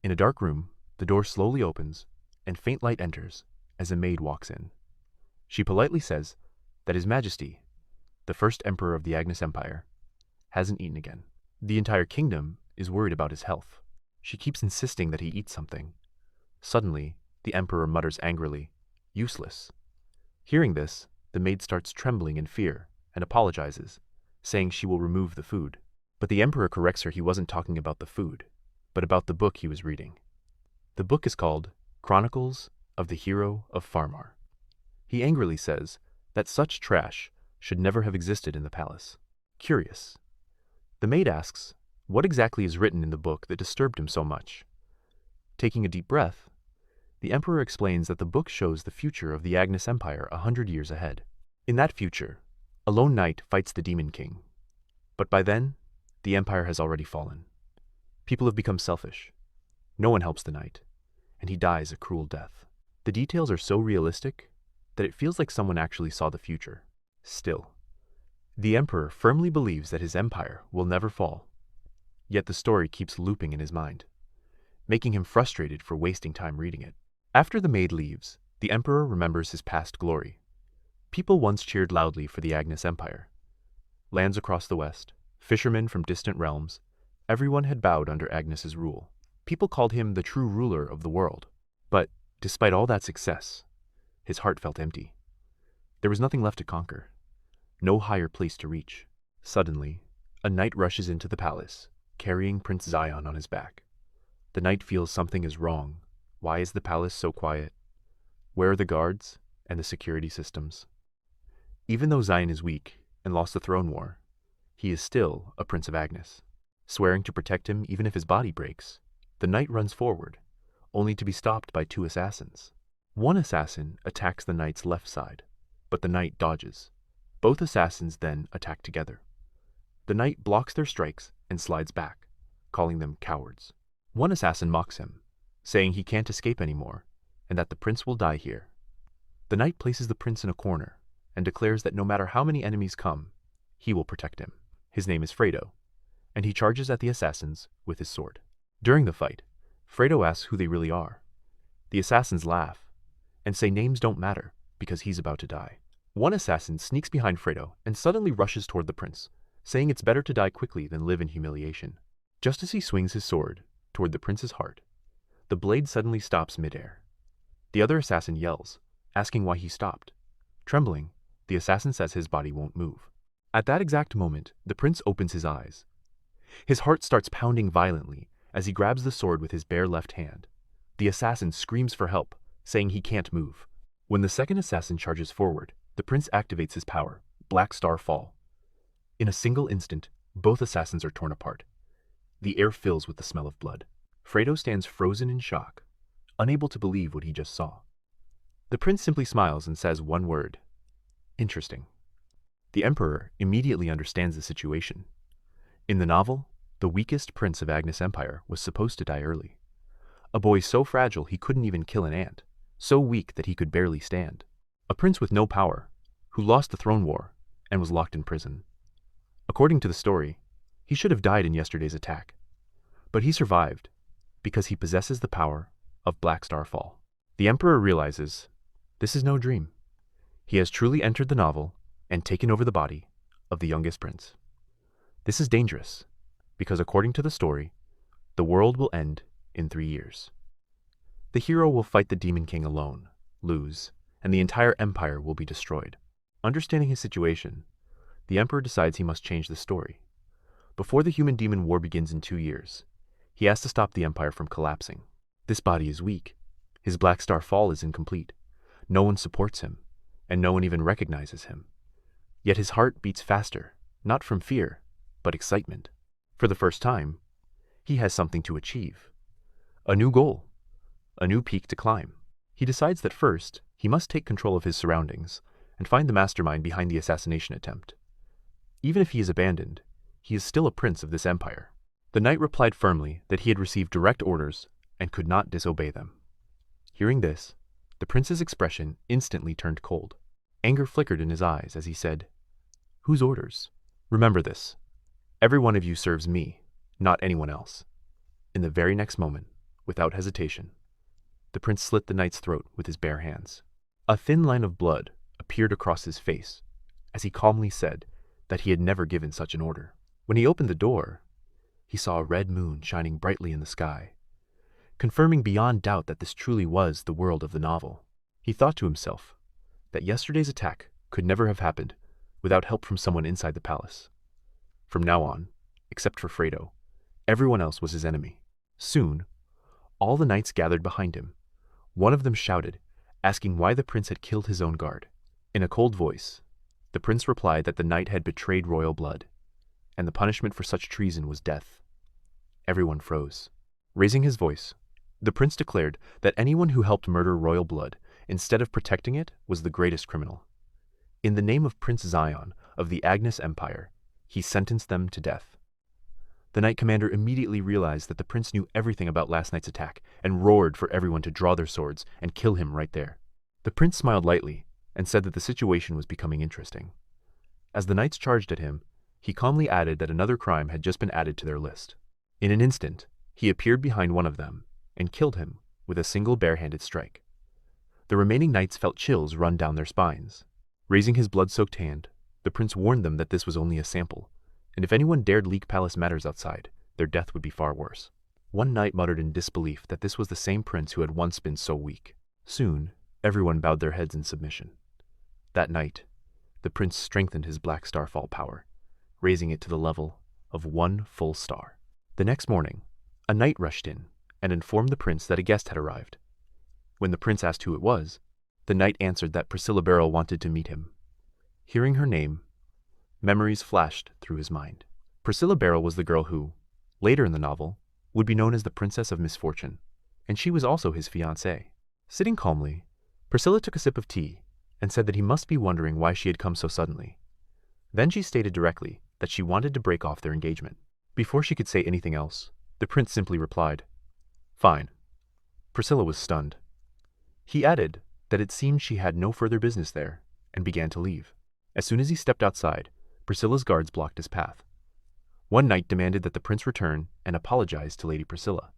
In a dark room, the door slowly opens, and faint light enters as a maid walks in. She politely says that His Majesty, the first emperor of the Agnes Empire, hasn't eaten again. The entire kingdom is worried about his health. She keeps insisting that he eat something. Suddenly, the emperor mutters angrily, "Useless." Hearing this, the maid starts trembling in fear and apologizes, saying she will remove the food. But the emperor corrects her he wasn't talking about the food, but about the book he was reading. The book is called Chronicles of the Hero of Farmar. He angrily says that such trash should never have existed in the palace. Curious, the maid asks what exactly is written in the book that disturbed him so much. Taking a deep breath, the emperor explains that the book shows the future of the Agnes Empire 100 years ahead. In that future, a lone knight fights the Demon King. But by then, the empire has already fallen. People have become selfish. No one helps the knight, and he dies a cruel death. The details are so realistic that it feels like someone actually saw the future. Still, the emperor firmly believes that his empire will never fall. Yet the story keeps looping in his mind, making him frustrated for wasting time reading it. After the maid leaves, the emperor remembers his past glory. People once cheered loudly for the Agnes Empire. Lands across the west, fishermen from distant realms, everyone had bowed under Agnes's rule. People called him the true ruler of the world. But despite all that success, his heart felt empty. There was nothing left to conquer, no higher place to reach. Suddenly, a knight rushes into the palace, carrying Prince Zion on his back. The knight feels something is wrong. Why is the palace so quiet? Where are the guards and the security systems? Even though Zion is weak and lost the throne war, he is still a Prince of Agnes. Swearing to protect him even if his body breaks, the knight runs forward, only to be stopped by two assassins. One assassin attacks the knight's left side, but the knight dodges. Both assassins then attack together. The knight blocks their strikes and slides back, calling them cowards. One assassin mocks him, saying he can't escape anymore, and that the prince will die here. The knight places the prince in a corner, and declares that no matter how many enemies come, he will protect him. His name is Fredo, and he charges at the assassins with his sword. During the fight, Fredo asks who they really are. The assassins laugh, and say names don't matter, because he's about to die. One assassin sneaks behind Fredo and suddenly rushes toward the prince, saying it's better to die quickly than live in humiliation. Just as he swings his sword toward the prince's heart, the blade suddenly stops midair. The other assassin yells, asking why he stopped. Trembling, the assassin says his body won't move. At that exact moment, the prince opens his eyes. His heart starts pounding violently as he grabs the sword with his bare left hand. The assassin screams for help, saying he can't move. When the second assassin charges forward, the prince activates his power, Black Star Fall. In a single instant, both assassins are torn apart. The air fills with the smell of blood. Fredo stands frozen in shock, unable to believe what he just saw. The prince simply smiles and says one word, "Interesting." The emperor immediately understands the situation. In the novel, the weakest prince of Agnes Empire was supposed to die early. A boy so fragile he couldn't even kill an ant, so weak that he could barely stand. A prince with no power, who lost the throne war and was locked in prison. According to the story, he should have died in yesterday's attack. But he survived because he possesses the power of Black Star Fall. The emperor realizes this is no dream. He has truly entered the novel and taken over the body of the youngest prince. This is dangerous because according to the story, the world will end in 3 years. The hero will fight the Demon King alone, lose, and the entire empire will be destroyed. Understanding his situation, the emperor decides he must change the story. Before the human-demon war begins in 2 years, he has to stop the empire from collapsing. This body is weak. His Black Star Fall is incomplete. No one supports him, and no one even recognizes him. Yet his heart beats faster, not from fear, but excitement. For the first time, he has something to achieve. A new goal. A new peak to climb. He decides that first, he must take control of his surroundings and find the mastermind behind the assassination attempt. Even if he is abandoned, he is still a prince of this empire. The knight replied firmly that he had received direct orders and could not disobey them. Hearing this, the prince's expression instantly turned cold. Anger flickered in his eyes as he said, "Whose orders? Remember this. Every one of you serves me, not anyone else." In the very next moment, Without hesitation, the prince slit the knight's throat with his bare hands. A thin line of blood appeared across his face as he calmly said that he had never given such an order. When he opened the door, he saw a red moon shining brightly in the sky, confirming beyond doubt that this truly was the world of the novel. He thought to himself that yesterday's attack could never have happened without help from someone inside the palace. From now on, except for Fredo, everyone else was his enemy. Soon, all the knights gathered behind him. One of them shouted, asking why the prince had killed his own guard. In a cold voice, the prince replied that the knight had betrayed royal blood, and the punishment for such treason was death. Everyone froze. Raising his voice, the prince declared that anyone who helped murder royal blood instead of protecting it was the greatest criminal. In the name of Prince Zion of the Agnes Empire, he sentenced them to death. The knight commander immediately realized that the prince knew everything about last night's attack and roared for everyone to draw their swords and kill him right there. The prince smiled lightly and said that the situation was becoming interesting. As the knights charged at him, he calmly added that another crime had just been added to their list. In an instant, he appeared behind one of them and killed him with a single bare-handed strike. The remaining knights felt chills run down their spines. Raising his blood-soaked hand, the prince warned them that this was only a sample, and if anyone dared leak palace matters outside, their death would be far worse. One knight muttered in disbelief that this was the same prince who had once been so weak. Soon, everyone bowed their heads in submission. That night, the prince strengthened his black starfall power, raising it to the level of 1 full star. The next morning, a knight rushed in and informed the prince that a guest had arrived. When the prince asked who it was, the knight answered that Priscilla Beryl wanted to meet him. Hearing her name, memories flashed through his mind. Priscilla Beryl was the girl who, later in the novel, would be known as the Princess of Misfortune, and she was also his fiancée. Sitting calmly, Priscilla took a sip of tea and said that he must be wondering why she had come so suddenly. Then she stated directly that she wanted to break off their engagement. Before she could say anything else, the prince simply replied, "Fine." Priscilla was stunned. He added that it seemed she had no further business there, and began to leave. As soon as he stepped outside, Priscilla's guards blocked his path. One knight demanded that the prince return and apologize to Lady Priscilla.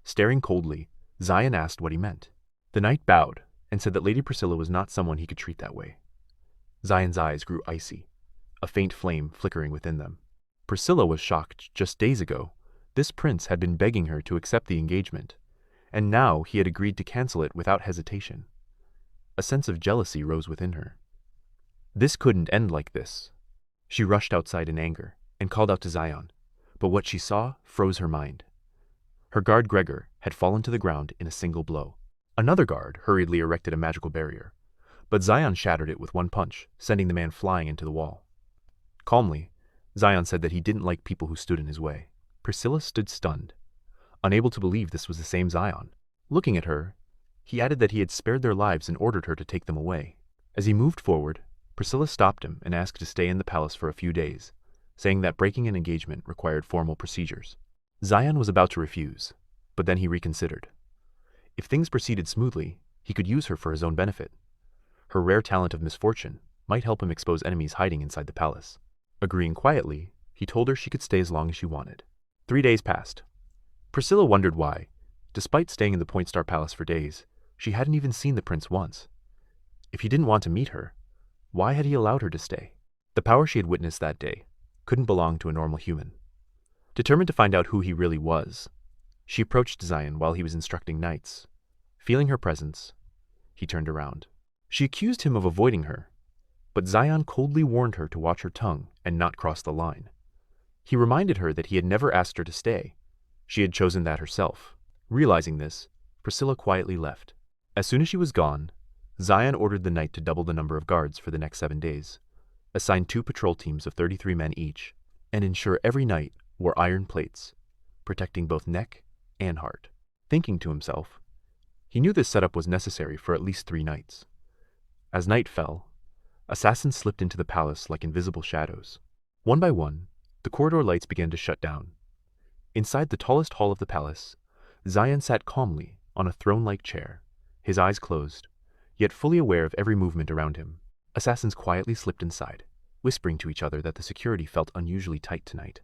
Staring coldly, Zion asked what he meant. The knight bowed and said that Lady Priscilla was not someone he could treat that way. Zion's eyes grew icy, a faint flame flickering within them. Priscilla was shocked. Just days ago, this prince had been begging her to accept the engagement, and now he had agreed to cancel it without hesitation. A sense of jealousy rose within her. This couldn't end like this. She rushed outside in anger and called out to Zion, but what she saw froze her mind. Her guard Gregor had fallen to the ground in a single blow. Another guard hurriedly erected a magical barrier, but Zion shattered it with one punch, sending the man flying into the wall. Calmly, Zion said that he didn't like people who stood in his way. Priscilla stood stunned, unable to believe this was the same Zion. Looking at her, he added that he had spared their lives and ordered her to take them away. As he moved forward, Priscilla stopped him and asked to stay in the palace for a few days, saying that breaking an engagement required formal procedures. Zion was about to refuse, but then he reconsidered. If things proceeded smoothly, he could use her for his own benefit. Her rare talent of misfortune might help him expose enemies hiding inside the palace. Agreeing quietly, he told her she could stay as long as she wanted. 3 days passed. Priscilla wondered why, despite staying in the Point Star Palace for days, she hadn't even seen the prince once. If he didn't want to meet her, why had he allowed her to stay? The power she had witnessed that day couldn't belong to a normal human. Determined to find out who he really was, she approached Zion while he was instructing knights. Feeling her presence, he turned around. She accused him of avoiding her, but Zion coldly warned her to watch her tongue and not cross the line. He reminded her that he had never asked her to stay. She had chosen that herself. Realizing this, Priscilla quietly left. As soon as she was gone, Zion ordered the knight to double the number of guards for the next 7 days, assign 2 patrol teams of 33 men each, and ensure every knight wore iron plates, protecting both neck and heart. Thinking to himself, he knew this setup was necessary for at least 3 nights. As night fell, assassins slipped into the palace like invisible shadows. One by one, the corridor lights began to shut down. Inside the tallest hall of the palace, Zion sat calmly on a throne-like chair, his eyes closed, yet fully aware of every movement around him. Assassins quietly slipped inside, whispering to each other that the security felt unusually tight tonight.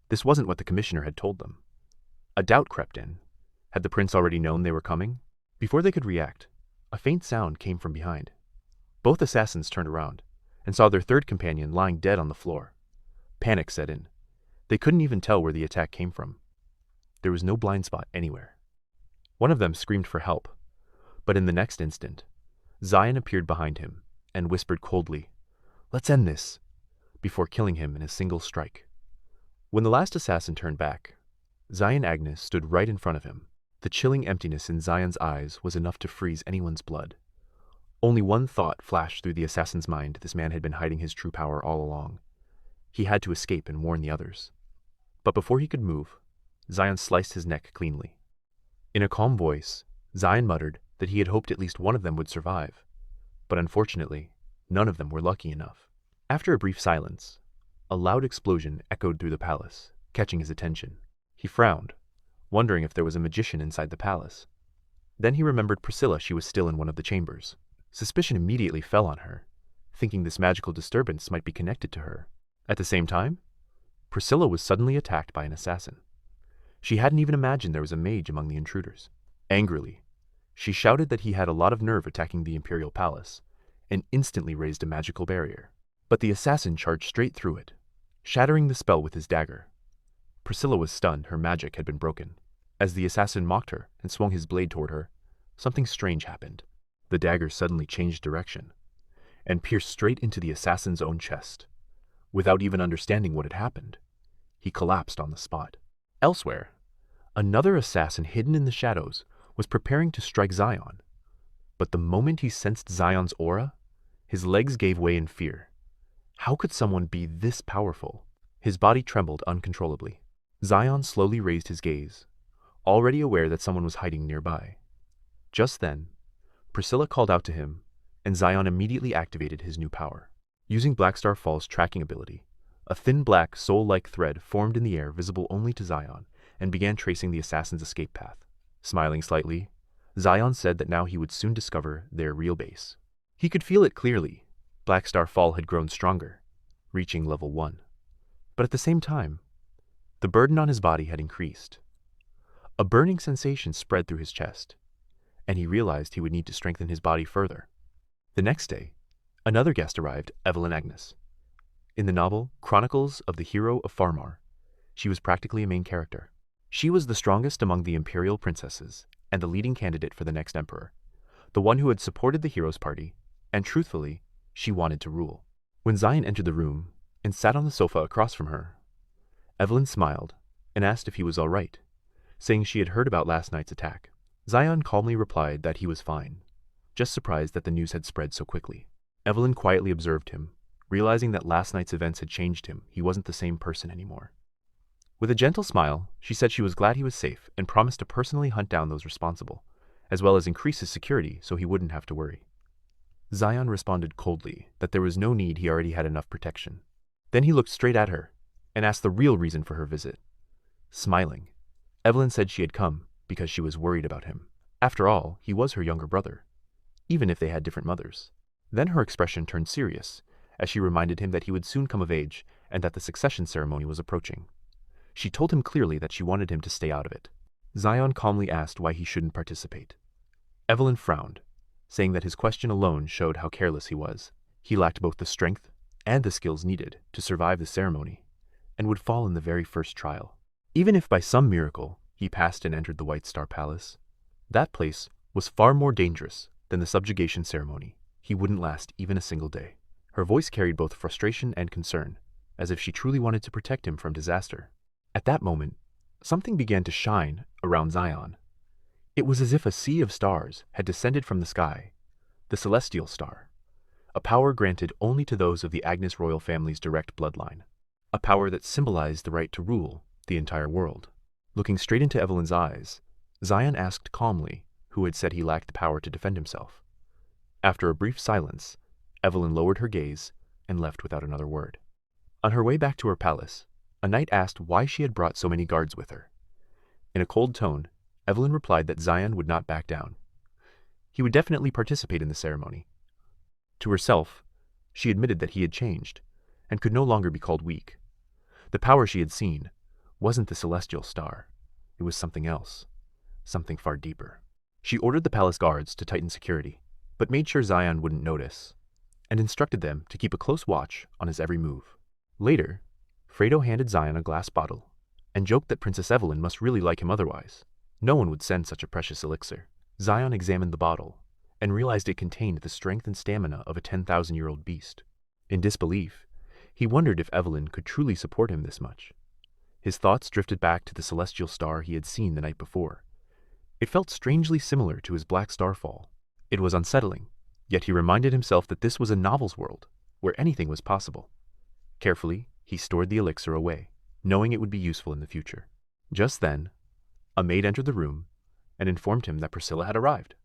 This wasn't what the commissioner had told them. A doubt crept in. Had the prince already known they were coming? Before they could react, a faint sound came from behind. Both assassins turned around and saw their third companion lying dead on the floor. Panic set in. They couldn't even tell where the attack came from. There was no blind spot anywhere. One of them screamed for help, but in the next instant, Zion appeared behind him and whispered coldly, "Let's end this," before killing him in a single strike. When the last assassin turned back, Zion Agnes stood right in front of him. The chilling emptiness in Zion's eyes was enough to freeze anyone's blood. Only one thought flashed through the assassin's mind: this man had been hiding his true power all along. He had to escape and warn the others. But before he could move, Zion sliced his neck cleanly. In a calm voice, Zion muttered that he had hoped at least one of them would survive. But unfortunately, none of them were lucky enough. After a brief silence, a loud explosion echoed through the palace, catching his attention. He frowned, wondering if there was a magician inside the palace. Then he remembered Priscilla. She was still in one of the chambers. Suspicion immediately fell on her, thinking this magical disturbance might be connected to her. At the same time, Priscilla was suddenly attacked by an assassin. She hadn't even imagined there was a mage among the intruders. Angrily, she shouted that he had a lot of nerve attacking the imperial palace, and instantly raised a magical barrier. But the assassin charged straight through it, shattering the spell with his dagger. Priscilla was stunned. Her magic had been broken. As the assassin mocked her and swung his blade toward her, something strange happened. The dagger suddenly changed direction and pierced straight into the assassin's own chest. Without even understanding what had happened, he collapsed on the spot. Elsewhere, another assassin hidden in the shadows was preparing to strike Zion. But the moment he sensed Zion's aura, his legs gave way in fear. How could someone be this powerful? His body trembled uncontrollably. Zion slowly raised his gaze, already aware that someone was hiding nearby. Just then, Priscilla called out to him, and Zion immediately activated his new power. Using Blackstar Fall's tracking ability, a thin black soul-like thread formed in the air visible only to Zion and began tracing the assassin's escape path. Smiling slightly, Zion said that now he would soon discover their real base. He could feel it clearly. Blackstar Fall had grown stronger, reaching level 1. But at the same time, the burden on his body had increased. A burning sensation spread through his chest, and he realized he would need to strengthen his body further. The next day, another guest arrived, Evelyn Agnes. In the novel Chronicles of the Hero of Farmar, she was practically a main character. She was the strongest among the imperial princesses and the leading candidate for the next emperor, the one who had supported the hero's party, and truthfully, she wanted to rule. When Zion entered the room and sat on the sofa across from her, Evelyn smiled and asked if he was all right, saying she had heard about last night's attack. Zion calmly replied that he was fine, just surprised that the news had spread so quickly. Evelyn quietly observed him, realizing that last night's events had changed him. He wasn't the same person anymore. With a gentle smile, she said she was glad he was safe and promised to personally hunt down those responsible, as well as increase his security so he wouldn't have to worry. Zion responded coldly that there was no need, he already had enough protection. Then he looked straight at her and asked the real reason for her visit. Smiling, Evelyn said she had come because she was worried about him. After all, he was her younger brother, even if they had different mothers. Then her expression turned serious as she reminded him that he would soon come of age and that the succession ceremony was approaching. She told him clearly that she wanted him to stay out of it. Zion calmly asked why he shouldn't participate. Evelyn frowned, saying that his question alone showed how careless he was. He lacked both the strength and the skills needed to survive the ceremony, and would fall in the very first trial. Even if by some miracle he passed and entered the White Star Palace, that place was far more dangerous than the subjugation ceremony. He wouldn't last even a single day. Her voice carried both frustration and concern, as if she truly wanted to protect him from disaster. At that moment, something began to shine around Zion. It was as if a sea of stars had descended from the sky, the celestial star, a power granted only to those of the Agnes royal family's direct bloodline, a power that symbolized the right to rule the entire world. Looking straight into Evelyn's eyes, Zion asked calmly who had said he lacked the power to defend himself. After a brief silence, Evelyn lowered her gaze and left without another word. On her way back to her palace, a knight asked why she had brought so many guards with her. In a cold tone, Evelyn replied that Zion would not back down. He would definitely participate in the ceremony. To herself, she admitted that he had changed and could no longer be called weak. The power she had seen wasn't the celestial star. It was something else. something far deeper. She ordered the palace guards to tighten security, but made sure Zion wouldn't notice, and instructed them to keep a close watch on his every move. Later, Fredo handed Zion a glass bottle, and joked that Princess Evelyn must really like him otherwise. No one would send such a precious elixir. Zion examined the bottle, and realized it contained the strength and stamina of a 10,000-year-old beast. In disbelief, he wondered if Evelyn could truly support him this much. His thoughts drifted back to the celestial star he had seen the night before. It felt strangely similar to his black starfall. It was unsettling, yet he reminded himself that this was a novel's world, where anything was possible. Carefully, he stored the elixir away, knowing it would be useful in the future. Just then, a maid entered the room and informed him that Priscilla had arrived.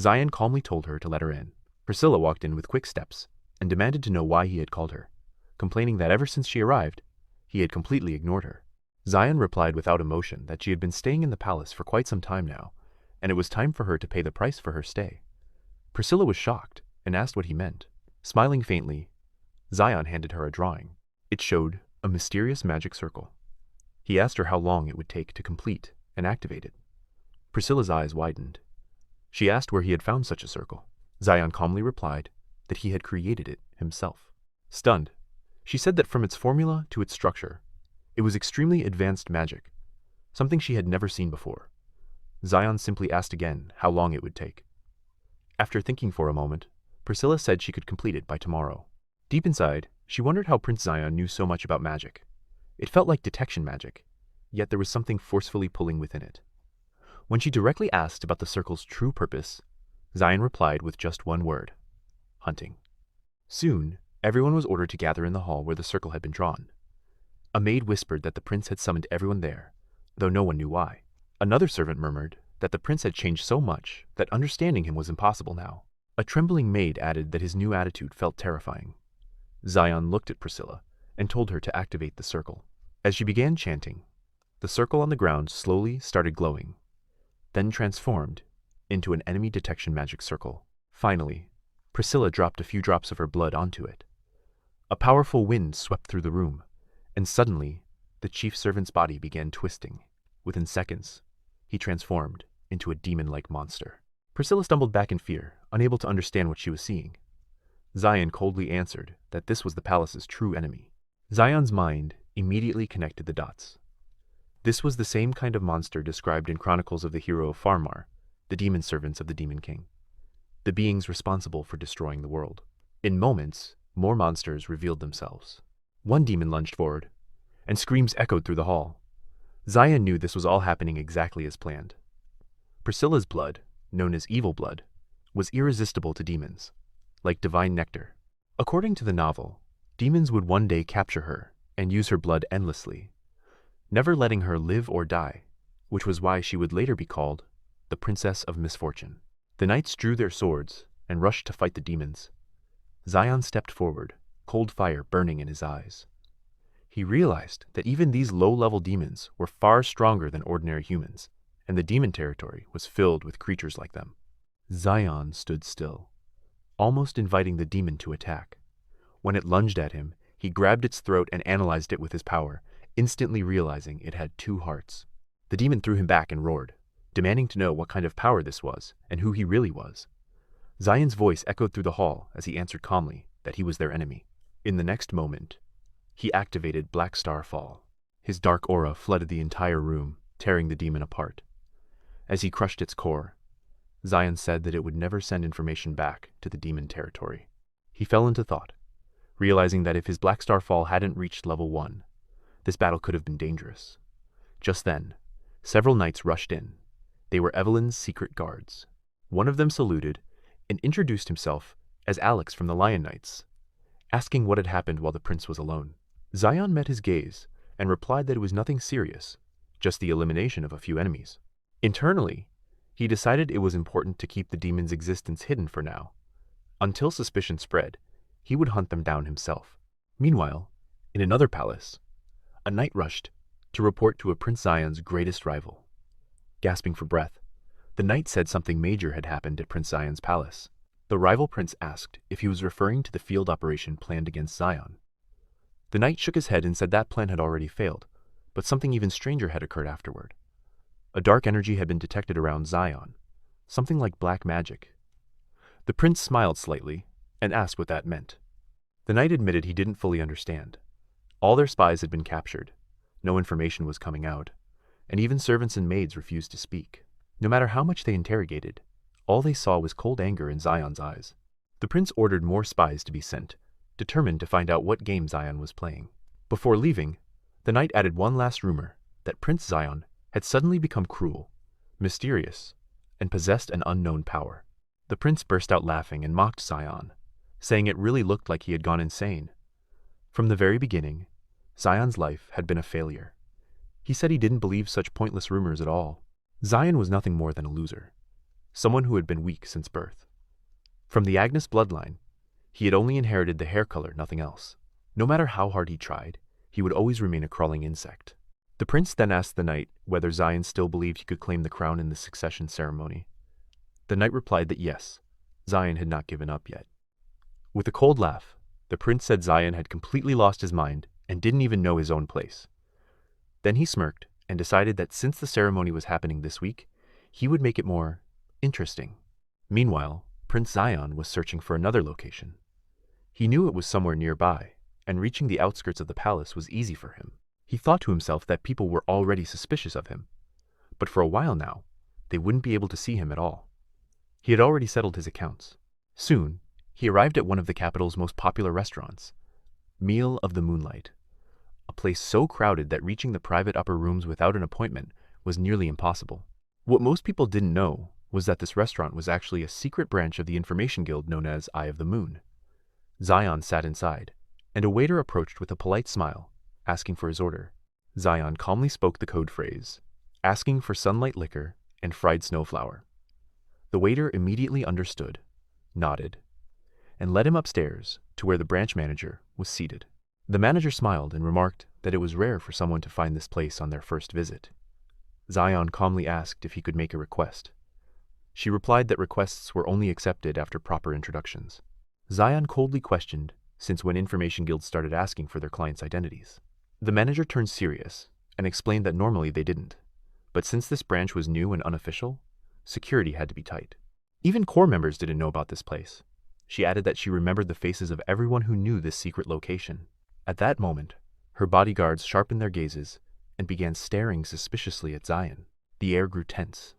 Zion calmly told her to let her in. Priscilla walked in with quick steps and demanded to know why he had called her, complaining that ever since she arrived, he had completely ignored her. Zion replied without emotion that she had been staying in the palace for quite some time now, and it was time for her to pay the price for her stay. Priscilla was shocked and asked what he meant. Smiling faintly, Zion handed her a drawing. It showed a mysterious magic circle. He asked her how long it would take to complete and activate it. Priscilla's eyes widened. She asked where he had found such a circle. Zion calmly replied that he had created it himself. Stunned, she said that from its formula to its structure, it was extremely advanced magic, something she had never seen before. Zion simply asked again how long it would take. After thinking for a moment, Priscilla said she could complete it by tomorrow. Deep inside, she wondered how Prince Zion knew so much about magic. It felt like detection magic, yet there was something forcefully pulling within it. When she directly asked about the circle's true purpose, Zion replied with just one word: hunting. Soon, everyone was ordered to gather in the hall where the circle had been drawn. A maid whispered that the prince had summoned everyone there, though no one knew why. Another servant murmured that the prince had changed so much that understanding him was impossible now. A trembling maid added that his new attitude felt terrifying. Zion looked at Priscilla and told her to activate the circle. As she began chanting, the circle on the ground slowly started glowing, then transformed into an enemy detection magic circle. Finally, Priscilla dropped a few drops of her blood onto it. A powerful wind swept through the room, and suddenly, the chief servant's body began twisting. Within seconds, he transformed into a demon-like monster. Priscilla stumbled back in fear, unable to understand what she was seeing. Zion coldly answered that this was the palace's true enemy. Zion's mind immediately connected the dots. This was the same kind of monster described in Chronicles of the Hero of Farmar, the demon servants of the Demon King, the beings responsible for destroying the world. In moments, more monsters revealed themselves. One demon lunged forward, and screams echoed through the hall. Zion knew this was all happening exactly as planned. Priscilla's blood, known as evil blood, was irresistible to demons, like divine nectar. According to the novel, demons would one day capture her and use her blood endlessly, never letting her live or die, which was why she would later be called the Princess of Misfortune. The knights drew their swords and rushed to fight the demons. Zion stepped forward, cold fire burning in his eyes. He realized that even these low-level demons were far stronger than ordinary humans, and the demon territory was filled with creatures like them. Zion stood still, almost inviting the demon to attack. When it lunged at him, he grabbed its throat and analyzed it with his power, instantly realizing it had two hearts. The demon threw him back and roared, demanding to know what kind of power this was and who he really was. Zion's voice echoed through the hall as he answered calmly that he was their enemy. In the next moment, he activated Black Star Fall. His dark aura flooded the entire room, tearing the demon apart. As he crushed its core, Zion said that it would never send information back to the demon territory. He fell into thought, realizing that if his Black Star Fall hadn't reached level 1, this battle could have been dangerous. Just then, several knights rushed in. They were Evelyn's secret guards. One of them saluted and introduced himself as Alex from the Lion Knights, asking what had happened while the prince was alone. Zion met his gaze and replied that it was nothing serious, just the elimination of a few enemies. Internally, he decided it was important to keep the demon's existence hidden for now. Until suspicion spread, he would hunt them down himself. Meanwhile, in another palace, a knight rushed to report to a Prince Zion's greatest rival. Gasping for breath, the knight said something major had happened at Prince Zion's palace. The rival prince asked if he was referring to the field operation planned against Zion. The knight shook his head and said that plan had already failed, but something even stranger had occurred afterward. A dark energy had been detected around Zion, something like black magic. The prince smiled slightly and asked what that meant. The knight admitted he didn't fully understand. All their spies had been captured, no information was coming out, and even servants and maids refused to speak. No matter how much they interrogated, all they saw was cold anger in Zion's eyes. The prince ordered more spies to be sent, determined to find out what game Zion was playing. Before leaving, the knight added one last rumor that Prince Zion had suddenly become cruel, mysterious, and possessed an unknown power. The prince burst out laughing and mocked Zion, saying it really looked like he had gone insane. From the very beginning, Zion's life had been a failure. He said he didn't believe such pointless rumors at all. Zion was nothing more than a loser, someone who had been weak since birth. From the Agnes bloodline, he had only inherited the hair color, nothing else. No matter how hard he tried, he would always remain a crawling insect. The prince then asked the knight whether Zion still believed he could claim the crown in the succession ceremony. The knight replied that yes, Zion had not given up yet. With a cold laugh, the prince said Zion had completely lost his mind and didn't even know his own place. Then he smirked and decided that since the ceremony was happening this week, he would make it more interesting. Meanwhile, Prince Zion was searching for another location. He knew it was somewhere nearby, and reaching the outskirts of the palace was easy for him. He thought to himself that people were already suspicious of him, but for a while now, they wouldn't be able to see him at all. He had already settled his accounts. Soon, he arrived at one of the capital's most popular restaurants, Meal of the Moonlight, a place so crowded that reaching the private upper rooms without an appointment was nearly impossible. What most people didn't know was that this restaurant was actually a secret branch of the information guild known as Eye of the Moon. Zion sat inside, and a waiter approached with a polite smile, asking for his order. Zion calmly spoke the code phrase, asking for sunlight liquor and fried snowflower. The waiter immediately understood, nodded, and led him upstairs to where the branch manager was seated. The manager smiled and remarked that it was rare for someone to find this place on their first visit. Zion calmly asked if he could make a request. She replied that requests were only accepted after proper introductions. Zion coldly questioned since when information guilds started asking for their clients' identities. The manager turned serious and explained that normally they didn't, but since this branch was new and unofficial, security had to be tight. Even core members didn't know about this place. She added that she remembered the faces of everyone who knew this secret location. At that moment, her bodyguards sharpened their gazes and began staring suspiciously at Zion. The air grew tense,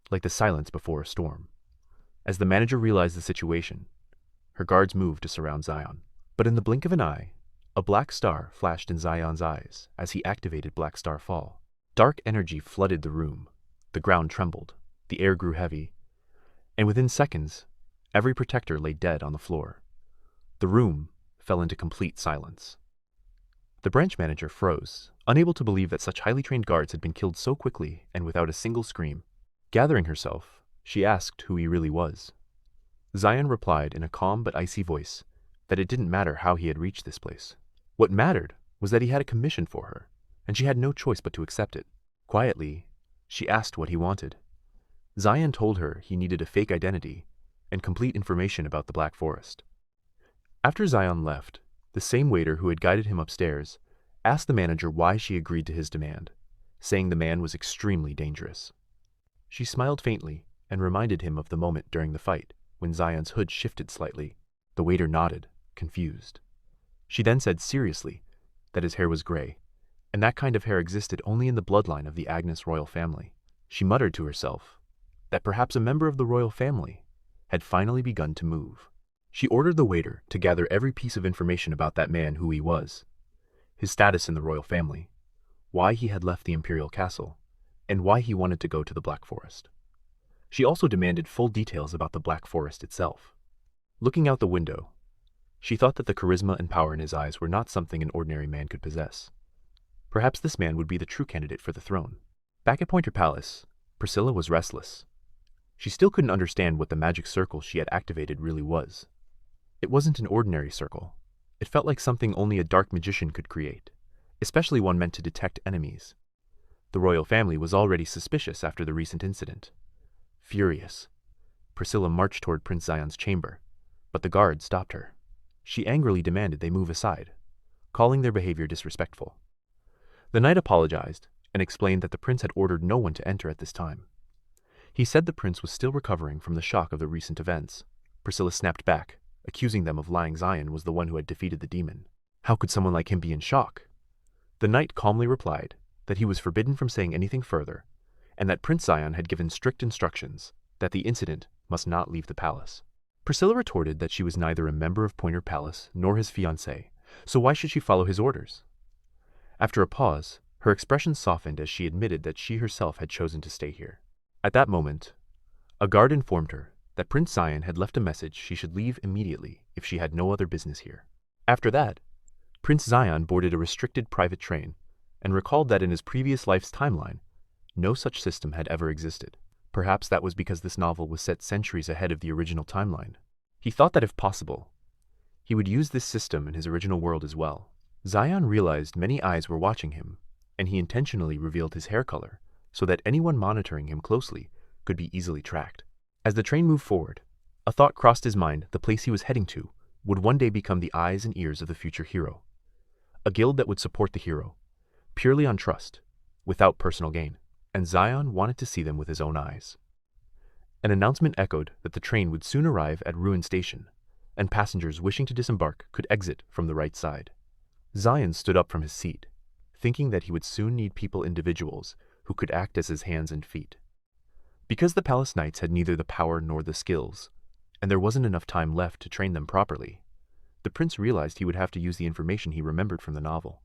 like the silence before a storm. As the manager realized the situation, her guards moved to surround Zion. But in the blink of an eye, a black star flashed in Zion's eyes as he activated Black Star Fall. Dark energy flooded the room. The ground trembled, the air grew heavy, and within seconds, every protector lay dead on the floor. The room fell into complete silence. The branch manager froze, unable to believe that such highly trained guards had been killed so quickly and without a single scream. Gathering herself, she asked who he really was. Zion replied in a calm but icy voice that it didn't matter how he had reached this place. What mattered was that he had a commission for her, and she had no choice but to accept it. Quietly, she asked what he wanted. Zion told her he needed a fake identity and complete information about the Black Forest. After Zion left, the same waiter who had guided him upstairs asked the manager why she agreed to his demand, saying the man was extremely dangerous. She smiled faintly and reminded him of the moment during the fight when Zion's hood shifted slightly. The waiter nodded, confused. She then said seriously that his hair was gray, and that kind of hair existed only in the bloodline of the Agnes royal family. She muttered to herself that perhaps a member of the royal family had finally begun to move. She ordered the waiter to gather every piece of information about that man, who he was, his status in the royal family, why he had left the imperial castle, and why he wanted to go to the Black Forest. She also demanded full details about the Black Forest itself. Looking out the window, she thought that the charisma and power in his eyes were not something an ordinary man could possess. Perhaps this man would be the true candidate for the throne. Back at Pointer Palace, Priscilla was restless. She still couldn't understand what the magic circle she had activated really was. It wasn't an ordinary circle. It felt like something only a dark magician could create, especially one meant to detect enemies. The royal family was already suspicious after the recent incident. Furious, Priscilla marched toward Prince Zion's chamber, but the guard stopped her. She angrily demanded they move aside, calling their behavior disrespectful. The knight apologized and explained that the prince had ordered no one to enter at this time. He said the prince was still recovering from the shock of the recent events. Priscilla snapped back, accusing them of lying Zion was the one who had defeated the demon. How could someone like him be in shock? The knight calmly replied that he was forbidden from saying anything further, and that Prince Zion had given strict instructions that the incident must not leave the palace. Priscilla retorted that she was neither a member of Pointer Palace nor his fiancée, so why should she follow his orders? After a pause, her expression softened as she admitted that she herself had chosen to stay here. At that moment, a guard informed her that Prince Zion had left a message she should leave immediately if she had no other business here. After that, Prince Zion boarded a restricted private train and recalled that in his previous life's timeline, no such system had ever existed. Perhaps that was because this novel was set centuries ahead of the original timeline. He thought that if possible, he would use this system in his original world as well. Zion realized many eyes were watching him, and he intentionally revealed his hair color so that anyone monitoring him closely could be easily tracked. As the train moved forward, a thought crossed his mind: the place he was heading to would one day become the eyes and ears of the future hero. A guild that would support the hero, purely on trust, without personal gain. And Zion wanted to see them with his own eyes. An announcement echoed that the train would soon arrive at Ruin Station, and passengers wishing to disembark could exit from the right side. Zion stood up from his seat, thinking that he would soon need individuals who could act as his hands and feet. Because the palace knights had neither the power nor the skills, and there wasn't enough time left to train them properly, the prince realized he would have to use the information he remembered from the novel.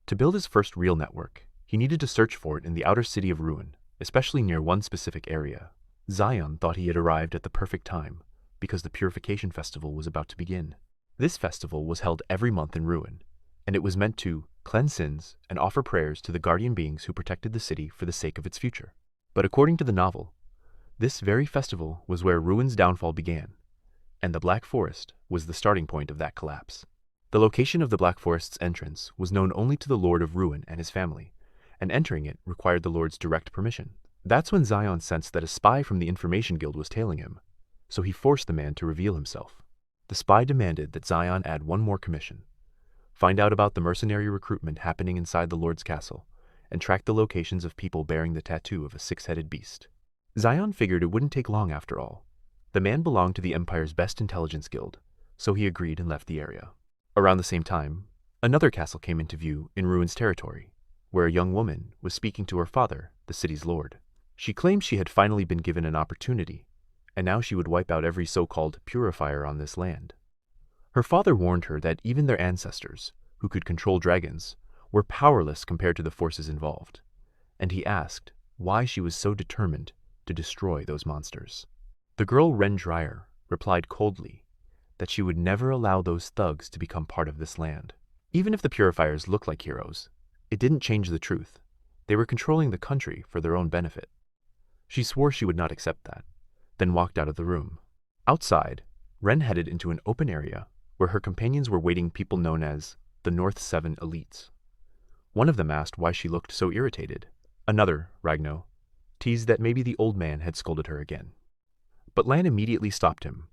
To build his first real network, he needed to search for it in the outer city of Ruin, especially near one specific area. Zion thought he had arrived at the perfect time, because the Purification Festival was about to begin. This festival was held every month in Ruin, and it was meant to cleanse sins and offer prayers to the guardian beings who protected the city for the sake of its future. But according to the novel, this very festival was where Ruin's downfall began, and the Black Forest was the starting point of that collapse. The location of the Black Forest's entrance was known only to the Lord of Ruin and his family, and entering it required the Lord's direct permission. That's when Zion sensed that a spy from the Information Guild was tailing him, so he forced the man to reveal himself. The spy demanded that Zion add one more commission: find out about the mercenary recruitment happening inside the Lord's castle, and track the locations of people bearing the tattoo of a six-headed beast. Zion figured it wouldn't take long after all. The man belonged to the Empire's best intelligence guild, so he agreed and left the area. Around the same time, another castle came into view in Ruin's territory, where a young woman was speaking to her father, the city's lord. She claimed she had finally been given an opportunity, and now she would wipe out every so-called purifier on this land. Her father warned her that even their ancestors, who could control dragons, were powerless compared to the forces involved, and he asked why she was so determined to destroy those monsters. The girl Ren Dryer replied coldly that she would never allow those thugs to become part of this land. Even if the purifiers looked like heroes, it didn't change the truth. They were controlling the country for their own benefit. She swore she would not accept that, then walked out of the room. Outside, Ren headed into an open area where her companions were waiting people known as the North Seven Elites. One of them asked why she looked so irritated. Another, Ragno, teased that maybe the old man had scolded her again. But Lan immediately stopped him,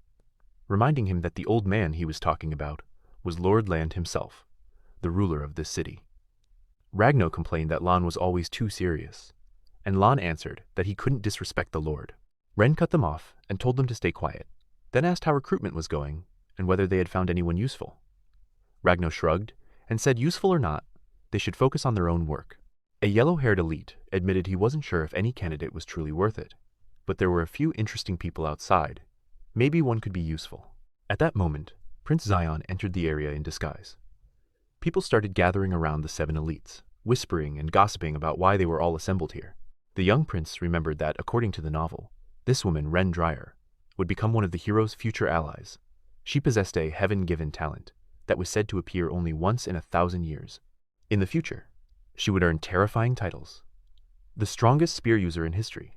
reminding him that the old man he was talking about was Lord Land himself, the ruler of this city. Ragno complained that Lan was always too serious, and Lan answered that he couldn't disrespect the Lord. Ren cut them off and told them to stay quiet, then asked how recruitment was going and whether they had found anyone useful. Ragno shrugged and said useful or not, they should focus on their own work. A yellow-haired elite admitted he wasn't sure if any candidate was truly worth it, but there were a few interesting people outside. Maybe one could be useful. At that moment, Prince Zion entered the area in disguise. People started gathering around the seven elites, whispering and gossiping about why they were all assembled here. The young prince remembered that, according to the novel, this woman, Ren Dryer, would become one of the hero's future allies. She possessed a heaven-given talent that was said to appear only once in 1,000 years. In the future, she would earn terrifying titles: the strongest spear user in history,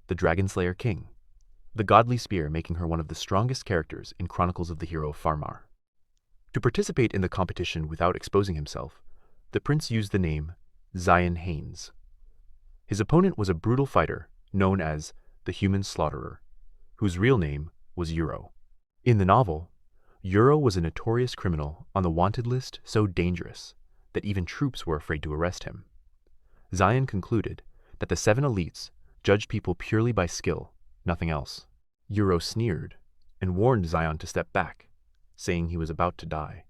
the Dragon Slayer King, the godly spear making her one of the strongest characters in Chronicles of the Hero Farmar. To participate in the competition without exposing himself, the prince used the name Zion Haynes. His opponent was a brutal fighter known as the Human Slaughterer, whose real name was Euro. In the novel, Euro was a notorious criminal on the wanted list so dangerous that even troops were afraid to arrest him. Zion concluded that the 7 elites judged people purely by skill, nothing else. Euro sneered and warned Zion to step back, saying he was about to die.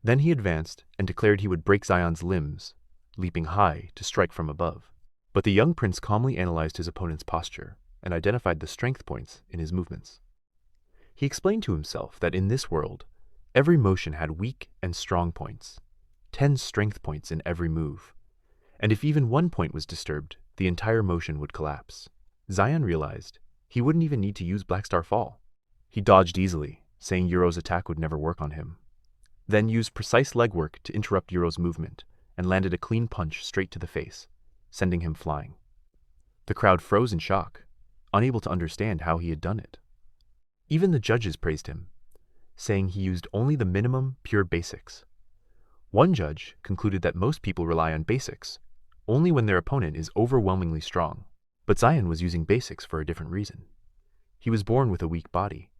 Then he advanced and declared he would break Zion's limbs, leaping high to strike from above. But the young prince calmly analyzed his opponent's posture and identified the strength points in his movements. He explained to himself that in this world, every motion had weak and strong points, 10 strength points in every move, and if even one point was disturbed, the entire motion would collapse. Zion realized he wouldn't even need to use Black Star Fall. He dodged easily, saying Euro's attack would never work on him, then used precise legwork to interrupt Euro's movement and landed a clean punch straight to the face, sending him flying. The crowd froze in shock, unable to understand how he had done it. Even the judges praised him, saying he used only the minimum pure basics. One judge concluded that most people rely on basics only when their opponent is overwhelmingly strong, but Zion was using basics for a different reason. He was born with a weak body,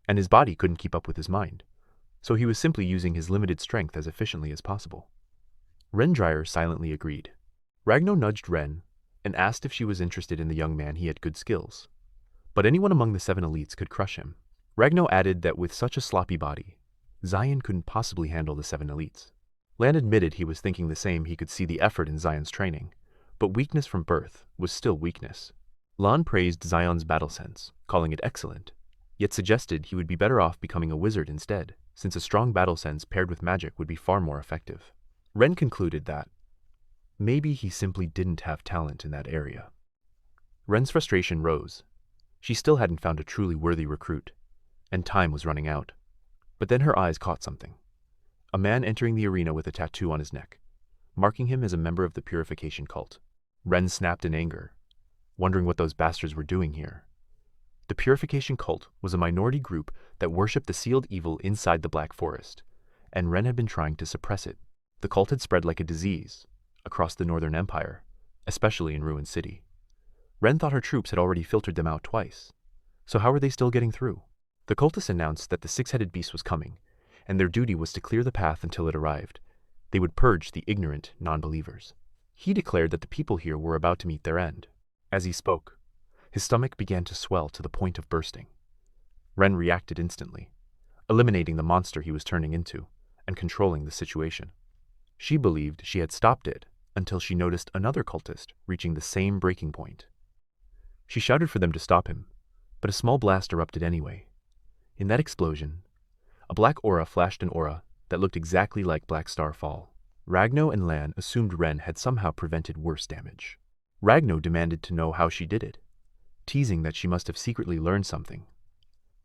and his body couldn't keep up with his mind, so he was simply using his limited strength as efficiently as possible. Rendryer silently agreed. Ragno nudged Ren and asked if she was interested in the young man. He had good skills, but anyone among the 7 elites could crush him. Ragno added that with such a sloppy body, Zion couldn't possibly handle the 7 elites. Lan admitted he was thinking the same. He could see the effort in Zion's training, but weakness from birth was still weakness. Lan praised Zion's battle sense, calling it excellent, yet suggested he would be better off becoming a wizard instead, since a strong battle sense paired with magic would be far more effective. Ren concluded that maybe he simply didn't have talent in that area. Ren's frustration rose. She still hadn't found a truly worthy recruit, and time was running out. But then her eyes caught something. A man entering the arena with a tattoo on his neck, marking him as a member of the purification cult. Ren snapped in anger, wondering what those bastards were doing here. The purification cult was a minority group that worshipped the sealed evil inside the Black Forest, and Ren had been trying to suppress it. The cult had spread like a disease across the Northern Empire, especially in Ruin City. Ren thought her troops had already filtered them out twice, so how were they still getting through? The cultists announced that the 6-headed beast was coming, and their duty was to clear the path until it arrived. They would purge the ignorant non-believers. He declared that the people here were about to meet their end. As he spoke, his stomach began to swell to the point of bursting. Ren reacted instantly, eliminating the monster he was turning into and controlling the situation. She believed she had stopped it until she noticed another cultist reaching the same breaking point. She shouted for them to stop him, but a small blast erupted anyway. In that explosion, a black aura flashed, an aura that looked exactly like Black Star Fall. Ragno and Lan assumed Ren had somehow prevented worse damage. Ragno demanded to know how she did it, teasing that she must have secretly learned something.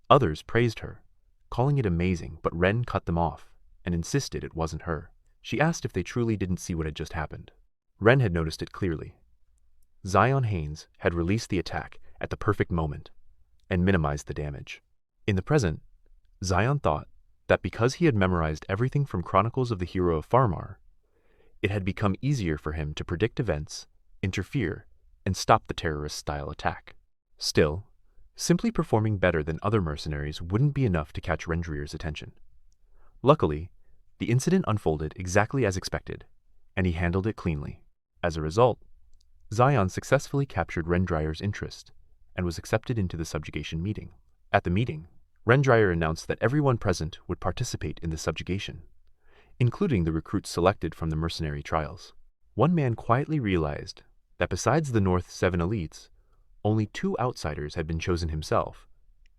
Others praised her, calling it amazing, but Ren cut them off and insisted it wasn't her. She asked if they truly didn't see what had just happened. Ren had noticed it clearly. Zion Haynes had released the attack at the perfect moment and minimized the damage. In the present, Zion thought that because he had memorized everything from Chronicles of the Hero of Farmar, it had become easier for him to predict events, interfere, and stop the terrorist-style attack. Still, simply performing better than other mercenaries wouldn't be enough to catch Rendryer's attention. Luckily, the incident unfolded exactly as expected, and he handled it cleanly. As a result, Zion successfully captured Rendryer's interest and was accepted into the subjugation meeting. At the meeting, Rendryer announced that everyone present would participate in the subjugation, including the recruits selected from the mercenary trials. One man quietly realized that besides the North 7 elites, only 2 outsiders had been chosen, himself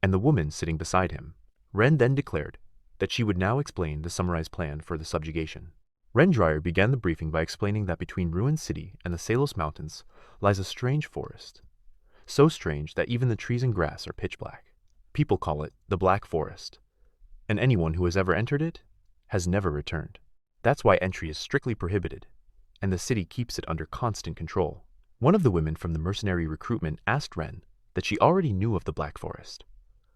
and the woman sitting beside him. Ren then declared that she would now explain the summarized plan for the subjugation. Rendryer began the briefing by explaining that between Ruin City and the Salos Mountains lies a strange forest, so strange that even the trees and grass are pitch black. People call it the Black Forest, and anyone who has ever entered it has never returned. That's why entry is strictly prohibited, and the city keeps it under constant control. One of the women from the mercenary recruitment asked Ren that she already knew of the Black Forest,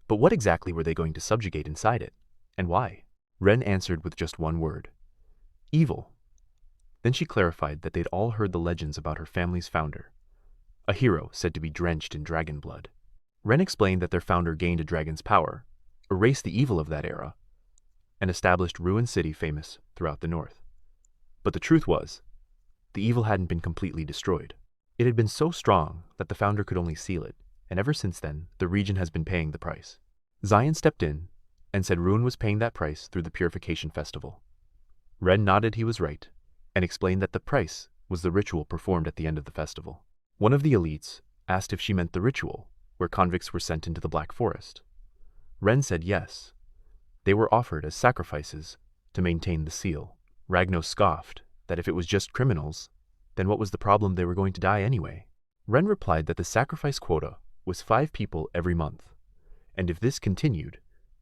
but what exactly were they going to subjugate inside it, and why? Ren answered with just one word: evil. Then she clarified that they'd all heard the legends about her family's founder, a hero said to be drenched in dragon blood. Ren explained that their founder gained a dragon's power, erased the evil of that era, and established Ruin City famous throughout the north. But the truth was, the evil hadn't been completely destroyed. It had been so strong that the founder could only seal it, and ever since then, the region has been paying the price. Zion stepped in and said Ruin was paying that price through the Purification Festival. Ren nodded he was right, and explained that the price was the ritual performed at the end of the festival. One of the elites asked if she meant the ritual, where convicts were sent into the Black Forest. Ren said yes. They were offered as sacrifices to maintain the seal. Ragno scoffed that if it was just criminals, then what was the problem, they were going to die anyway? Ren replied that the sacrifice quota was 5 people every month, and if this continued,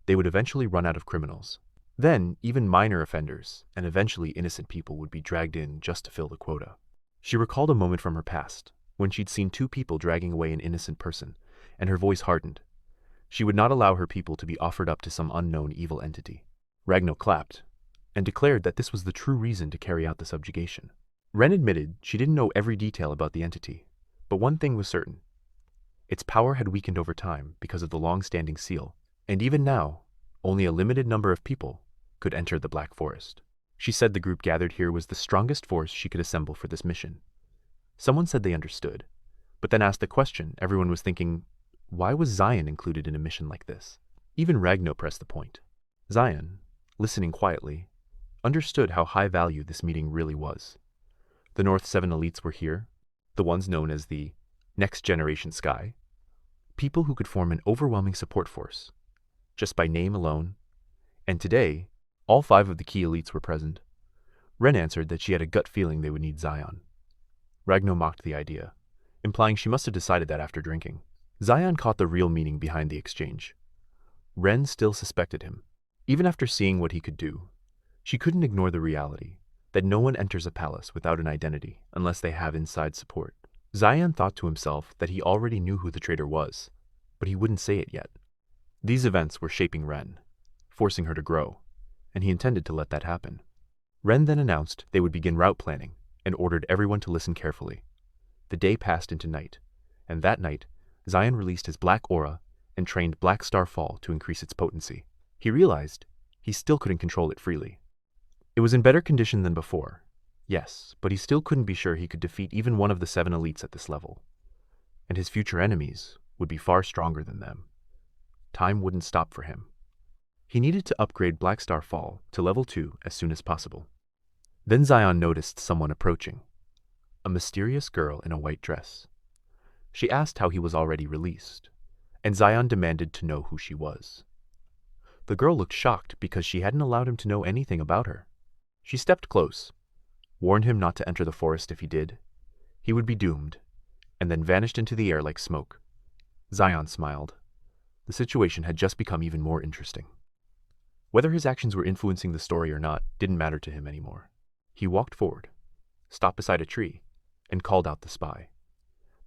they would eventually run out of criminals. Then, even minor offenders and eventually innocent people would be dragged in just to fill the quota. She recalled a moment from her past, when she'd seen 2 people dragging away an innocent person, and her voice hardened. She would not allow her people to be offered up to some unknown evil entity. Ragno clapped, and declared that this was the true reason to carry out the subjugation. Ren admitted she didn't know every detail about the entity, but one thing was certain. Its power had weakened over time because of the long-standing seal, and even now, only a limited number of people could enter the Black Forest. She said the group gathered here was the strongest force she could assemble for this mission. Someone said they understood, but then asked the question everyone was thinking, why was Zion included in a mission like this? Even Ragno pressed the point. Zion, listening quietly, understood how high value this meeting really was. The North 7 elites were here, the ones known as the Next Generation Sky, people who could form an overwhelming support force, just by name alone, and today, all 5 of the key elites were present. Ren answered that she had a gut feeling they would need Zion. Ragno mocked the idea, implying she must have decided that after drinking. Zion caught the real meaning behind the exchange. Ren still suspected him. Even after seeing what he could do, she couldn't ignore the reality that no one enters a palace without an identity unless they have inside support. Zion thought to himself that he already knew who the traitor was, but he wouldn't say it yet. These events were shaping Ren, forcing her to grow, and he intended to let that happen. Ren then announced they would begin route planning and ordered everyone to listen carefully. The day passed into night, and that night, Zion released his black aura and trained Black Star Fall to increase its potency. He realized he still couldn't control it freely. It was in better condition than before, yes, but he still couldn't be sure he could defeat even one of the 7 elites at this level. And his future enemies would be far stronger than them. Time wouldn't stop for him. He needed to upgrade Black Star Fall to level 2 as soon as possible. Then Zion noticed someone approaching, a mysterious girl in a white dress. She asked how he was already released, and Zion demanded to know who she was. The girl looked shocked because she hadn't allowed him to know anything about her. She stepped close, warned him not to enter the forest if he did. He would be doomed, and then vanished into the air like smoke. Zion smiled. The situation had just become even more interesting. Whether his actions were influencing the story or not didn't matter to him anymore. He walked forward, stopped beside a tree, and called out the spy.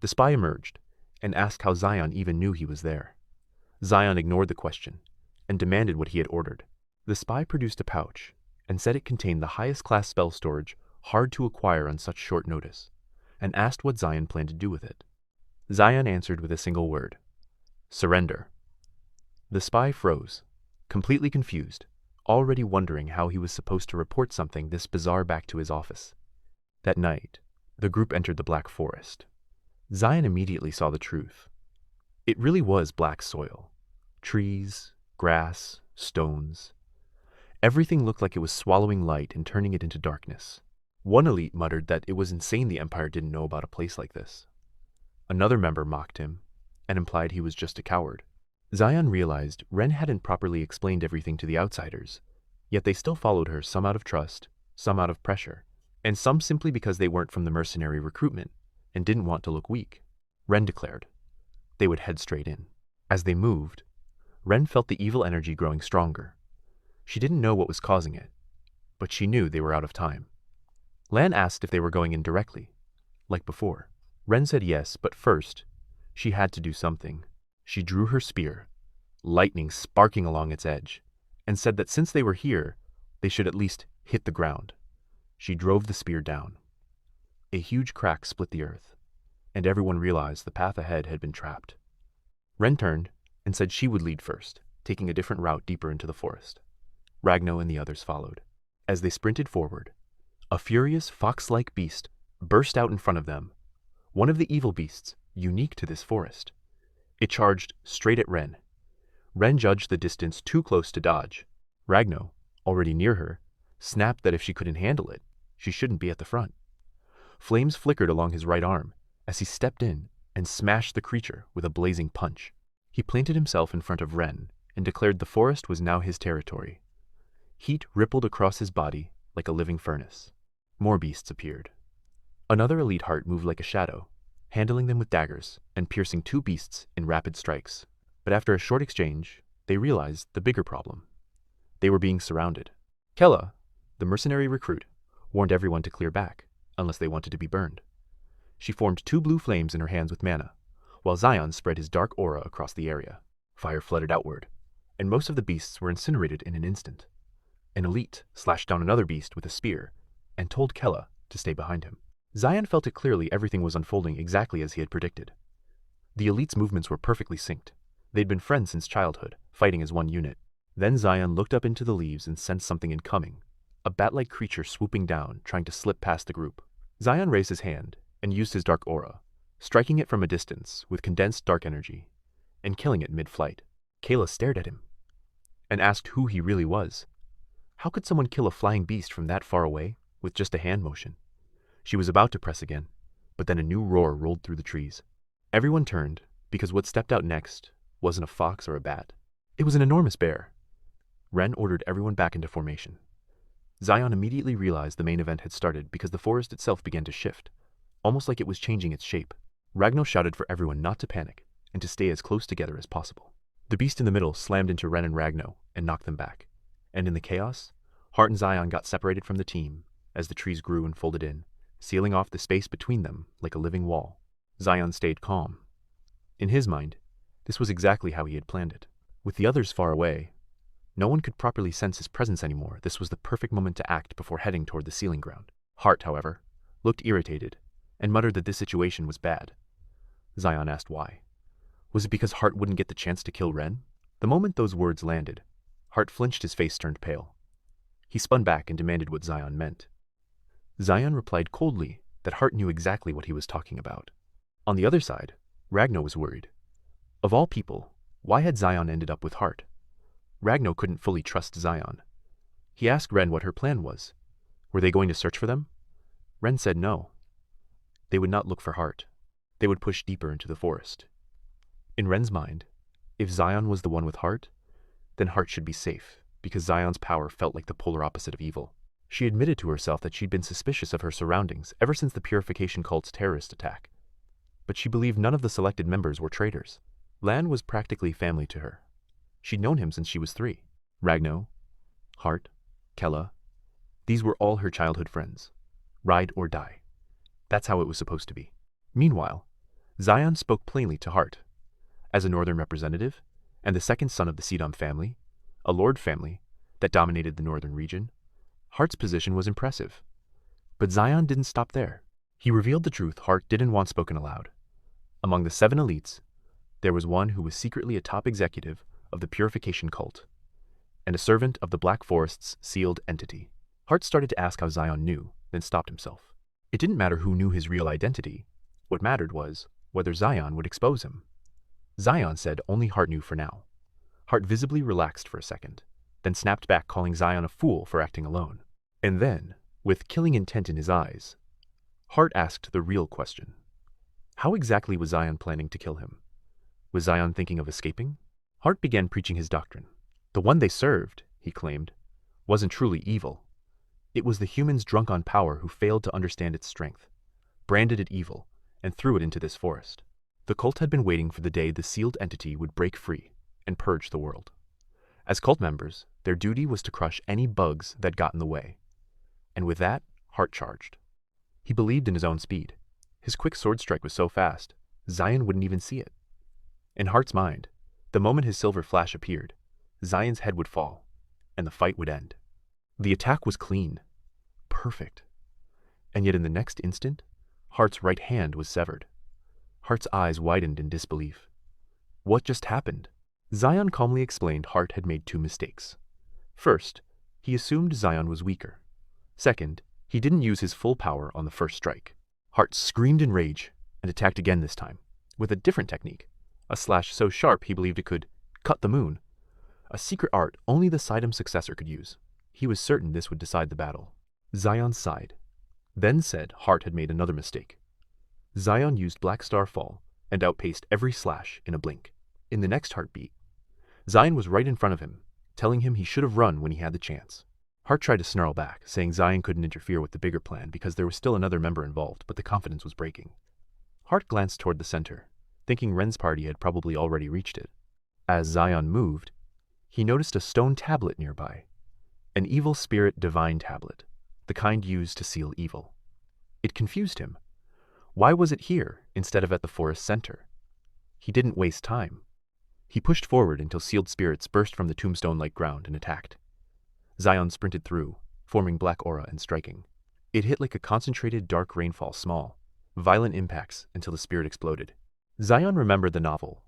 The spy emerged and asked how Zion even knew he was there. Zion ignored the question and demanded what he had ordered. The spy produced a pouch and said it contained the highest class spell storage hard to acquire on such short notice, and asked what Zion planned to do with it. Zion answered with a single word: surrender. The spy froze, completely confused, already wondering how he was supposed to report something this bizarre back to his office. That night, the group entered the Black Forest. Zion immediately saw the truth. It really was black soil. Trees, grass, stones. Everything looked like it was swallowing light and turning it into darkness. One elite muttered that it was insane the Empire didn't know about a place like this. Another member mocked him and implied he was just a coward. Zion realized Ren hadn't properly explained everything to the outsiders, yet they still followed her, some out of trust, some out of pressure, and some simply because they weren't from the mercenary recruitment and didn't want to look weak. Ren declared they would head straight in. As they moved, Ren felt the evil energy growing stronger. She didn't know what was causing it, but she knew they were out of time. Lan asked if they were going in directly, like before. Ren said yes, but first, she had to do something. She drew her spear, lightning sparking along its edge, and said that since they were here, they should at least hit the ground. She drove the spear down. A huge crack split the earth, and everyone realized the path ahead had been trapped. Ren turned and said she would lead first, taking a different route deeper into the forest. Ragno and the others followed. As they sprinted forward, a furious fox-like beast burst out in front of them, one of the evil beasts unique to this forest. It charged straight at Ren. Ren judged the distance too close to dodge. Ragno, already near her, snapped that if she couldn't handle it, she shouldn't be at the front. Flames flickered along his right arm as he stepped in and smashed the creature with a blazing punch. He planted himself in front of Ren and declared the forest was now his territory. Heat rippled across his body like a living furnace. More beasts appeared. Another elite heart moved like a shadow, handling them with daggers and piercing two beasts in rapid strikes. But after a short exchange, they realized the bigger problem. They were being surrounded. Kella, the mercenary recruit, warned everyone to clear back, unless they wanted to be burned. She formed two blue flames in her hands with mana, while Zion spread his dark aura across the area. Fire flooded outward, and most of the beasts were incinerated in an instant. An elite slashed down another beast with a spear and told Kella to stay behind him. Zion felt it clearly everything was unfolding exactly as he had predicted. The elite's movements were perfectly synced. They'd been friends since childhood, fighting as one unit. Then Zion looked up into the leaves and sensed something incoming, a bat-like creature swooping down, trying to slip past the group. Zion raised his hand and used his dark aura, striking it from a distance with condensed dark energy, and killing it mid-flight. Kayla stared at him and asked who he really was. How could someone kill a flying beast from that far away with just a hand motion? She was about to press again, but then a new roar rolled through the trees. Everyone turned, because what stepped out next wasn't a fox or a bat. It was an enormous bear. Ren ordered everyone back into formation. Zion immediately realized the main event had started because the forest itself began to shift, almost like it was changing its shape. Ragno shouted for everyone not to panic and to stay as close together as possible. The beast in the middle slammed into Ren and Ragno and knocked them back. And in the chaos, Heart and Zion got separated from the team as the trees grew and folded in, sealing off the space between them like a living wall. Zion stayed calm. In his mind, this was exactly how he had planned it. With the others far away, no one could properly sense his presence anymore. This was the perfect moment to act before heading toward the sealing ground. Heart, however, looked irritated and muttered that this situation was bad. Zion asked why. Was it because Heart wouldn't get the chance to kill Ren? The moment those words landed, Heart flinched, his face turned pale. He spun back and demanded what Zion meant. Zion replied coldly that Heart knew exactly what he was talking about. On the other side, Ragno was worried. Of all people, why had Zion ended up with Heart? Ragno couldn't fully trust Zion. He asked Ren what her plan was. Were they going to search for them? Ren said no. They would not look for Heart. They would push deeper into the forest. In Ren's mind, if Zion was the one with Heart, then Heart should be safe, because Zion's power felt like the polar opposite of evil. She admitted to herself that she'd been suspicious of her surroundings ever since the Purification cult's terrorist attack. But she believed none of the selected members were traitors. Lan was practically family to her. She'd known him since she was 3. Ragno, Heart, Kella, these were all her childhood friends. Ride or die. That's how it was supposed to be. Meanwhile, Zion spoke plainly to Heart. As a northern representative, and the second son of the Sedom family, a lord family that dominated the northern region, Heart's position was impressive. But Zion didn't stop there. He revealed the truth Heart didn't want spoken aloud. Among the 7 elites, there was one who was secretly a top executive of the Purification cult, and a servant of the Black Forest's sealed entity. Heart started to ask how Zion knew, then stopped himself. It didn't matter who knew his real identity. What mattered was whether Zion would expose him. Zion said only Heart knew for now. Heart visibly relaxed for a second, then snapped back, calling Zion a fool for acting alone. And then, with killing intent in his eyes, Heart asked the real question. How exactly was Zion planning to kill him? Was Zion thinking of escaping? Heart began preaching his doctrine. The one they served, he claimed, wasn't truly evil. It was the humans drunk on power who failed to understand its strength, branded it evil, and threw it into this forest. The cult had been waiting for the day the sealed entity would break free and purge the world. As cult members, their duty was to crush any bugs that got in the way. And with that, Heart charged. He believed in his own speed. His quick sword strike was so fast, Zion wouldn't even see it. In Heart's mind, the moment his silver flash appeared, Zion's head would fall, and the fight would end. The attack was clean, perfect. And yet in the next instant, Heart's right hand was severed. Heart's eyes widened in disbelief. What just happened? Zion calmly explained Heart had made 2 mistakes. First, he assumed Zion was weaker. Second, he didn't use his full power on the first strike. Hart screamed in rage and attacked again this time, with a different technique, a slash so sharp he believed it could cut the moon, a secret art only the Sidam's successor could use. He was certain this would decide the battle. Zion sighed, then said Hart had made another mistake. Zion used Black Star Fall and outpaced every slash in a blink. In the next heartbeat, Zion was right in front of him, telling him he should have run when he had the chance. Hart tried to snarl back, saying Zion couldn't interfere with the bigger plan because there was still another member involved, but the confidence was breaking. Hart glanced toward the center, thinking Ren's party had probably already reached it. As Zion moved, he noticed a stone tablet nearby, an evil spirit divine tablet, the kind used to seal evil. It confused him. Why was it here instead of at the forest center? He didn't waste time. He pushed forward until sealed spirits burst from the tombstone-like ground and attacked. Zion sprinted through, forming black aura and striking. It hit like a concentrated dark rainfall, small, violent impacts until the spirit exploded. Zion remembered the novel.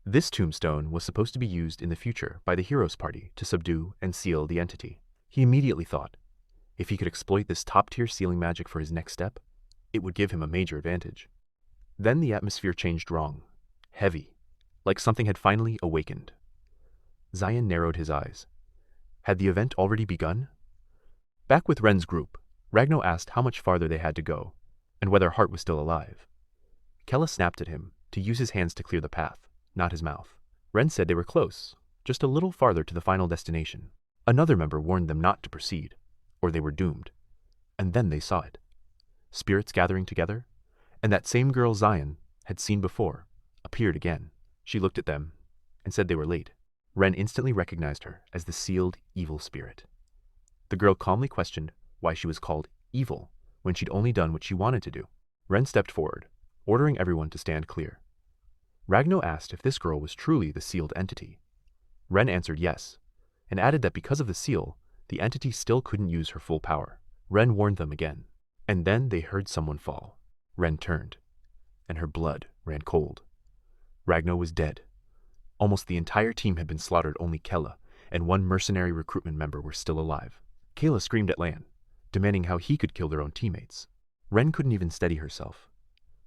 This tombstone was supposed to be used in the future by the hero's party to subdue and seal the entity. He immediately thought, if he could exploit this top-tier sealing magic for his next step, it would give him a major advantage. Then the atmosphere changed wrong, heavy, like something had finally awakened. Zion narrowed his eyes. Had the event already begun? Back with Ren's group, Ragno asked how much farther they had to go, and whether Hart was still alive. Kella snapped at him to use his hands to clear the path, not his mouth. Ren said they were close, just a little farther to the final destination. Another member warned them not to proceed, or they were doomed. And then they saw it. Spirits gathering together, and that same girl Zion had seen before appeared again. She looked at them and said they were late. Ren instantly recognized her as the sealed evil spirit. The girl calmly questioned why she was called evil when she'd only done what she wanted to do. Ren stepped forward, ordering everyone to stand clear. Ragno asked if this girl was truly the sealed entity. Ren answered yes, and added that because of the seal, the entity still couldn't use her full power. Ren warned them again, and then they heard someone fall. Ren turned, and her blood ran cold. Ragno was dead. Almost the entire team had been slaughtered, only Kella and one mercenary recruitment member were still alive. Kayla screamed at Lan, demanding how he could kill their own teammates. Ren couldn't even steady herself.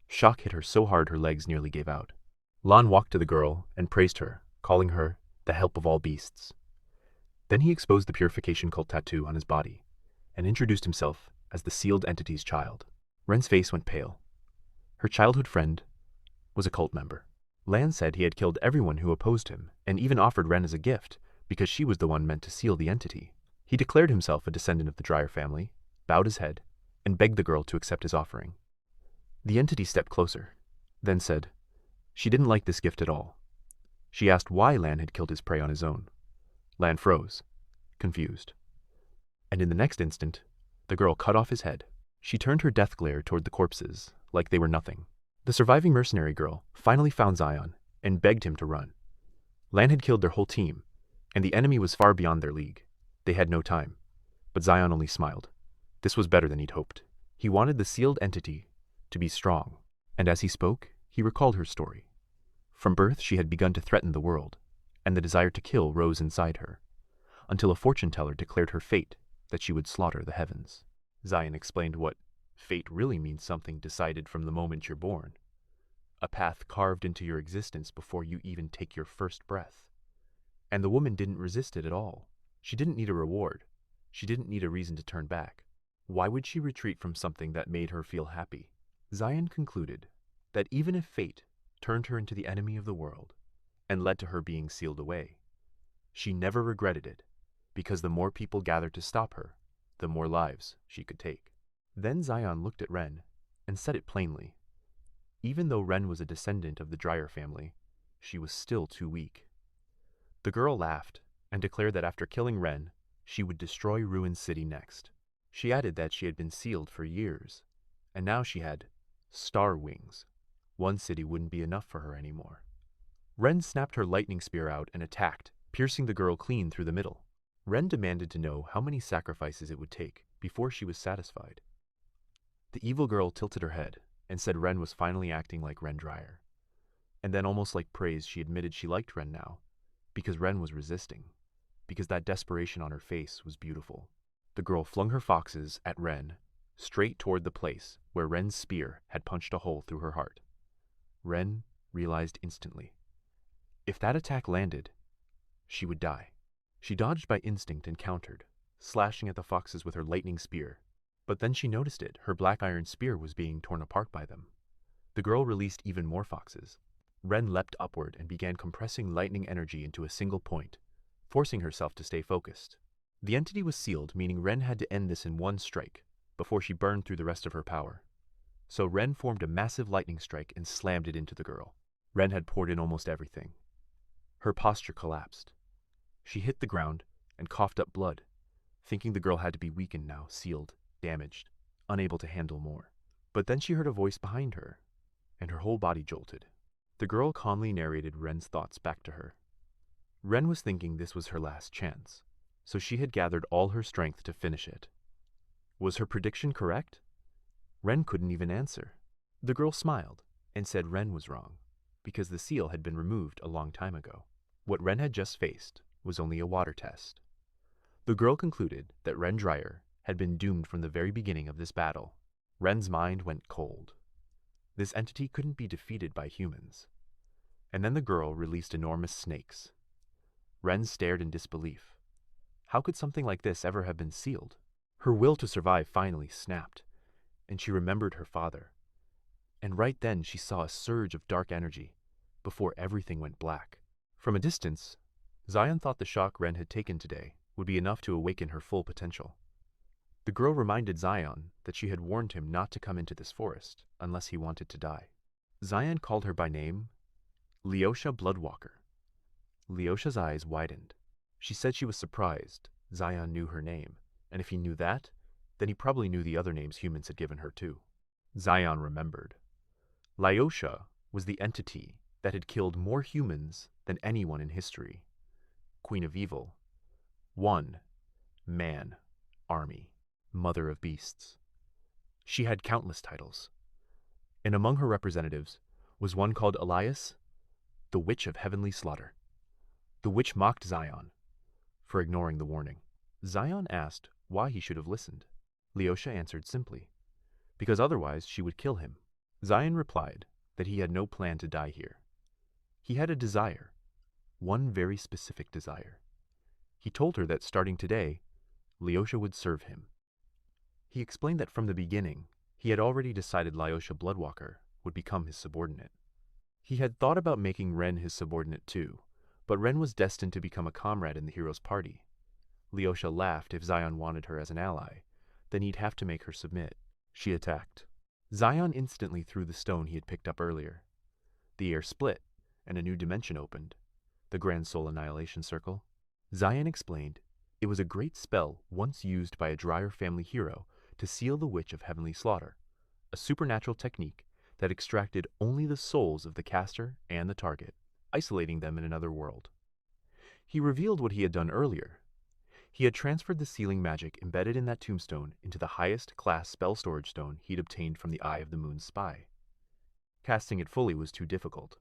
Shock hit her so hard her legs nearly gave out. Lan walked to the girl and praised her, calling her the help of all beasts. Then he exposed the purification cult tattoo on his body and introduced himself as the sealed entity's child. Ren's face went pale. Her childhood friend was a cult member. Lan said he had killed everyone who opposed him and even offered Ren as a gift because she was the one meant to seal the entity. He declared himself a descendant of the Dryer family, bowed his head, and begged the girl to accept his offering. The entity stepped closer, then said she didn't like this gift at all. She asked why Lan had killed his prey on his own. Lan froze, confused. And in the next instant, the girl cut off his head. She turned her death glare toward the corpses, like they were nothing. The surviving mercenary girl finally found Zion and begged him to run. Lan had killed their whole team, and the enemy was far beyond their league. They had no time, but Zion only smiled. This was better than he'd hoped. He wanted the sealed entity to be strong, and as he spoke, he recalled her story. From birth, she had begun to threaten the world, and the desire to kill rose inside her, until a fortune-teller declared her fate, that she would slaughter the heavens. Zion explained what fate really means: something decided from the moment you're born, a path carved into your existence before you even take your first breath. And the woman didn't resist it at all. She didn't need a reward. She didn't need a reason to turn back. Why would she retreat from something that made her feel happy? Zion concluded that even if fate turned her into the enemy of the world and led to her being sealed away, she never regretted it, because the more people gathered to stop her, the more lives she could take. Then Zion looked at Ren and said it plainly. Even though Ren was a descendant of the Dryer family, she was still too weak. The girl laughed and declared that after killing Ren, she would destroy Ruin City next. She added that she had been sealed for years, and now she had star wings. One city wouldn't be enough for her anymore. Ren snapped her lightning spear out and attacked, piercing the girl clean through the middle. Ren demanded to know how many sacrifices it would take before she was satisfied. The evil girl tilted her head and said Ren was finally acting like Ren Dryer. And then, almost like praise, she admitted she liked Ren now, because Ren was resisting, because that desperation on her face was beautiful. The girl flung her foxes at Ren straight toward the place where Ren's spear had punched a hole through her heart. Ren realized instantly. If that attack landed, she would die. She dodged by instinct and countered, slashing at the foxes with her lightning spear. But then she noticed it. Her black iron spear was being torn apart by them. The girl released even more foxes. Ren leapt upward and began compressing lightning energy into a single point, forcing herself to stay focused. The entity was sealed, meaning Ren had to end this in one strike before she burned through the rest of her power. So Ren formed a massive lightning strike and slammed it into the girl. Ren had poured in almost everything. Her posture collapsed. She hit the ground and coughed up blood, thinking the girl had to be weakened now, sealed, damaged, unable to handle more. But then she heard a voice behind her, and her whole body jolted. The girl calmly narrated Ren's thoughts back to her. Ren was thinking this was her last chance, so she had gathered all her strength to finish it. Was her prediction correct? Ren couldn't even answer. The girl smiled and said Ren was wrong, because the seal had been removed a long time ago. What Ren had just faced was only a water test. The girl concluded that Ren Dryer had been doomed from the very beginning of this battle. Ren's mind went cold. This entity couldn't be defeated by humans. And then the girl released enormous snakes. Ren stared in disbelief. How could something like this ever have been sealed? Her will to survive finally snapped, and she remembered her father. And right then she saw a surge of dark energy before everything went black. From a distance, Zion thought the shock Ren had taken today would be enough to awaken her full potential. The girl reminded Zion that she had warned him not to come into this forest unless he wanted to die. Zion called her by name, Leosha Bloodwalker. Leosha's eyes widened. She said she was surprised Zion knew her name, and if he knew that, then he probably knew the other names humans had given her too. Zion remembered. Leosha was the entity that had killed more humans than anyone in history. Queen of Evil. One. Man. Army. Mother of Beasts. She had countless titles, and among her representatives was one called Elias, the Witch of Heavenly Slaughter. The witch mocked Zion for ignoring the warning. Zion asked why he should have listened. Leosha answered simply, because otherwise she would kill him. Zion replied that he had no plan to die here. He had a desire, one very specific desire. He told her that starting today, Leosha would serve him. He explained that from the beginning, he had already decided Leosha Bloodwalker would become his subordinate. He had thought about making Ren his subordinate too, but Ren was destined to become a comrade in the hero's party. Leosha laughed. If Zion wanted her as an ally, then he'd have to make her submit. She attacked. Zion instantly threw the stone he had picked up earlier. The air split, and a new dimension opened, the Grand Soul Annihilation Circle. Zion explained it was a great spell once used by a Dryer family hero to seal the Witch of Heavenly Slaughter, a supernatural technique that extracted only the souls of the caster and the target, isolating them in another world. He revealed what he had done earlier. He had transferred the sealing magic embedded in that tombstone into the highest class spell storage stone he'd obtained from the Eye of the Moon's spy. Casting it fully was too difficult,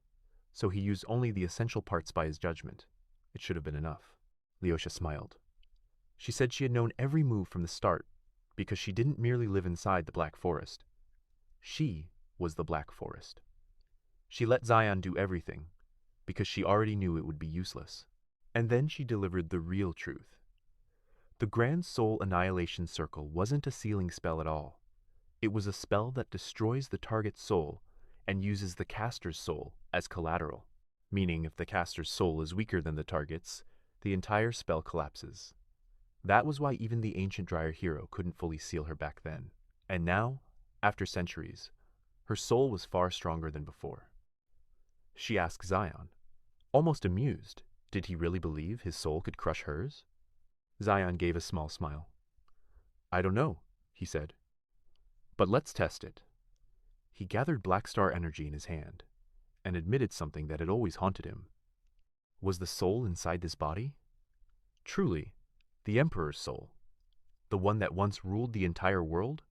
so he used only the essential parts by his judgment. It should have been enough. Leosha smiled. She said she had known every move from the start, because she didn't merely live inside the Black Forest. She was the Black Forest. She let Zion do everything, because she already knew it would be useless. And then she delivered the real truth. The Grand Soul Annihilation Circle wasn't a sealing spell at all. It was a spell that destroys the target's soul and uses the caster's soul as collateral, meaning if the caster's soul is weaker than the target's, the entire spell collapses. That was why even the ancient Dryer hero couldn't fully seal her back then. And now, after centuries, her soul was far stronger than before. She asked Zion, almost amused, did he really believe his soul could crush hers? Zion gave a small smile. I don't know, he said. But let's test it. He gathered Black Star energy in his hand and admitted something that had always haunted him. Was the soul inside this body truly the Emperor's soul, the one that once ruled the entire world?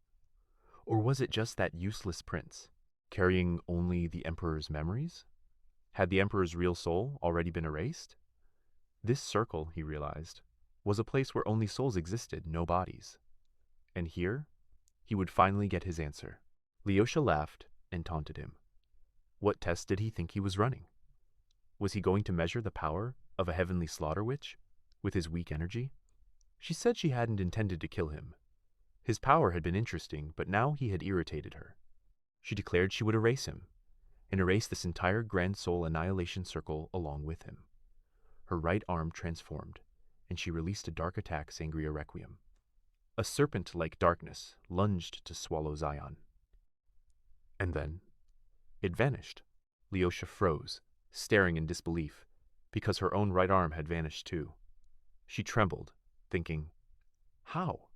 Or was it just that useless prince, carrying only the Emperor's memories? Had the Emperor's real soul already been erased? This circle, he realized, was a place where only souls existed, no bodies. And here, he would finally get his answer. Lyosha laughed and taunted him. What test did he think he was running? Was he going to measure the power of a heavenly slaughter witch with his weak energy? She said she hadn't intended to kill him. His power had been interesting, but now he had irritated her. She declared she would erase him, and erase this entire Grand Soul Annihilation Circle along with him. Her right arm transformed, and she released a dark attack Sangria Requiem. A serpent-like darkness lunged to swallow Zion. And then it vanished. Lyosha froze, staring in disbelief, because her own right arm had vanished too. She trembled, thinking, how?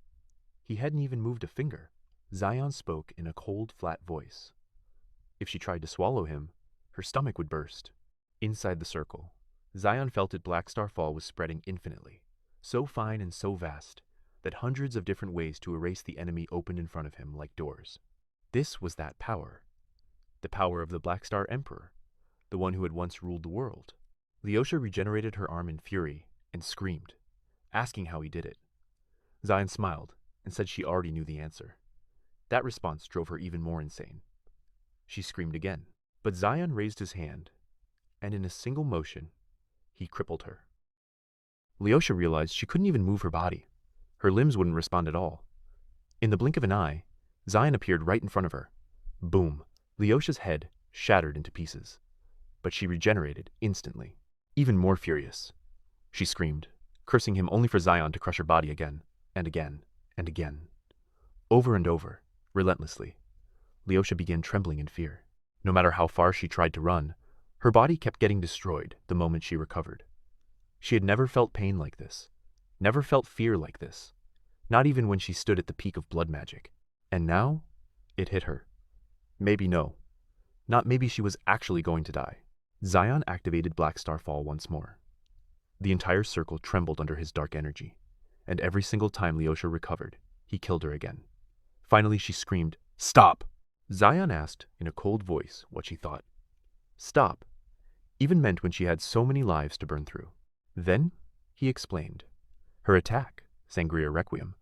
He hadn't even moved a finger. Zion spoke in a cold, flat voice. If she tried to swallow him, her stomach would burst. Inside the circle, Zion felt that Black Star Fall was spreading infinitely, so fine and so vast that hundreds of different ways to erase the enemy opened in front of him like doors. This was that power. The power of the Black Star Emperor, the one who had once ruled the world. Lyosha regenerated her arm in fury and screamed, asking how he did it. Zion smiled and said she already knew the answer. That response drove her even more insane. She screamed again, but Zion raised his hand, and in a single motion, he crippled her. Lyosha realized she couldn't even move her body. Her limbs wouldn't respond at all. In the blink of an eye, Zion appeared right in front of her. Boom! Lyosha's head shattered into pieces, but she regenerated instantly. Even more furious, she screamed, cursing him only for Zion to crush her body again, and again, and again. Over and over, relentlessly. Lyosha began trembling in fear. No matter how far she tried to run, her body kept getting destroyed the moment she recovered. She had never felt pain like this, never felt fear like this, not even when she stood at the peak of blood magic. And now, it hit her. Maybe no. Not maybe she was actually going to die. Zion activated Black Star Fall once more. The entire circle trembled under his dark energy, and every single time Lyosha recovered, he killed her again. Finally she screamed, "Stop!" Zion asked in a cold voice what she thought. Stop even meant when she had so many lives to burn through. Then he explained. Her attack, Sangria Requiem,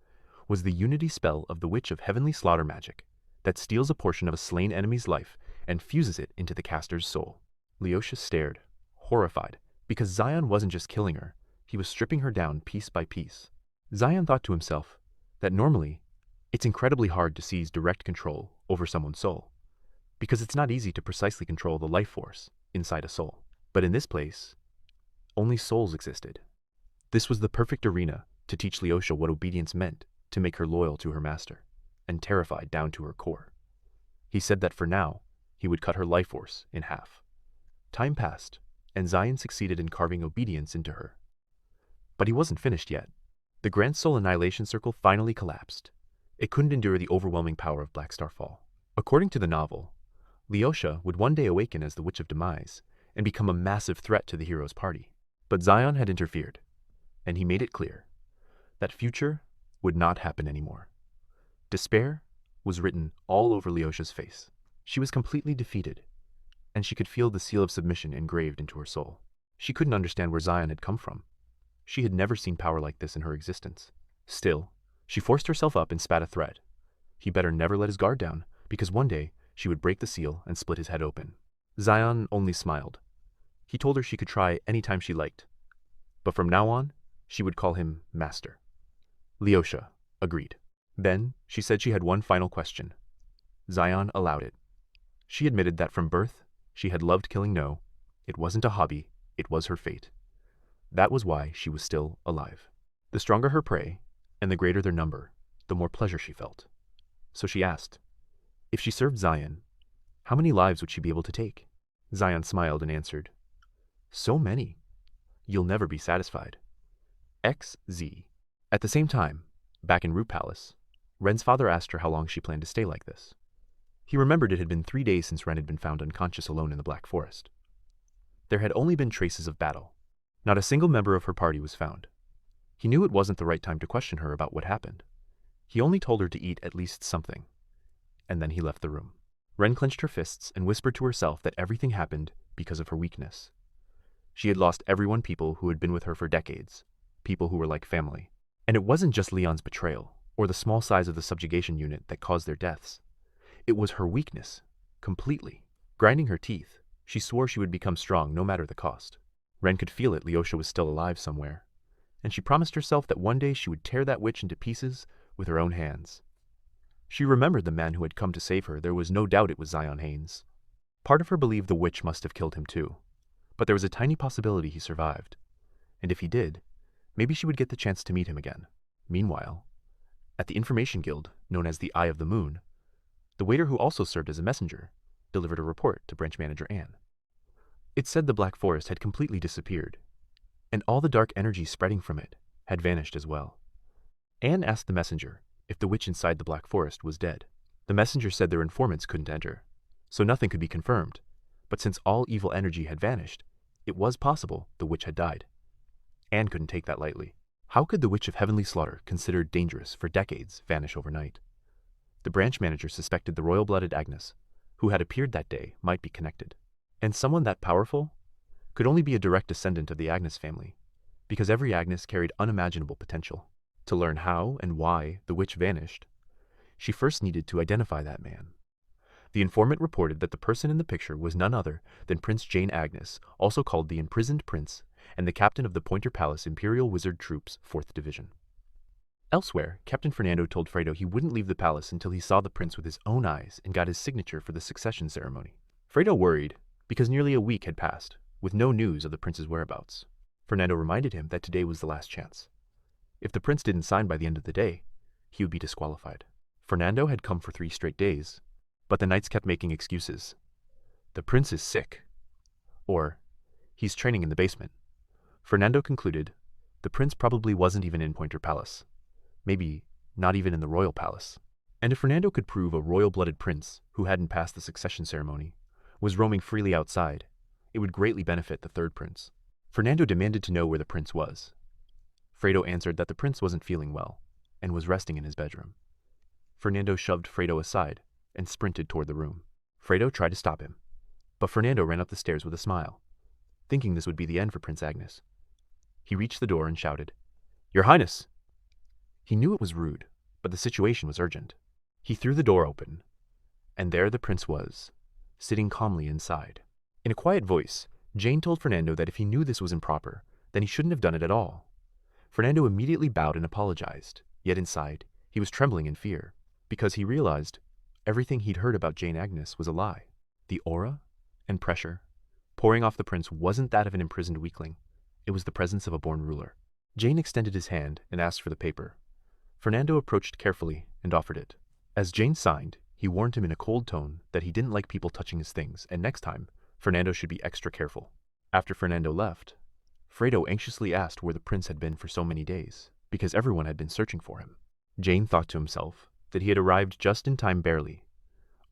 was the unity spell of the Witch of Heavenly Slaughter magic that steals a portion of a slain enemy's life and fuses it into the caster's soul. Lyosha stared, horrified, because Zion wasn't just killing her, he was stripping her down piece by piece. Zion thought to himself that normally, it's incredibly hard to seize direct control over someone's soul, because it's not easy to precisely control the life force inside a soul. But in this place, only souls existed. This was the perfect arena to teach Lyosha what obedience meant, to make her loyal to her master, and terrified down to her core. He said that for now, he would cut her life force in half. Time passed, and Zion succeeded in carving obedience into her. But he wasn't finished yet. The Grand Soul Annihilation Circle finally collapsed. It couldn't endure the overwhelming power of Black Star Fall. According to the novel, Lyosha would one day awaken as the Witch of Demise and become a massive threat to the hero's party. But Zion had interfered, and he made it clear that future would not happen anymore. Despair was written all over Lyosha's face. She was completely defeated, and she could feel the seal of submission engraved into her soul. She couldn't understand where Zion had come from. She had never seen power like this in her existence. Still, she forced herself up and spat a threat. He better never let his guard down, because one day she would break the seal and split his head open. Zion only smiled. He told her she could try any time she liked, but from now on, she would call him Master. Lyosha agreed. Then she said she had one final question. Zion allowed it. She admitted that from birth, she had loved killing No. It wasn't a hobby, it was her fate. That was why she was still alive. The stronger her prey, and the greater their number, the more pleasure she felt. So she asked, if she served Zion, how many lives would she be able to take? Zion smiled and answered, so many. You'll never be satisfied. XZ. At the same time, back in Root Palace, Ren's father asked her how long she planned to stay like this. He remembered it had been 3 days since Ren had been found unconscious alone in the Black Forest. There had only been traces of battle. Not a single member of her party was found. He knew it wasn't the right time to question her about what happened. He only told her to eat at least something, and then he left the room. Ren clenched her fists and whispered to herself that everything happened because of her weakness. She had lost everyone, people who had been with her for decades, people who were like family. And it wasn't just Leon's betrayal. or the small size of the subjugation unit that caused their deaths. It was her weakness, completely. Grinding her teeth, she swore she would become strong no matter the cost. Ren could feel it Leosha was still alive somewhere, and she promised herself that one day she would tear that witch into pieces with her own hands. She remembered the man who had come to save her. There was no doubt it was Zion Haynes. Part of her believed the witch must have killed him too, but there was a tiny possibility he survived. And if he did, maybe she would get the chance to meet him again. Meanwhile, at the Information Guild, known as the Eye of the Moon, the waiter who also served as a messenger delivered a report to branch manager Anne. It said the Black Forest had completely disappeared, and all the dark energy spreading from it had vanished as well. Anne asked the messenger if the witch inside the Black Forest was dead. The messenger said their informants couldn't enter, so nothing could be confirmed, but since all evil energy had vanished, it was possible the witch had died. Anne couldn't take that lightly. How could the witch of Heavenly Slaughter, considered dangerous for decades, vanish overnight? The branch manager suspected the royal-blooded Agnes, who had appeared that day, might be connected. And someone that powerful could only be a direct descendant of the Agnes family, because every Agnes carried unimaginable potential. To learn how and why the witch vanished, she first needed to identify that man. The informant reported that the person in the picture was none other than Prince Jane Agnes, also called the Imprisoned Prince, and the captain of the Pointer Palace Imperial Wizard Troops 4th Division. Elsewhere, Captain Fernando told Fredo he wouldn't leave the palace until he saw the prince with his own eyes and got his signature for the succession ceremony. Fredo worried because nearly a week had passed, with no news of the prince's whereabouts. Fernando reminded him that today was the last chance. If the prince didn't sign by the end of the day, he would be disqualified. Fernando had come for 3 straight days, but the knights kept making excuses. The prince is sick. Or, he's training in the basement. Fernando concluded the prince probably wasn't even in Pointer Palace. Maybe not even in the royal palace. And if Fernando could prove a royal-blooded prince who hadn't passed the succession ceremony was roaming freely outside, it would greatly benefit the third prince. Fernando demanded to know where the prince was. Fredo answered that the prince wasn't feeling well and was resting in his bedroom. Fernando shoved Fredo aside and sprinted toward the room. Fredo tried to stop him, but Fernando ran up the stairs with a smile, thinking this would be the end for Prince Agnes. He reached the door and shouted, "Your Highness!" He knew it was rude, but the situation was urgent. He threw the door open, and there the prince was, sitting calmly inside. In a quiet voice, Jane told Fernando that if he knew this was improper, then he shouldn't have done it at all. Fernando immediately bowed and apologized, yet inside, he was trembling in fear, because he realized everything he'd heard about Jane Agnes was a lie. The aura and pressure pouring off the prince wasn't that of an imprisoned weakling. It was the presence of a born ruler. Jane extended his hand and asked for the paper. Fernando approached carefully and offered it. As Jane signed, he warned him in a cold tone that he didn't like people touching his things, and next time, Fernando should be extra careful. After Fernando left, Fredo anxiously asked where the prince had been for so many days, because everyone had been searching for him. Jane thought to himself that he had arrived just in time barely.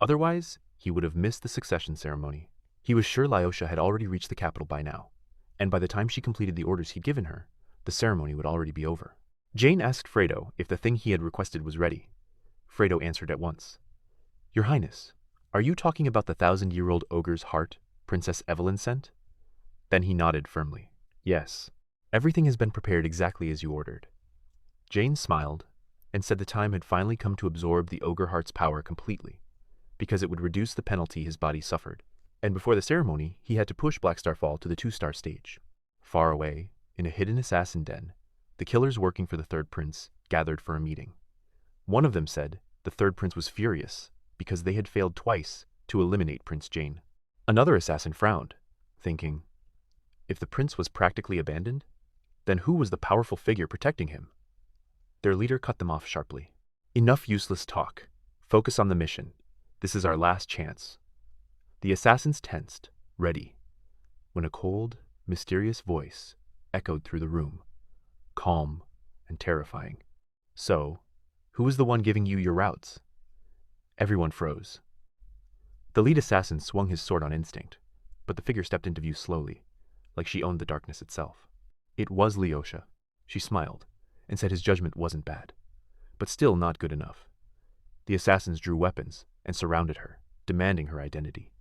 Otherwise, he would have missed the succession ceremony. He was sure Lyosha had already reached the capital by now, and by the time she completed the orders he'd given her, the ceremony would already be over. Jane asked Fredo if the thing he had requested was ready. Fredo answered at once. "Your Highness, are you talking about the 1,000-year-old ogre's heart Princess Evelyn sent?" Then he nodded firmly. "Yes, everything has been prepared exactly as you ordered." Jane smiled and said the time had finally come to absorb the ogre heart's power completely, because it would reduce the penalty his body suffered. And before the ceremony, he had to push Blackstar Fall to the 2-star stage. Far away, in a hidden assassin den, the killers working for the third prince gathered for a meeting. One of them said the third prince was furious because they had failed twice to eliminate Prince Jane. Another assassin frowned, thinking, if the prince was practically abandoned, then who was the powerful figure protecting him? Their leader cut them off sharply. "Enough useless talk. Focus on the mission. This is our last chance." The assassins tensed, ready, when a cold, mysterious voice echoed through the room, calm and terrifying. "So, who was the one giving you your routes?" Everyone froze. The lead assassin swung his sword on instinct, but the figure stepped into view slowly, like she owned the darkness itself. It was Lyosha. She smiled and said his judgment wasn't bad, but still not good enough. The assassins drew weapons and surrounded her, demanding her identity.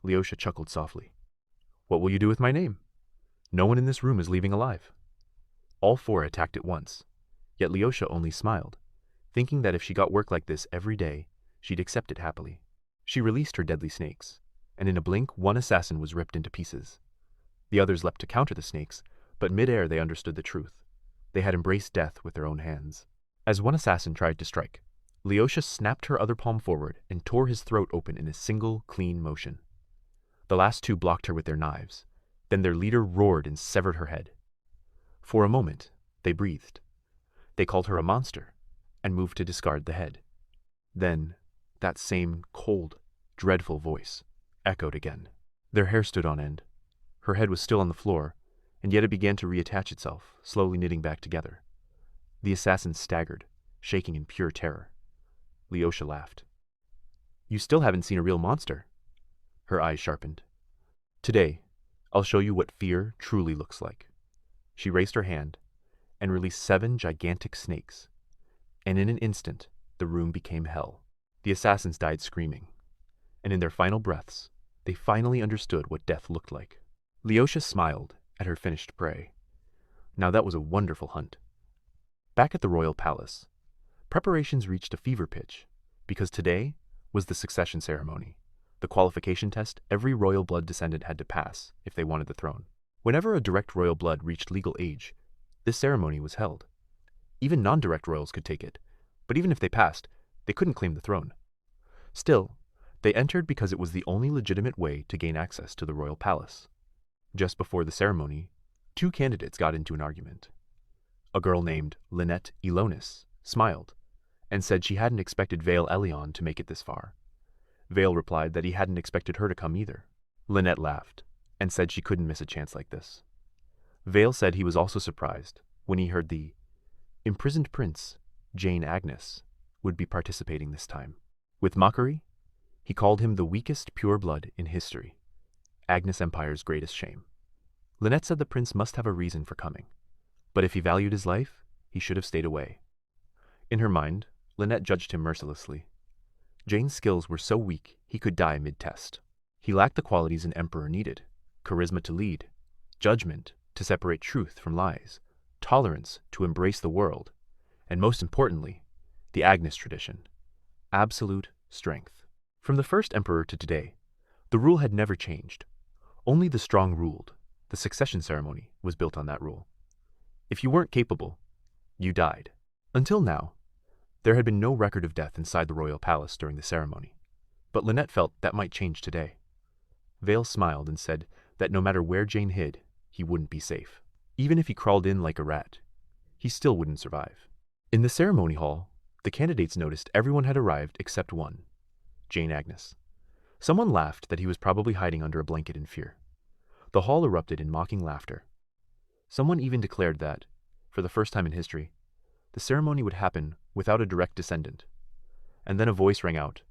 Lyosha chuckled softly. "What will you do with my name? No one in this room is leaving alive." All 4 attacked at once, yet Lyosha only smiled, thinking that if she got work like this every day, she'd accept it happily. She released her deadly snakes, and in a blink, one assassin was ripped into pieces. The others leapt to counter the snakes, but mid-air they understood the truth. They had embraced death with their own hands. As one assassin tried to strike, Leosha snapped her other palm forward and tore his throat open in a single, clean motion. The last two blocked her with their knives. Then their leader roared and severed her head. For a moment, they breathed. They called her a monster and moved to discard the head. Then, that same cold, dreadful voice echoed again. Their hair stood on end. Her head was still on the floor, and yet it began to reattach itself, slowly knitting back together. The assassins staggered, shaking in pure terror. Leosha laughed. "You still haven't seen a real monster." Her eyes sharpened. "Today, I'll show you what fear truly looks like." She raised her hand and released 7 gigantic snakes, and in an instant, the room became hell. The assassins died screaming, and in their final breaths, they finally understood what death looked like. Leosha smiled at her finished prey. Now that was a wonderful hunt. Back at the royal palace, preparations reached a fever pitch, because today was the succession ceremony, the qualification test every royal blood descendant had to pass if they wanted the throne. Whenever a direct royal blood reached legal age, this ceremony was held. Even non-direct royals could take it, but even if they passed, they couldn't claim the throne. Still, they entered because it was the only legitimate way to gain access to the royal palace. Just before the ceremony, 2 candidates got into an argument. A girl named Lynette Elonis smiled and said she hadn't expected Vale Elion to make it this far. Vale replied that he hadn't expected her to come either. Lynette laughed and said she couldn't miss a chance like this. Vale said he was also surprised when he heard the imprisoned prince, Jane Agnes, would be participating this time. With mockery, he called him the weakest pureblood in history, Agnes Empire's greatest shame. Lynette said the prince must have a reason for coming, but if he valued his life, he should have stayed away. In her mind, Lynette judged him mercilessly. Jane's skills were so weak he could die mid-test. He lacked the qualities an emperor needed: charisma to lead, judgment to separate truth from lies, tolerance to embrace the world, and most importantly, the Agnes tradition: absolute strength. From the first emperor to today, the rule had never changed. Only the strong ruled. The succession ceremony was built on that rule. If you weren't capable, you died. Until now, there had been no record of death inside the royal palace during the ceremony, but Lynette felt that might change today. Vale smiled and said that no matter where Jane hid, he wouldn't be safe. Even if he crawled in like a rat, he still wouldn't survive. In the ceremony hall, the candidates noticed everyone had arrived except one, Jane Agnes. Someone laughed that he was probably hiding under a blanket in fear. The hall erupted in mocking laughter. Someone even declared that, for the first time in history, the ceremony would happen without a direct descendant. And then a voice rang out,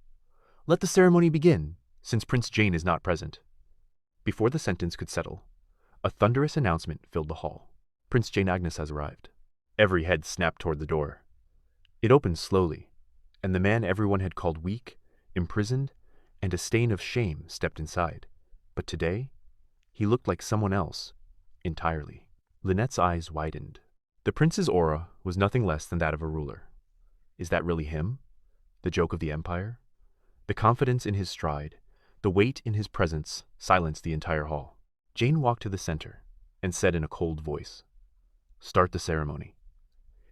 "Let the ceremony begin, since Prince Jane is not present." Before the sentence could settle, a thunderous announcement filled the hall. "Prince Jane Agnes has arrived." Every head snapped toward the door. It opened slowly, and the man everyone had called weak, imprisoned, and a stain of shame stepped inside. But today, he looked like someone else, entirely. Lynette's eyes widened. The prince's aura was nothing less than that of a ruler. Is that really him? The joke of the empire? The confidence in his stride, the weight in his presence silenced the entire hall. Jane walked to the center and said in a cold voice, "Start the ceremony."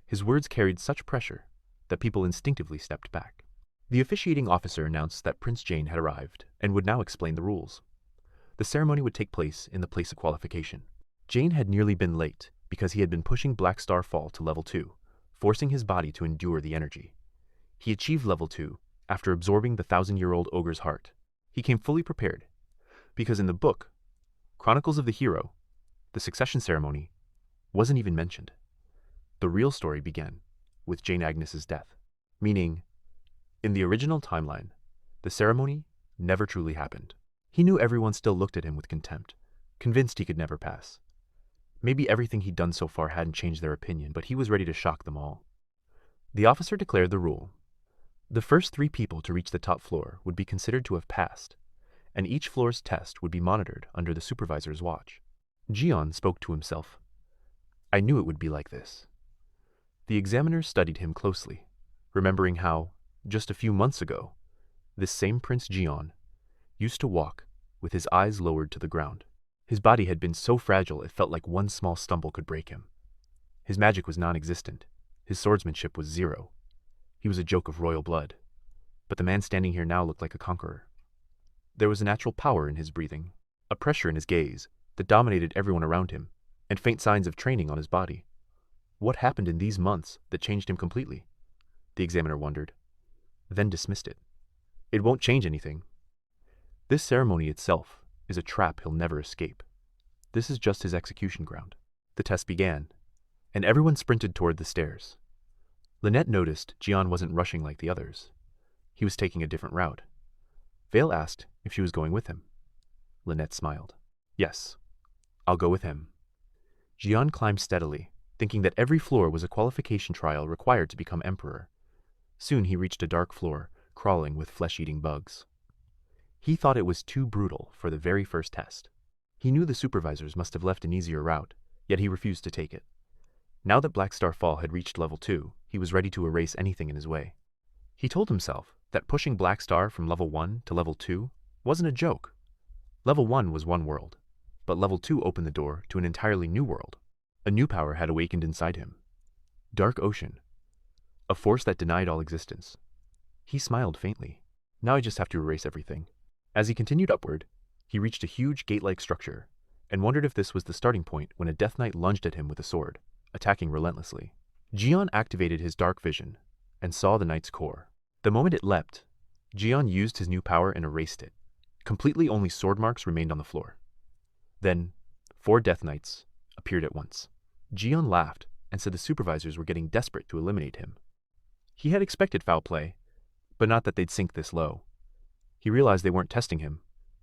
His words carried such pressure that people instinctively stepped back. The officiating officer announced that Prince Jane had arrived and would now explain the rules. The ceremony would take place in the place of qualification. Jane had nearly been late because he had been pushing Black Star Fall to level 2, forcing his body to endure the energy. He achieved level 2 after absorbing the 1,000-year-old ogre's heart. He came fully prepared, because in the book, Chronicles of the Hero, the succession ceremony wasn't even mentioned. The real story began with Jane Agnes's death, meaning, in the original timeline, the ceremony never truly happened. He knew everyone still looked at him with contempt, convinced he could never pass. Maybe everything he'd done so far hadn't changed their opinion, but he was ready to shock them all. The officer declared the rule. The first 3 people to reach the top floor would be considered to have passed, and each floor's test would be monitored under the supervisor's watch. Jion spoke to himself. "I knew it would be like this." The examiners studied him closely, remembering how, just a few months ago, this same Prince Jian used to walk with his eyes lowered to the ground. His body had been so fragile it felt like one small stumble could break him. His magic was non-existent. His swordsmanship was zero. He was a joke of royal blood. But the man standing here now looked like a conqueror. There was a natural power in his breathing, a pressure in his gaze that dominated everyone around him, and faint signs of training on his body. What happened in these months that changed him completely? The examiner wondered, then dismissed it. It won't change anything. This ceremony itself is a trap he'll never escape. This is just his execution ground. The test began, and everyone sprinted toward the stairs. Lynette noticed Jian wasn't rushing like the others. He was taking a different route. Vale asked if she was going with him. Lynette smiled. Yes, I'll go with him. Jian climbed steadily, thinking that every floor was a qualification trial required to become emperor. Soon he reached a dark floor, crawling with flesh-eating bugs. He thought it was too brutal for the very first test. He knew the supervisors must have left an easier route, yet he refused to take it. Now that Black Star Fall had reached level 2, he was ready to erase anything in his way. He told himself that pushing Black Star from level 1 to level 2 wasn't a joke. Level 1 was one world, but level 2 opened the door to an entirely new world. A new power had awakened inside him. Dark Ocean. A force that denied all existence. He smiled faintly. Now I just have to erase everything. As he continued upward, he reached a huge gate-like structure, and wondered if this was the starting point when a Death Knight lunged at him with a sword, attacking relentlessly. Jian activated his dark vision, and saw the knight's core. The moment it leapt, Jian used his new power and erased it. Completely only sword marks remained on the floor. Then, 4 Death Knights appeared at once. Jian laughed and said the supervisors were getting desperate to eliminate him. He had expected foul play, but not that they'd sink this low. He realized they weren't testing him.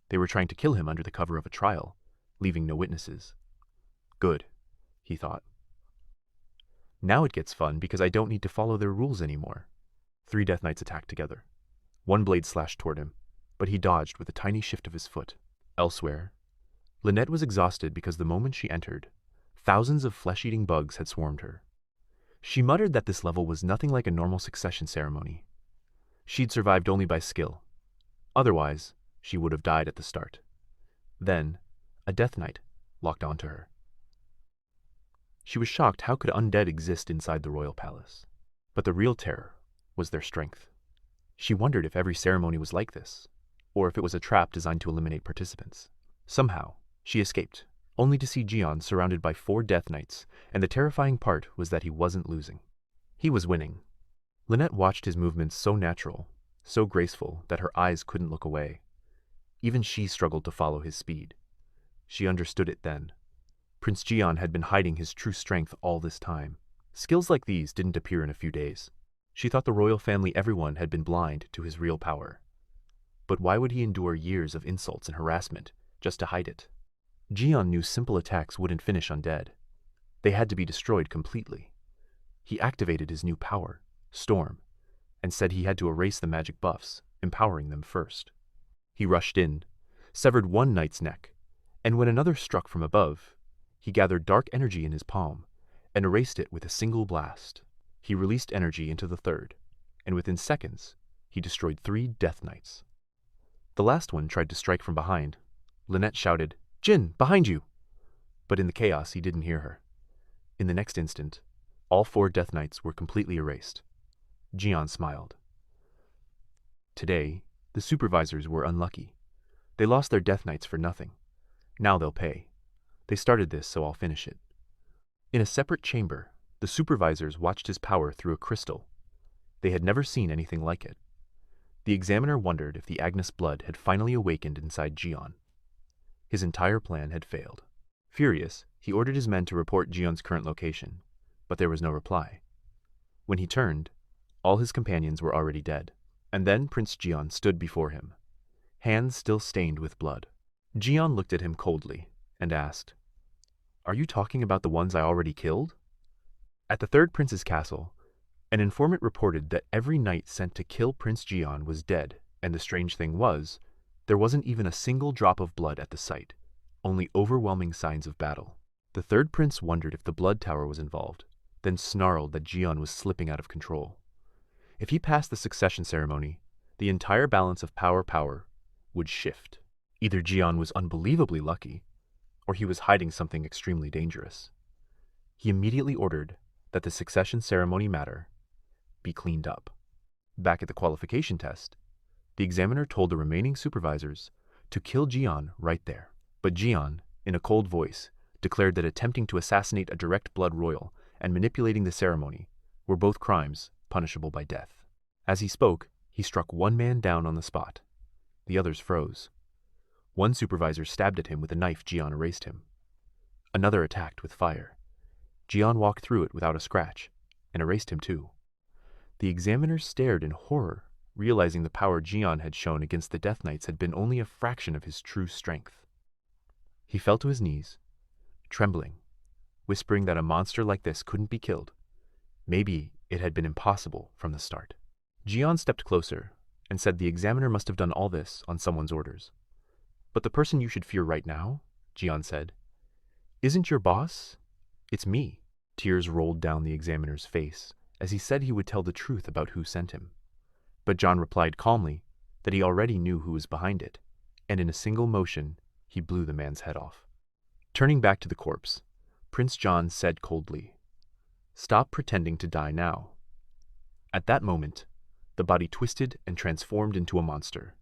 They were trying to kill him under the cover of a trial, leaving no witnesses. Good, he thought. Now it gets fun because I don't need to follow their rules anymore. 3 Death Knights attacked together. One blade slashed toward him, but he dodged with a tiny shift of his foot. Elsewhere, Lynette was exhausted because the moment she entered, thousands of flesh-eating bugs had swarmed her. She muttered that this level was nothing like a normal succession ceremony. She'd survived only by skill. Otherwise, she would have died at the start. Then, a Death Knight locked onto her. She was shocked how could undead exist inside the royal palace. But the real terror was their strength. She wondered if every ceremony was like this, or if it was a trap designed to eliminate participants. Somehow, she escaped, only to see Jian surrounded by 4 Death Knights, and the terrifying part was that he wasn't losing. He was winning. Lynette watched his movements so natural, so graceful that her eyes couldn't look away. Even she struggled to follow his speed. She understood it then. Prince Jian had been hiding his true strength all this time. Skills like these didn't appear in a few days. She thought the royal family everyone had been blind to his real power. But why would he endure years of insults and harassment just to hide it? Jian knew simple attacks wouldn't finish undead. They had to be destroyed completely. He activated his new power, Storm, and said he had to erase the magic buffs, empowering them first. He rushed in, severed one knight's neck, and when another struck from above, he gathered dark energy in his palm and erased it with a single blast. He released energy into the third, and within seconds, he destroyed 3 Death Knights. The last one tried to strike from behind. Lynette shouted, "Jin, behind you!" But in the chaos, he didn't hear her. In the next instant, all 4 Death Knights were completely erased. Jian smiled. Today, the supervisors were unlucky. They lost their Death Knights for nothing. Now they'll pay. They started this, so I'll finish it. In a separate chamber, the supervisors watched his power through a crystal. They had never seen anything like it. The examiner wondered if the Agnes blood had finally awakened inside Jian. His entire plan had failed. Furious, he ordered his men to report Jian's current location, but there was no reply. When he turned, all his companions were already dead. And then Prince Jian stood before him, hands still stained with blood. Jian looked at him coldly and asked, "Are you talking about the ones I already killed?" At the third prince's castle, an informant reported that every knight sent to kill Prince Jian was dead, and the strange thing was, there wasn't even a single drop of blood at the site, only overwhelming signs of battle. The third prince wondered if the blood tower was involved, then snarled that Jian was slipping out of control. If he passed the succession ceremony, the entire balance of power would shift. Either Jian was unbelievably lucky, or he was hiding something extremely dangerous. He immediately ordered that the succession ceremony matter be cleaned up. Back at the qualification test, the examiner told the remaining supervisors to kill Jian right there. But Jian, in a cold voice, declared that attempting to assassinate a direct blood royal and manipulating the ceremony were both crimes punishable by death. As he spoke, he struck one man down on the spot. The others froze. One supervisor stabbed at him with a knife. Jian erased him. Another attacked with fire. Jian walked through it without a scratch and erased him too. The examiners stared in horror, realizing the power Jian had shown against the Death Knights had been only a fraction of his true strength. He fell to his knees, trembling, whispering that a monster like this couldn't be killed. Maybe it had been impossible from the start. Jian stepped closer and said the examiner must have done all this on someone's orders. But the person you should fear right now, Jian said, isn't your boss, it's me. Tears rolled down the examiner's face as he said he would tell the truth about who sent him. But Jian replied calmly that he already knew who was behind it, and in a single motion, he blew the man's head off. Turning back to the corpse, Prince Jian said coldly, "Stop pretending to die now." At that moment, the body twisted and transformed into a monster.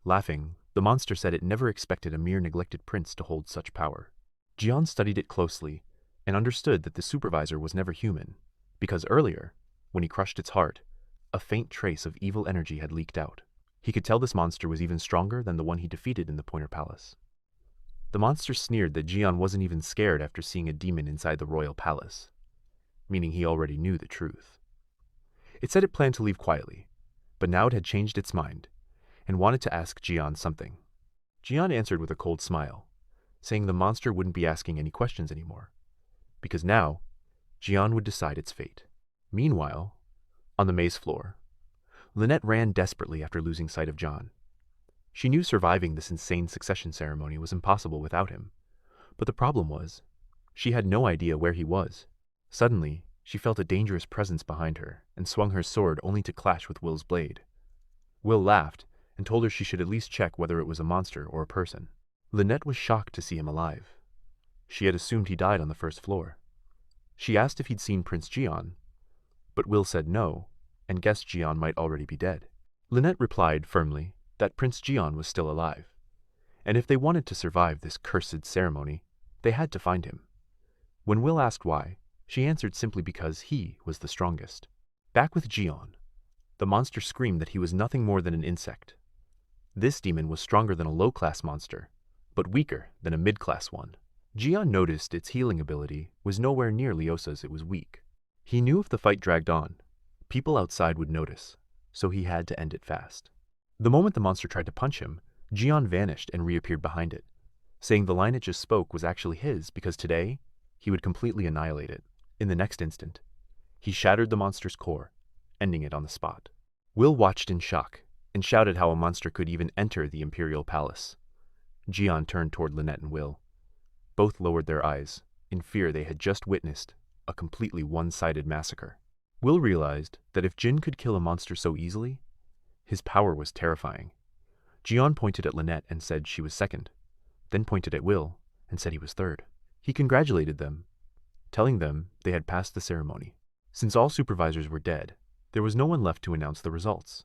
Laughing, the monster said it never expected a mere neglected prince to hold such power. Jian studied it closely and understood that the supervisor was never human, because earlier, when he crushed its heart, a faint trace of evil energy had leaked out. He could tell this monster was even stronger than the one he defeated in the Pointer Palace. The monster sneered that Jian wasn't even scared after seeing a demon inside the royal palace, meaning he already knew the truth. It said it planned to leave quietly, but now it had changed its mind and wanted to ask Jian something. Jian answered with a cold smile, saying the monster wouldn't be asking any questions anymore, because now Jian would decide its fate. Meanwhile, on the maze floor, Lynette ran desperately after losing sight of Jian. She knew surviving this insane succession ceremony was impossible without him, but the problem was, she had no idea where he was. Suddenly, she felt a dangerous presence behind her and swung her sword only to clash with Will's blade. Will laughed and told her she should at least check whether it was a monster or a person. Lynette was shocked to see him alive. She had assumed he died on the first floor. She asked if he'd seen Prince Jian, but Will said no and guessed Jian might already be dead. Lynette replied firmly that Prince Jian was still alive, and if they wanted to survive this cursed ceremony, they had to find him. When Will asked why, she answered simply because he was the strongest. Back with Jian, the monster screamed that he was nothing more than an insect. This demon was stronger than a low-class monster, but weaker than a mid-class one. Jian noticed its healing ability was nowhere near Lyosa's. It was weak. He knew if the fight dragged on, people outside would notice, so he had to end it fast. The moment the monster tried to punch him, Jian vanished and reappeared behind it, saying the line it just spoke was actually his because today, he would completely annihilate it. In the next instant, he shattered the monster's core, ending it on the spot. Will watched in shock and shouted how a monster could even enter the imperial palace. Jian turned toward Lynette and Will. Both lowered their eyes, in fear they had just witnessed a completely one-sided massacre. Will realized that if Jin could kill a monster so easily, his power was terrifying. Jian pointed at Lynette and said she was second, then pointed at Will and said he was third. He congratulated them, telling them they had passed the ceremony. Since all supervisors were dead, there was no one left to announce the results.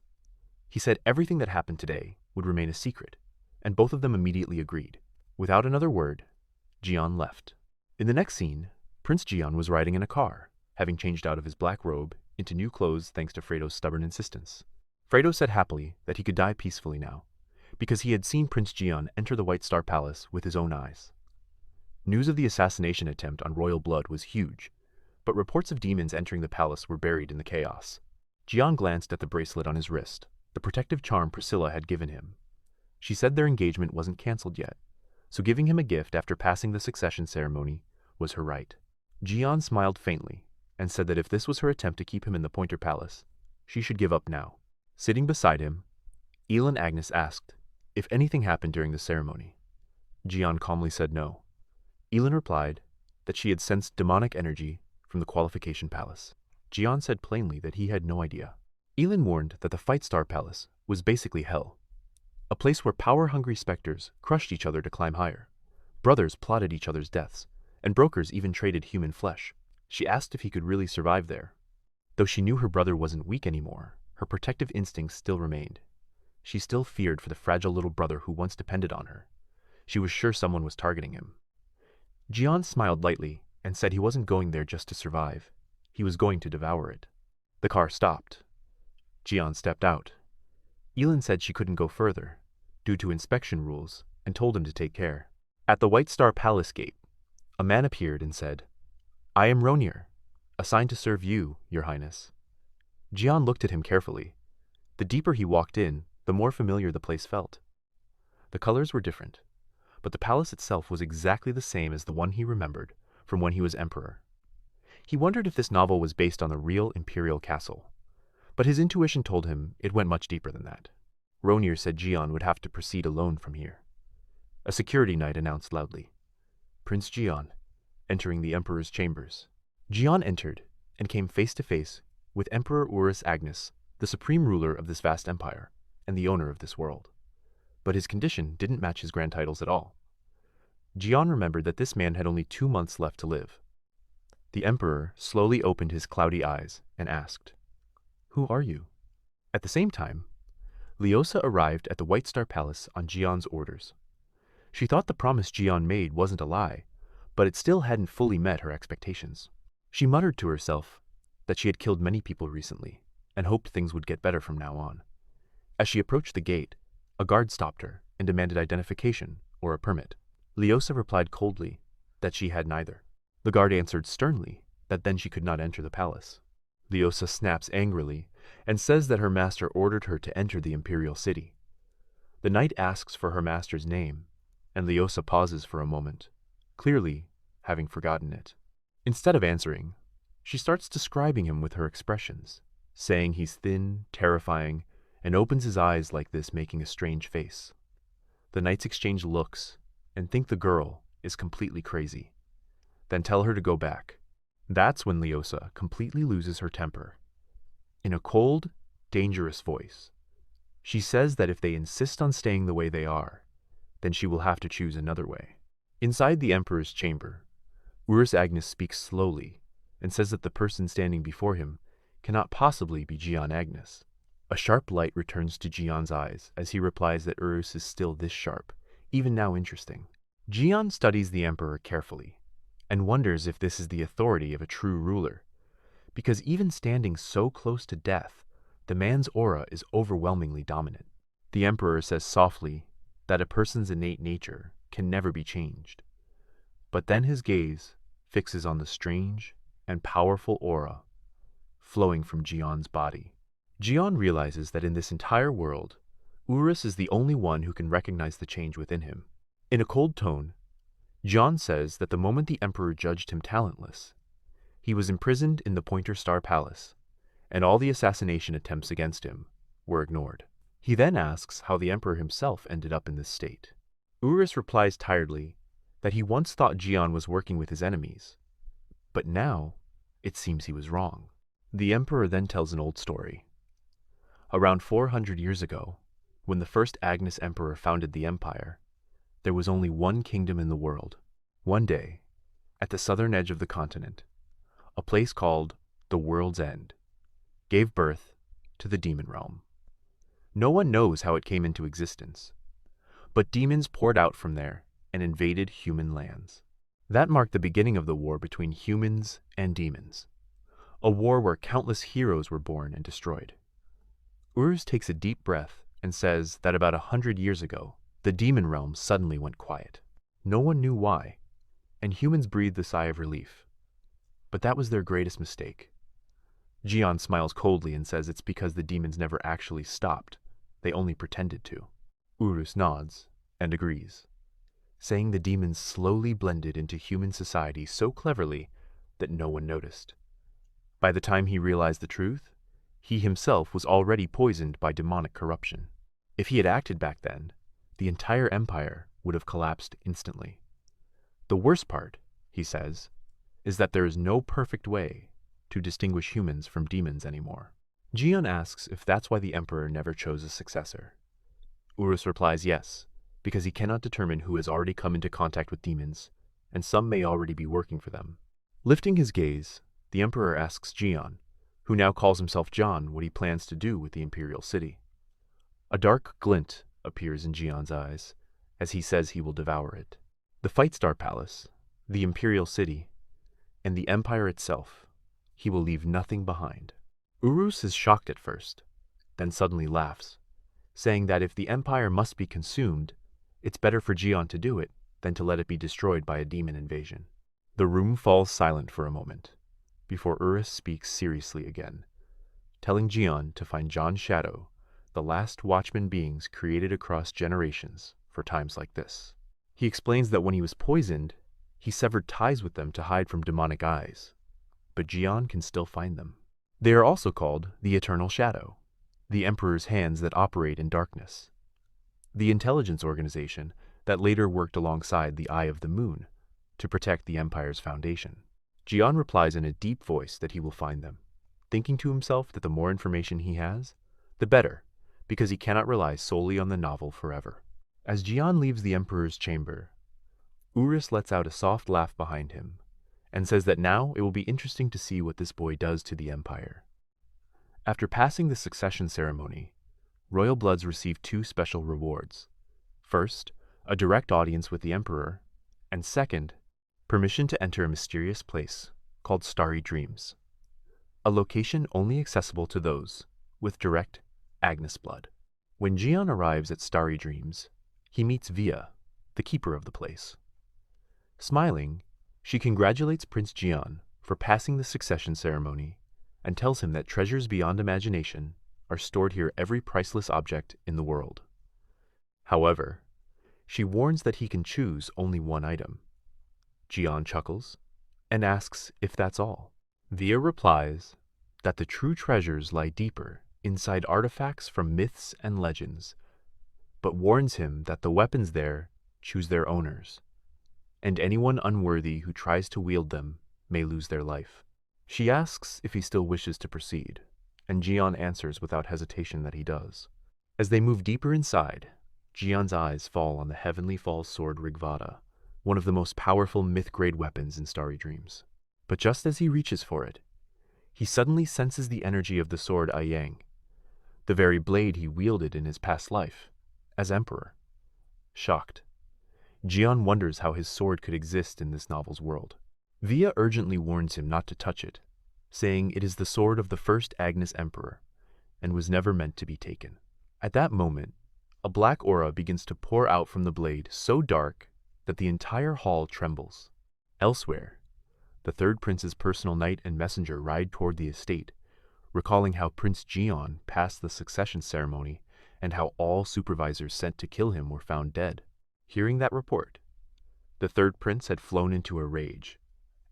He said everything that happened today would remain a secret, and both of them immediately agreed. Without another word, Jian left. In the next scene, Prince Jian was riding in a car, having changed out of his black robe into new clothes thanks to Fredo's stubborn insistence. Fredo said happily that he could die peacefully now, because he had seen Prince Jian enter the White Star Palace with his own eyes. News of the assassination attempt on royal blood was huge, but reports of demons entering the palace were buried in the chaos. Jian glanced at the bracelet on his wrist, the protective charm Priscilla had given him. She said their engagement wasn't cancelled yet, so giving him a gift after passing the succession ceremony was her right. Jian smiled faintly and said that if this was her attempt to keep him in the Pointer Palace, she should give up now. Sitting beside him, Elin Agnes asked if anything happened during the ceremony. Jian calmly said no. Elin replied that she had sensed demonic energy from the qualification palace. Jian said plainly that he had no idea. Elin warned that the Fight Star Palace was basically hell, a place where power-hungry specters crushed each other to climb higher. Brothers plotted each other's deaths, and brokers even traded human flesh. She asked if he could really survive there. Though she knew her brother wasn't weak anymore, her protective instincts still remained. She still feared for the fragile little brother who once depended on her. She was sure someone was targeting him. Jian smiled lightly and said he wasn't going there just to survive. He was going to devour it. The car stopped. Jian stepped out. Elin said she couldn't go further, due to inspection rules, and told him to take care. At the White Star Palace gate, a man appeared and said, "I am Ronir, assigned to serve you, Your Highness." Jian looked at him carefully. The deeper he walked in, the more familiar the place felt. The colors were different, but the palace itself was exactly the same as the one he remembered from when he was emperor. He wondered if this novel was based on the real imperial castle, but his intuition told him it went much deeper than that. Ronir said Jian would have to proceed alone from here. A security knight announced loudly, "Prince Jian, entering the emperor's chambers." Jian entered and came face to face with Emperor Urus Agnes, the supreme ruler of this vast empire and the owner of this world. But his condition didn't match his grand titles at all. Jian remembered that this man had only 2 months left to live. The emperor slowly opened his cloudy eyes and asked, "Who are you?" At the same time, Lyosa arrived at the White Star Palace on Jian's orders. She thought the promise Jian made wasn't a lie, but it still hadn't fully met her expectations. She muttered to herself that she had killed many people recently and hoped things would get better from now on. As she approached the gate, a guard stopped her and demanded identification or a permit. Lyosa replied coldly that she had neither. The guard answered sternly that then she could not enter the palace. Lyosa snaps angrily and says that her master ordered her to enter the imperial city. The knight asks for her master's name, and Lyosa pauses for a moment, clearly having forgotten it. Instead of answering, she starts describing him with her expressions, saying he's thin, terrifying, and opens his eyes like this, making a strange face. The knights exchange looks and think the girl is completely crazy, then tell her to go back. That's when Lyosa completely loses her temper. In a cold, dangerous voice, she says that if they insist on staying the way they are, then she will have to choose another way. Inside the emperor's chamber, Urus Agnes speaks slowly and says that the person standing before him cannot possibly be Jian Agnes. A sharp light returns to Jian's eyes as he replies that Urus is still this sharp, even now interesting. Jian studies the emperor carefully and wonders if this is the authority of a true ruler, because even standing so close to death, the man's aura is overwhelmingly dominant. The emperor says softly that a person's innate nature can never be changed. But then his gaze fixes on the strange and powerful aura flowing from Jian's body. Jian realizes that in this entire world, Urus is the only one who can recognize the change within him. In a cold tone, Jian says that the moment the emperor judged him talentless, he was imprisoned in the Pointer Star Palace, and all the assassination attempts against him were ignored. He then asks how the emperor himself ended up in this state. Urus replies tiredly that he once thought Jian was working with his enemies, but now it seems he was wrong. The emperor then tells an old story. Around 400 years ago, when the first Agnes emperor founded the empire, there was only one kingdom in the world. One day, at the southern edge of the continent, a place called the World's End gave birth to the demon realm. No one knows how it came into existence, but demons poured out from there and invaded human lands. That marked the beginning of the war between humans and demons, a war where countless heroes were born and destroyed. Urus takes a deep breath and says that about 100 years ago, the demon realm suddenly went quiet. No one knew why, and humans breathed a sigh of relief. But that was their greatest mistake. Jian smiles coldly and says it's because the demons never actually stopped. They only pretended to. Urus nods and agrees, saying the demons slowly blended into human society so cleverly that no one noticed. By the time he realized the truth, he himself was already poisoned by demonic corruption. If he had acted back then, the entire empire would have collapsed instantly. The worst part, he says, is that there is no perfect way to distinguish humans from demons anymore. Jian asks if that's why the emperor never chose a successor. Urus replies yes, because he cannot determine who has already come into contact with demons, and some may already be working for them. Lifting his gaze, the emperor asks Jian, who now calls himself John, what he plans to do with the imperial city. A dark glint appears in Jian's eyes, as he says he will devour it. The Fight Star Palace, the imperial city, and the empire itself, he will leave nothing behind. Urus is shocked at first, then suddenly laughs, saying that if the empire must be consumed, it's better for Jian to do it than to let it be destroyed by a demon invasion. The room falls silent for a moment, before Urus speaks seriously again, telling Jian to find John's shadow, the last watchman beings created across generations for times like this. He explains that when he was poisoned, he severed ties with them to hide from demonic eyes, but Jian can still find them. They are also called the Eternal Shadow, the Emperor's hands that operate in darkness, the intelligence organization that later worked alongside the Eye of the Moon to protect the Empire's foundation. Jian replies in a deep voice that he will find them, thinking to himself that the more information he has, the better, because he cannot rely solely on the novel forever. As Jian leaves the Emperor's chamber, Urus lets out a soft laugh behind him, and says that now it will be interesting to see what this boy does to the Empire. After passing the succession ceremony, royal bloods receive two special rewards. First, a direct audience with the Emperor, and second, permission to enter a mysterious place called Starry Dreams, a location only accessible to those with direct Agnes blood. When Jian arrives at Starry Dreams, he meets Via, the keeper of the place. Smiling, she congratulates Prince Jian for passing the succession ceremony and tells him that treasures beyond imagination are stored here, every priceless object in the world. However, she warns that he can choose only one item. Jian chuckles and asks if that's all. Via replies that the true treasures lie deeper inside artifacts from myths and legends, but warns him that the weapons there choose their owners, and anyone unworthy who tries to wield them may lose their life. She asks if he still wishes to proceed, and Jian answers without hesitation that he does. As they move deeper inside, Jian's eyes fall on the Heavenly Falls sword Rigveda, one of the most powerful myth-grade weapons in Starry Dreams. But just as he reaches for it, he suddenly senses the energy of the sword Ayang, the very blade he wielded in his past life, as Emperor. Shocked, Jian wonders how his sword could exist in this novel's world. Via urgently warns him not to touch it, saying it is the sword of the first Agnes Emperor, and was never meant to be taken. At that moment, a black aura begins to pour out from the blade so dark that the entire hall trembles. Elsewhere, the third prince's personal knight and messenger ride toward the estate, recalling how Prince Jian passed the succession ceremony and how all supervisors sent to kill him were found dead. Hearing that report, the third prince had flown into a rage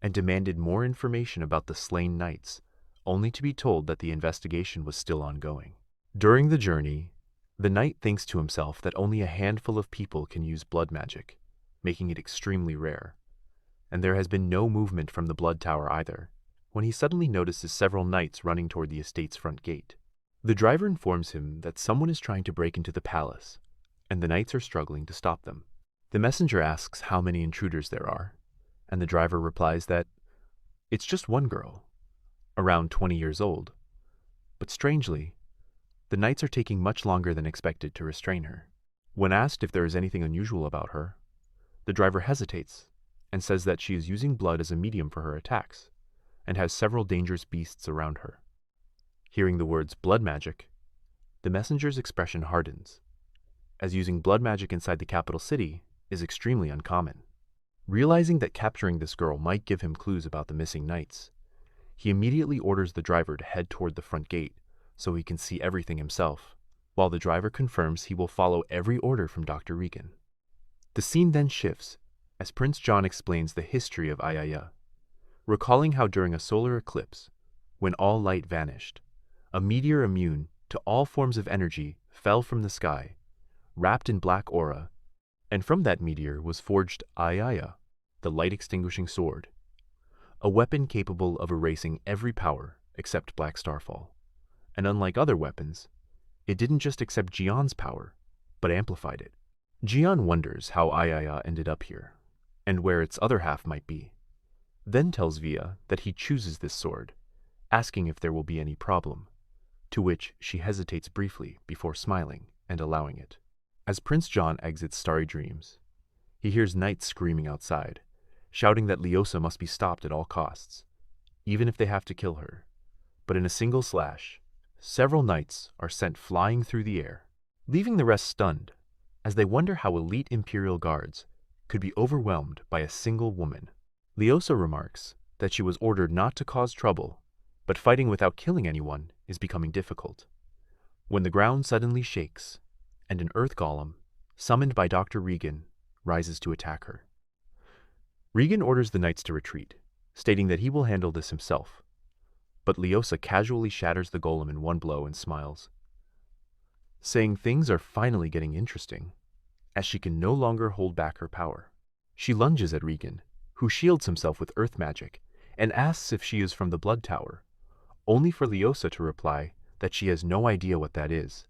and demanded more information about the slain knights, only to be told that the investigation was still ongoing. During the journey, the knight thinks to himself that only a handful of people can use blood magic, making it extremely rare, and there has been no movement from the blood tower either, when he suddenly notices several knights running toward the estate's front gate. The driver informs him that someone is trying to break into the palace, and the knights are struggling to stop them. The messenger asks how many intruders there are, and the driver replies that it's just one girl, around 20 years old, but strangely, the knights are taking much longer than expected to restrain her. When asked if there is anything unusual about her, the driver hesitates and says that she is using blood as a medium for her attacks, and has several dangerous beasts around her. Hearing the words blood magic, the messenger's expression hardens, as using blood magic inside the capital city is extremely uncommon. Realizing that capturing this girl might give him clues about the missing knights, he immediately orders the driver to head toward the front gate so he can see everything himself, while the driver confirms he will follow every order from Dr. Regan. The scene then shifts as Prince John explains the history of Ayaya, recalling how during a solar eclipse, when all light vanished, a meteor immune to all forms of energy fell from the sky, wrapped in black aura, and from that meteor was forged Ayaya, the light-extinguishing sword, a weapon capable of erasing every power except Black Starfall. and unlike other weapons, it didn't just accept Jian's power, but amplified it. Jian wonders how Ayaya ended up here, and where its other half might be, then tells Via that he chooses this sword, asking if there will be any problem, to which she hesitates briefly before smiling and allowing it. As Prince John exits Starry Dreams, he hears knights screaming outside, shouting that Leosa must be stopped at all costs, even if they have to kill her. But in a single slash, several knights are sent flying through the air, leaving the rest stunned, as they wonder how elite Imperial guards could be overwhelmed by a single woman. Leosa remarks that she was ordered not to cause trouble, but fighting without killing anyone is becoming difficult. When the ground suddenly shakes, and an earth golem, summoned by Dr. Regan, rises to attack her. Regan orders the knights to retreat, stating that he will handle this himself. But Leosa casually shatters the golem in one blow and smiles, saying things are finally getting interesting, as she can no longer hold back her power. She lunges at Regan, who shields himself with earth magic, and asks if she is from the Blood Tower, only for Leosa to reply that she has no idea what that is,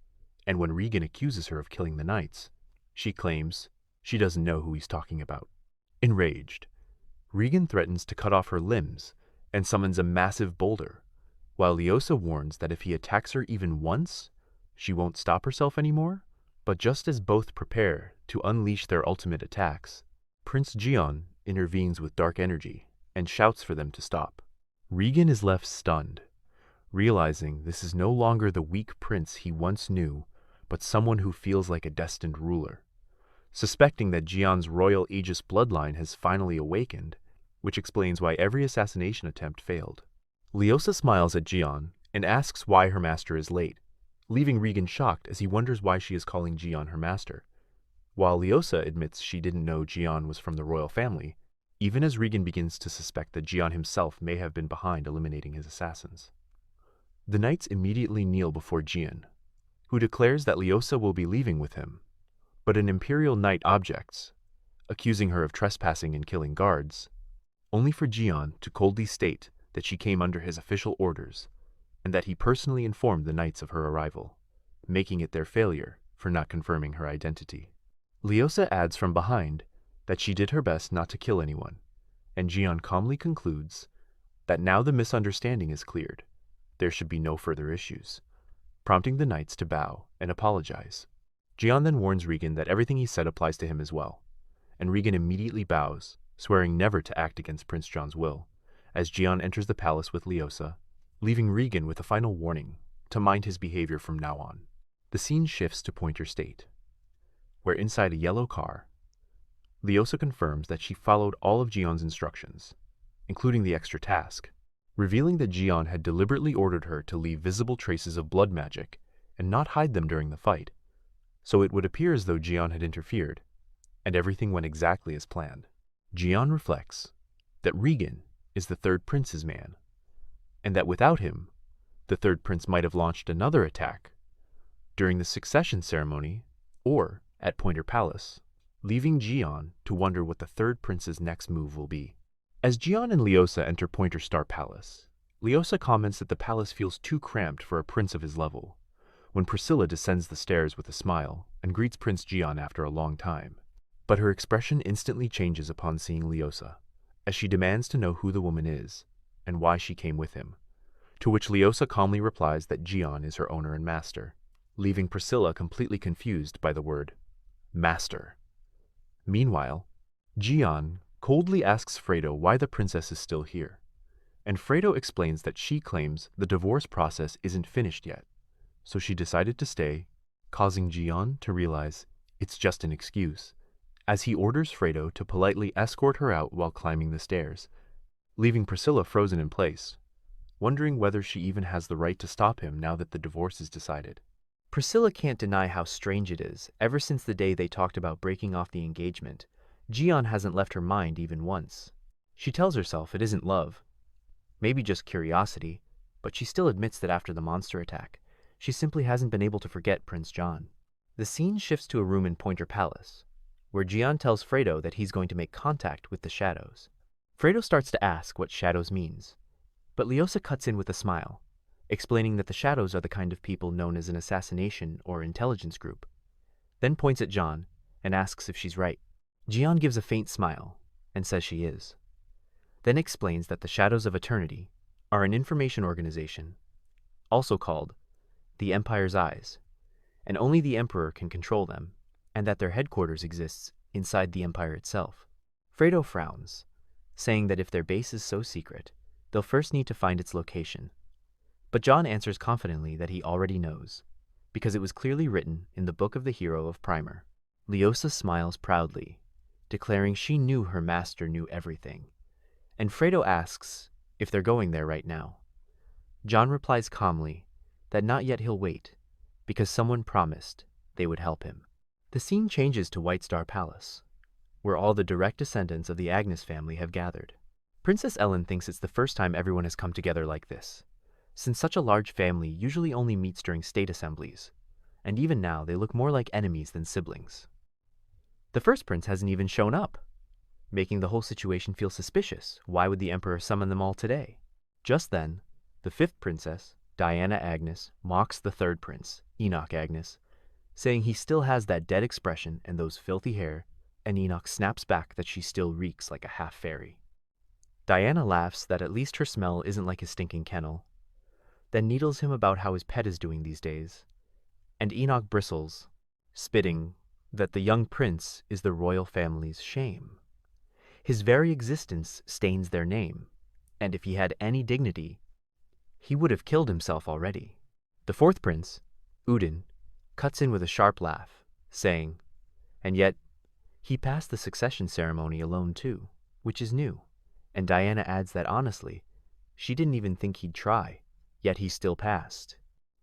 and when Regan accuses her of killing the knights, she claims she doesn't know who he's talking about. Enraged, Regan threatens to cut off her limbs and summons a massive boulder, while Leosa warns that if he attacks her even once, she won't stop herself anymore. But just as both prepare to unleash their ultimate attacks, Prince Jian intervenes with dark energy and shouts for them to stop. Regan is left stunned, realizing this is no longer the weak prince he once knew, but someone who feels like a destined ruler. Suspecting that Jian's royal Aegis bloodline has finally awakened, which explains why every assassination attempt failed. Leosa smiles at Jian and asks why her master is late, leaving Regan shocked as he wonders why she is calling Jian her master. While Leosa admits she didn't know Jian was from the royal family, even as Regan begins to suspect that Jian himself may have been behind eliminating his assassins. The knights immediately kneel before Jian, who declares that Leosa will be leaving with him, but an Imperial knight objects, accusing her of trespassing and killing guards, only for Jian to coldly state that she came under his official orders, and that he personally informed the knights of her arrival, making it their failure for not confirming her identity. Leosa adds from behind that she did her best not to kill anyone, and Jian calmly concludes that now the misunderstanding is cleared, there should be no further issues, prompting the knights to bow and apologize. Jian then warns Regan that everything he said applies to him as well, and Regan immediately bows, swearing never to act against Prince John's will, as Jian enters the palace with Leosa, leaving Regan with a final warning to mind his behavior from now on. The scene shifts to Pointer State, where inside a yellow car, Leosa confirms that she followed all of Jian's instructions, including the extra task, revealing that Jian had deliberately ordered her to leave visible traces of blood magic and not hide them during the fight, so it would appear as though Jian had interfered, and everything went exactly as planned. Jian reflects that Regan is the third prince's man, and that without him, the third prince might have launched another attack during the succession ceremony or at Pointer Palace, leaving Jian to wonder what the third prince's next move will be. As Jian and Leosa enter Pointer Star Palace, Leosa comments that the palace feels too cramped for a prince of his level, when Priscilla descends the stairs with a smile and greets Prince Jian after a long time. But her expression instantly changes upon seeing Leosa, as she demands to know who the woman is and why she came with him, to which Leosa calmly replies that Jian is her owner and master, leaving Priscilla completely confused by the word master. Meanwhile, Jian coldly asks Fredo why the princess is still here, and Fredo explains that she claims the divorce process isn't finished yet, so she decided to stay, causing Jian to realize it's just an excuse, as he orders Fredo to politely escort her out while climbing the stairs, leaving Priscilla frozen in place, wondering whether she even has the right to stop him now that the divorce is decided. Priscilla can't deny how strange it is. Ever since the day they talked about breaking off the engagement, Jian hasn't left her mind even once. She tells herself it isn't love, maybe just curiosity, but she still admits that after the monster attack, she simply hasn't been able to forget Prince John. The scene shifts to a room in Pointer Palace, where Jian tells Fredo that he's going to make contact with the shadows. Fredo starts to ask what shadows means, but Leosa cuts in with a smile, explaining that the shadows are the kind of people known as an assassination or intelligence group, then points at John and asks if she's right. Jian gives a faint smile and says she is, then explains that the Shadows of Eternity are an information organization, also called the Empire's Eyes, and only the Emperor can control them, and that their headquarters exists inside the Empire itself. Fredo frowns, saying that if their base is so secret, they'll first need to find its location. But John answers confidently that he already knows, because it was clearly written in the Book of the Hero of Primer. Leosa smiles proudly, declaring she knew her master knew everything, and Fredo asks if they're going there right now. John replies calmly that not yet, he'll wait, because someone promised they would help him. The scene changes to White Star Palace, where all the direct descendants of the Agnes family have gathered. Princess Ellen thinks it's the first time everyone has come together like this, since such a large family usually only meets during state assemblies, and even now they look more like enemies than siblings. The first prince hasn't even shown up, making the whole situation feel suspicious. Why would the Emperor summon them all today? Just then, the fifth princess, Diana Agnes, mocks the third prince, Enoch Agnes, saying he still has that dead expression and those filthy hair, and Enoch snaps back that she still reeks like a half-fairy. Diana laughs that at least her smell isn't like his stinking kennel, then needles him about how his pet is doing these days, and Enoch bristles, spitting that the young prince is the royal family's shame. His very existence stains their name, and if he had any dignity, he would have killed himself already. The fourth prince, Udin, cuts in with a sharp laugh, saying, and yet, he passed the succession ceremony alone too, which is new, and Diana adds that honestly, she didn't even think he'd try, yet he still passed.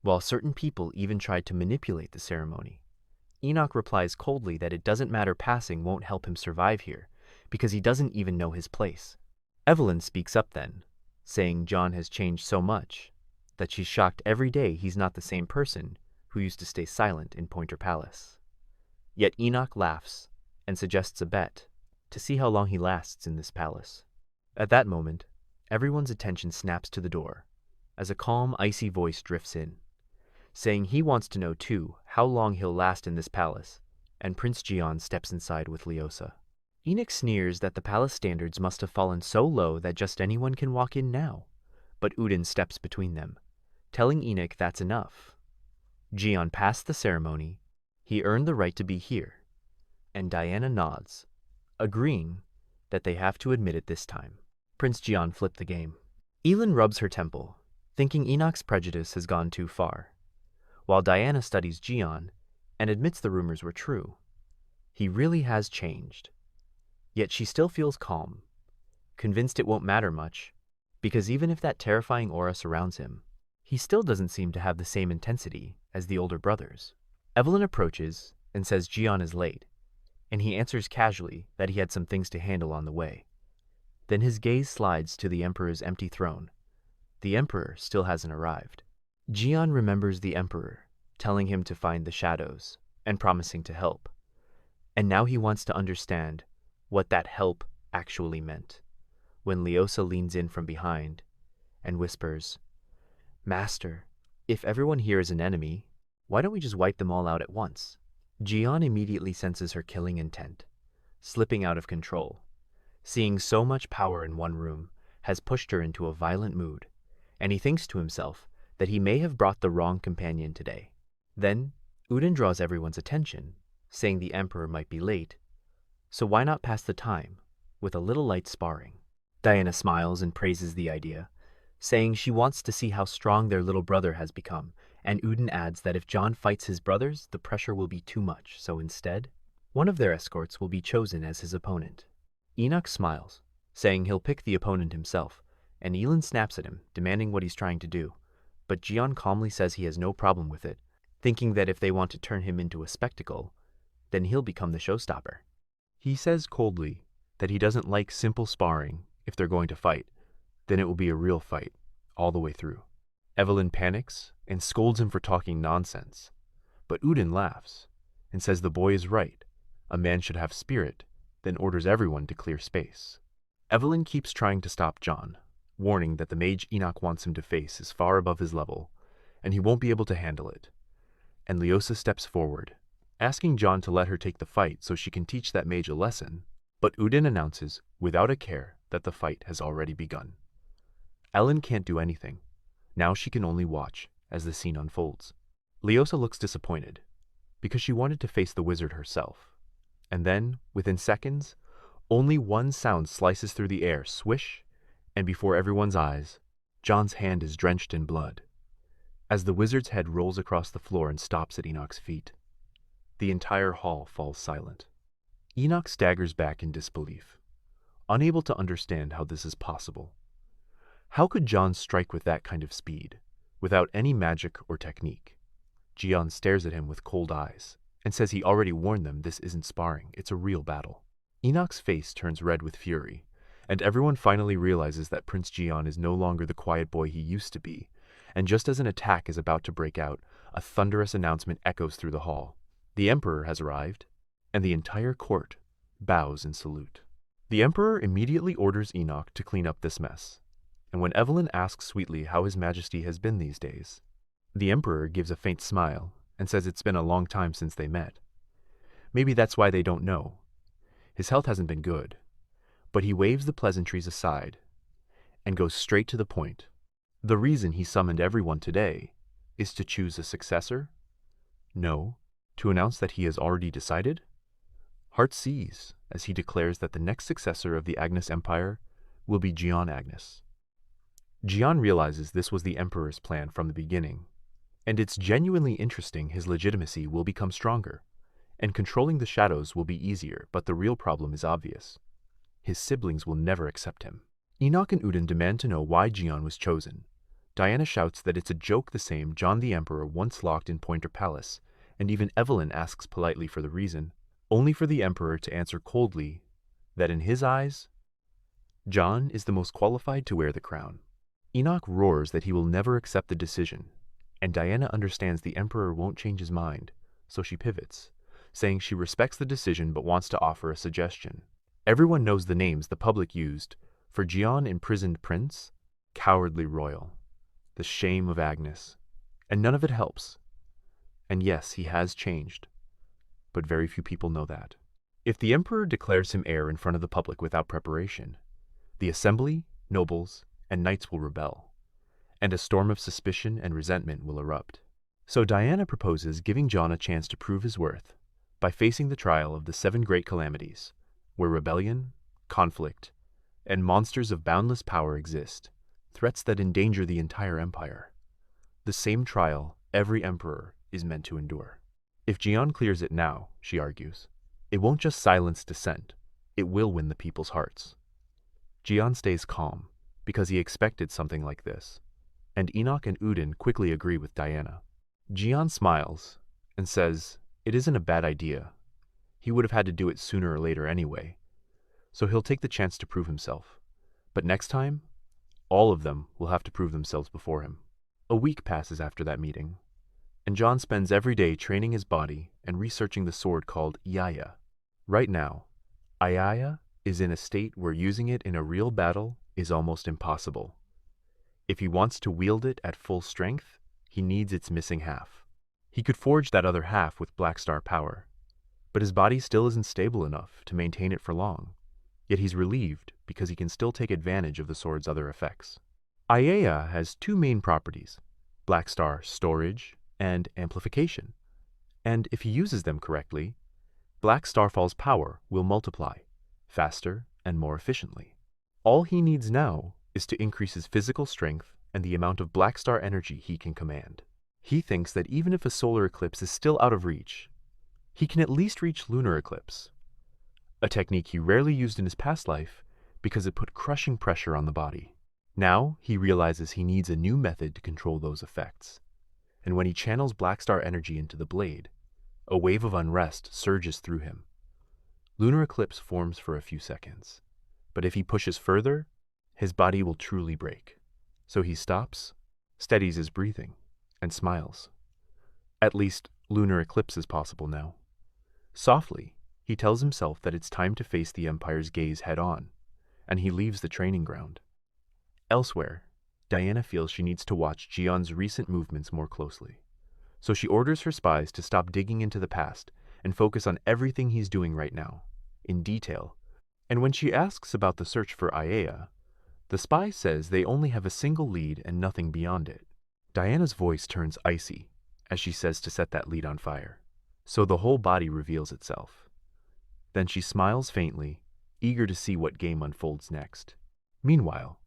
While certain people even tried to manipulate the ceremony, Enoch replies coldly that it doesn't matter, passing won't help him survive here, because he doesn't even know his place. Evelyn speaks up then, saying John has changed so much that she's shocked every day he's not the same person who used to stay silent in Pointer Palace. Yet Enoch laughs and suggests a bet to see how long he lasts in this palace. At that moment, everyone's attention snaps to the door as a calm, icy voice drifts in, saying he wants to know too how long he'll last in this palace, and Prince Jian steps inside with Leosa. Enoch sneers that the palace standards must have fallen so low that just anyone can walk in now, but Udin steps between them, telling Enoch that's enough. Jian passed the ceremony, he earned the right to be here, and Diana nods, agreeing that they have to admit it this time. Prince Jian flipped the game. Elin rubs her temple, thinking Enoch's prejudice has gone too far, while Diana studies Jian and admits the rumors were true. He really has changed. Yet she still feels calm, convinced it won't matter much, because even if that terrifying aura surrounds him, he still doesn't seem to have the same intensity as the older brothers. Evelyn approaches and says Jian is late, and he answers casually that he had some things to handle on the way. Then his gaze slides to the Emperor's empty throne. The Emperor still hasn't arrived. Jian remembers the Emperor, telling him to find the shadows and promising to help. And now he wants to understand what that help actually meant, when Leosa leans in from behind and whispers, Master, if everyone here is an enemy, why don't we just wipe them all out at once? Jian immediately senses her killing intent, slipping out of control. Seeing so much power in one room has pushed her into a violent mood, and he thinks to himself that he may have brought the wrong companion today. Then, Udin draws everyone's attention, saying the Emperor might be late, so why not pass the time with a little light sparring? Diana smiles and praises the idea, saying she wants to see how strong their little brother has become, and Udin adds that if John fights his brothers, the pressure will be too much, so instead, one of their escorts will be chosen as his opponent. Enoch smiles, saying he'll pick the opponent himself, and Elin snaps at him, demanding what he's trying to do, but Jian calmly says he has no problem with it, thinking that if they want to turn him into a spectacle, then he'll become the showstopper. He says coldly that he doesn't like simple sparring. If they're going to fight, then it will be a real fight, all the way through. Evelyn panics and scolds him for talking nonsense, but Udin laughs and says the boy is right. A man should have spirit, then orders everyone to clear space. Evelyn keeps trying to stop John, warning that the mage Enoch wants him to face is far above his level, and he won't be able to handle it. And Leosa steps forward, asking John to let her take the fight so she can teach that mage a lesson, but Udin announces, without a care, that the fight has already begun. Ellen can't do anything. Now she can only watch as the scene unfolds. Leosa looks disappointed, because she wanted to face the wizard herself. And then, within seconds, only one sound slices through the air, swish, and before everyone's eyes, John's hand is drenched in blood, as the wizard's head rolls across the floor and stops at Enoch's feet. The entire hall falls silent. Enoch staggers back in disbelief, unable to understand how this is possible. How could John strike with that kind of speed, without any magic or technique? Jian stares at him with cold eyes, and says he already warned them this isn't sparring, it's a real battle. Enoch's face turns red with fury, and everyone finally realizes that Prince Jian is no longer the quiet boy he used to be, and just as an attack is about to break out, a thunderous announcement echoes through the hall. The Emperor has arrived, and the entire court bows in salute. The Emperor immediately orders Enoch to clean up this mess, and when Evelyn asks sweetly how His Majesty has been these days, the Emperor gives a faint smile and says it's been a long time since they met. Maybe that's why they don't know. His health hasn't been good, but he waves the pleasantries aside and goes straight to the point. The reason he summoned everyone today is to choose a successor? No, to announce that he has already decided? Heart sees as he declares that the next successor of the Agnes Empire will be Jian Agnes. Jian realizes this was the Emperor's plan from the beginning, and it's genuinely interesting his legitimacy will become stronger, and controlling the shadows will be easier, but the real problem is obvious. His siblings will never accept him. Enoch and Udin demand to know why Jian was chosen. Diana shouts that it's a joke the same John the Emperor once locked in Pointer Palace, and even Evelyn asks politely for the reason, only for the Emperor to answer coldly that in his eyes, John is the most qualified to wear the crown. Enoch roars that he will never accept the decision, and Diana understands the Emperor won't change his mind, so she pivots, saying she respects the decision but wants to offer a suggestion. Everyone knows the names the public used for Jian imprisoned prince, cowardly royal, the shame of Agnes, and none of it helps. And yes, he has changed, but very few people know that. If the Emperor declares him heir in front of the public without preparation, the assembly, nobles, and knights will rebel, and a storm of suspicion and resentment will erupt. So Diana proposes giving John a chance to prove his worth by facing the trial of the 7 great calamities, where rebellion, conflict, and monsters of boundless power exist, threats that endanger the entire empire. The same trial every emperor is meant to endure. If Jian clears it now, she argues, it won't just silence dissent, it will win the people's hearts. Jian stays calm, because he expected something like this, and Enoch and Udin quickly agree with Diana. Jian smiles and says it isn't a bad idea. He would have had to do it sooner or later anyway, so he'll take the chance to prove himself. But next time, all of them will have to prove themselves before him. A week passes after that meeting, and John spends every day training his body and researching the sword called Yaya. Right now, Ayaya is in a state where using it in a real battle is almost impossible. If he wants to wield it at full strength, he needs its missing half. He could forge that other half with Black Star power, but his body still isn't stable enough to maintain it for long. Yet he's relieved because he can still take advantage of the sword's other effects. Ayaya has 2 main properties, Black Star storage and amplification, and if he uses them correctly, Black Starfall's power will multiply, faster and more efficiently. All he needs now is to increase his physical strength and the amount of Black Star energy he can command. He thinks that even if a solar eclipse is still out of reach, he can at least reach lunar eclipse, a technique he rarely used in his past life because it put crushing pressure on the body. Now he realizes he needs a new method to control those effects, and when he channels Black Star energy into the blade, a wave of unrest surges through him. Lunar eclipse forms for a few seconds, but if he pushes further, his body will truly break. So he stops, steadies his breathing, and smiles. At least, lunar eclipse is possible now. Softly, he tells himself that it's time to face the Empire's gaze head-on, and he leaves the training ground. Elsewhere, Diana feels she needs to watch Jion's recent movements more closely. So she orders her spies to stop digging into the past and focus on everything he's doing right now, in detail. And when she asks about the search for Aya, the spy says they only have a single lead and nothing beyond it. Diana's voice turns icy as she says to set that lead on fire, so the whole body reveals itself. Then she smiles faintly, eager to see what game unfolds next. Meanwhile,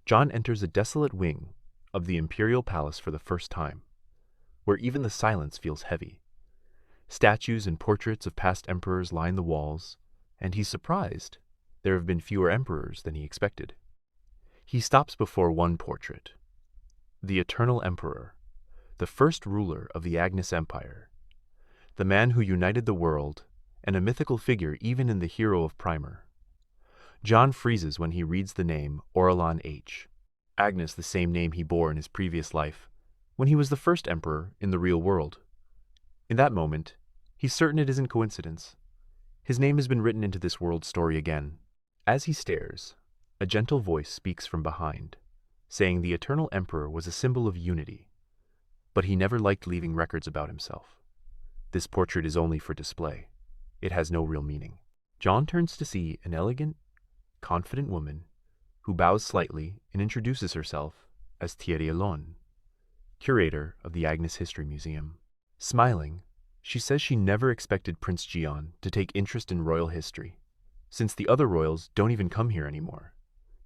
John enters a desolate wing of the Imperial Palace for the first time, where even the silence feels heavy. Statues and portraits of past emperors line the walls, and he's surprised there have been fewer emperors than he expected. He stops before one portrait, the Eternal Emperor, the first ruler of the Agnes Empire, the man who united the world, and a mythical figure even in the hero of Primer. John freezes when he reads the name Orlan H. Agnes, the same name he bore in his previous life, when he was the first emperor in the real world. In that moment, he's certain it isn't coincidence. His name has been written into this world's story again. As he stares, a gentle voice speaks from behind, saying the Eternal Emperor was a symbol of unity, but he never liked leaving records about himself. This portrait is only for display. It has no real meaning. John turns to see an elegant, confident woman who bows slightly and introduces herself as Thierry Alon, curator of the Agnes History Museum. Smiling, she says she never expected Prince Jian to take interest in royal history, since the other royals don't even come here anymore.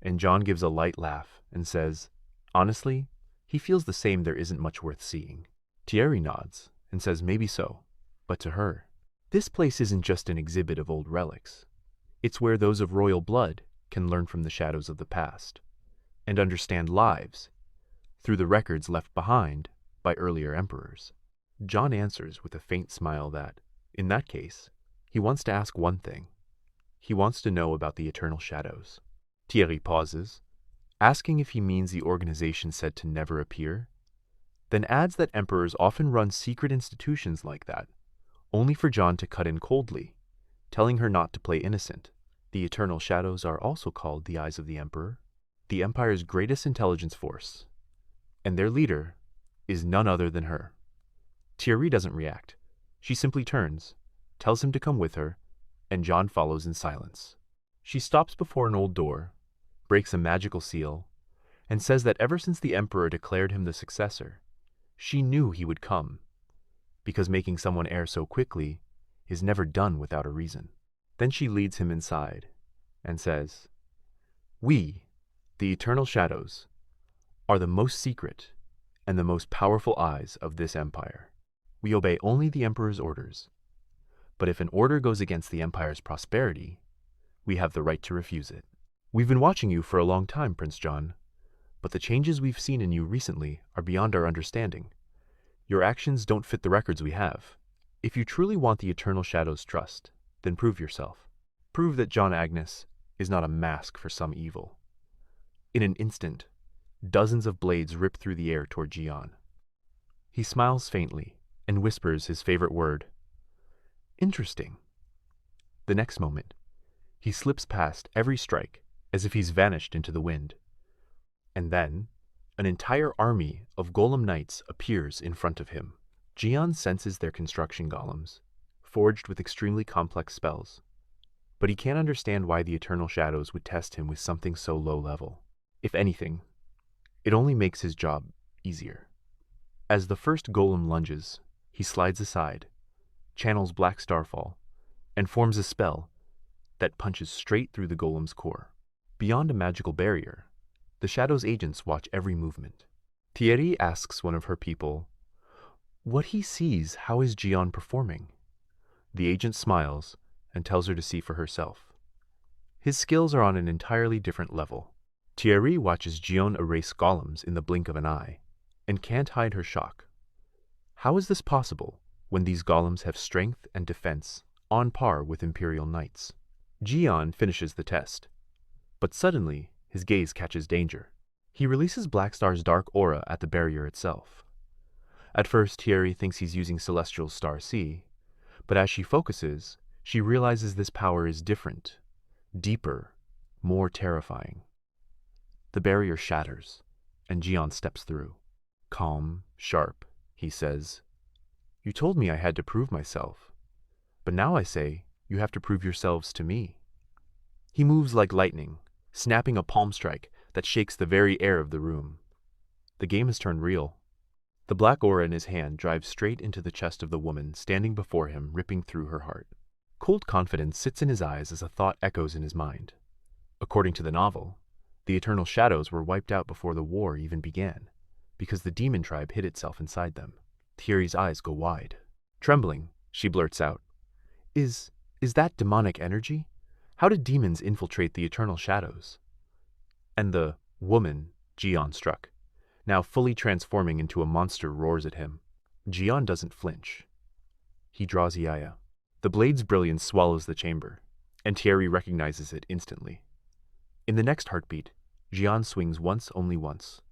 And John gives a light laugh and says, honestly, he feels the same. There isn't much worth seeing. Thierry nods and says maybe so, but to her, this place isn't just an exhibit of old relics. It's where those of royal blood can learn from the shadows of the past and understand lives through the records left behind by earlier emperors. John answers with a faint smile that, in that case, he wants to ask one thing. He wants to know about the eternal shadows. Thierry pauses, asking if he means the organization said to never appear, then adds that emperors often run secret institutions like that, only for John to cut in coldly, telling her not to play innocent. The eternal shadows are also called the Eyes of the Emperor, the Empire's greatest intelligence force, and their leader is none other than her. Thierry doesn't react. She simply turns, tells him to come with her, and John follows in silence. She stops before an old door, breaks a magical seal, and says that ever since the Emperor declared him the successor, she knew he would come, because making someone heir so quickly is never done without a reason. Then she leads him inside and says, "We, the Eternal Shadows, are the most secret and the most powerful eyes of this empire. We obey only the Emperor's orders, but if an order goes against the Empire's prosperity, we have the right to refuse it. We've been watching you for a long time, Prince John, but the changes we've seen in you recently are beyond our understanding. Your actions don't fit the records we have. If you truly want the Eternal Shadow's trust, then prove yourself. Prove that John Agnes is not a mask for some evil." In an instant, dozens of blades rip through the air toward Jian. He smiles faintly and whispers his favorite word, "Interesting." The next moment, he slips past every strike as if he's vanished into the wind. And then, an entire army of golem knights appears in front of him. Jian senses their construction golems, forged with extremely complex spells, but he can't understand why the Eternal Shadows would test him with something so low level. If anything, it only makes his job easier. As the first golem lunges, he slides aside, channels Black Starfall, and forms a spell that punches straight through the golem's core. Beyond a magical barrier, the Shadow's agents watch every movement. Thierry asks one of her people, what he sees, how is Jian performing? The agent smiles and tells her to see for herself. His skills are on an entirely different level. Thierry watches Jian erase golems in the blink of an eye, and can't hide her shock. How is this possible when these golems have strength and defense on par with Imperial Knights? Jian finishes the test, but suddenly his gaze catches danger. He releases Blackstar's dark aura at the barrier itself. At first, Thierry thinks he's using Celestial Star C, but as she focuses, she realizes this power is different, deeper, more terrifying. The barrier shatters, and Jian steps through. Calm, sharp, he says, "You told me I had to prove myself, but now I say you have to prove yourselves to me." He moves like lightning, snapping a palm strike that shakes the very air of the room. The game has turned real. The black aura in his hand drives straight into the chest of the woman standing before him, ripping through her heart. Cold confidence sits in his eyes as a thought echoes in his mind. According to the novel, the Eternal Shadows were wiped out before the war even began, because the demon tribe hid itself inside them. Thierry's eyes go wide. Trembling, she blurts out, Is that demonic energy? How did demons infiltrate the Eternal Shadows?" And the woman Jian struck, now fully transforming into a monster, roars at him. Jian doesn't flinch. He draws Yaya. The blade's brilliance swallows the chamber, and Thierry recognizes it instantly. In the next heartbeat, Jian swings once, only once,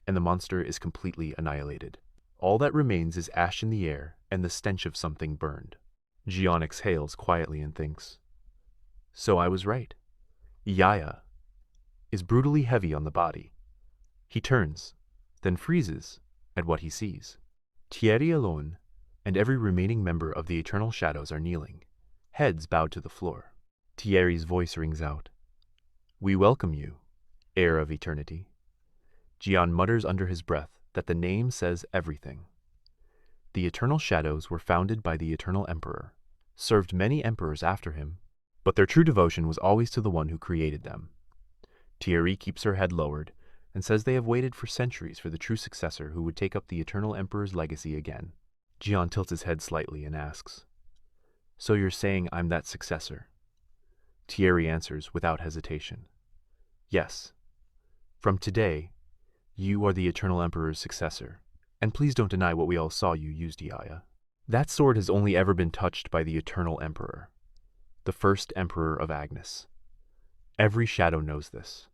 and the monster is completely annihilated. All that remains is ash in the air and the stench of something burned. Jian exhales quietly and thinks, "So I was right. Yaya is brutally heavy on the body." He turns, then freezes at what he sees. Thierry alone and every remaining member of the Eternal Shadows are kneeling, heads bowed to the floor. Thierry's voice rings out, "We welcome you, heir of eternity." Jian mutters under his breath that the name says everything. The Eternal Shadows were founded by the Eternal Emperor, served many emperors after him, but their true devotion was always to the one who created them. Thierry keeps her head lowered and says they have waited for centuries for the true successor who would take up the Eternal Emperor's legacy again. Jian tilts his head slightly and asks, "So you're saying I'm that successor?" Thierry answers without hesitation, "Yes. From today, you are the Eternal Emperor's successor, and please don't deny what we all saw you use, Yaya. That sword has only ever been touched by the Eternal Emperor, the first Emperor of Agnes. Every shadow knows this.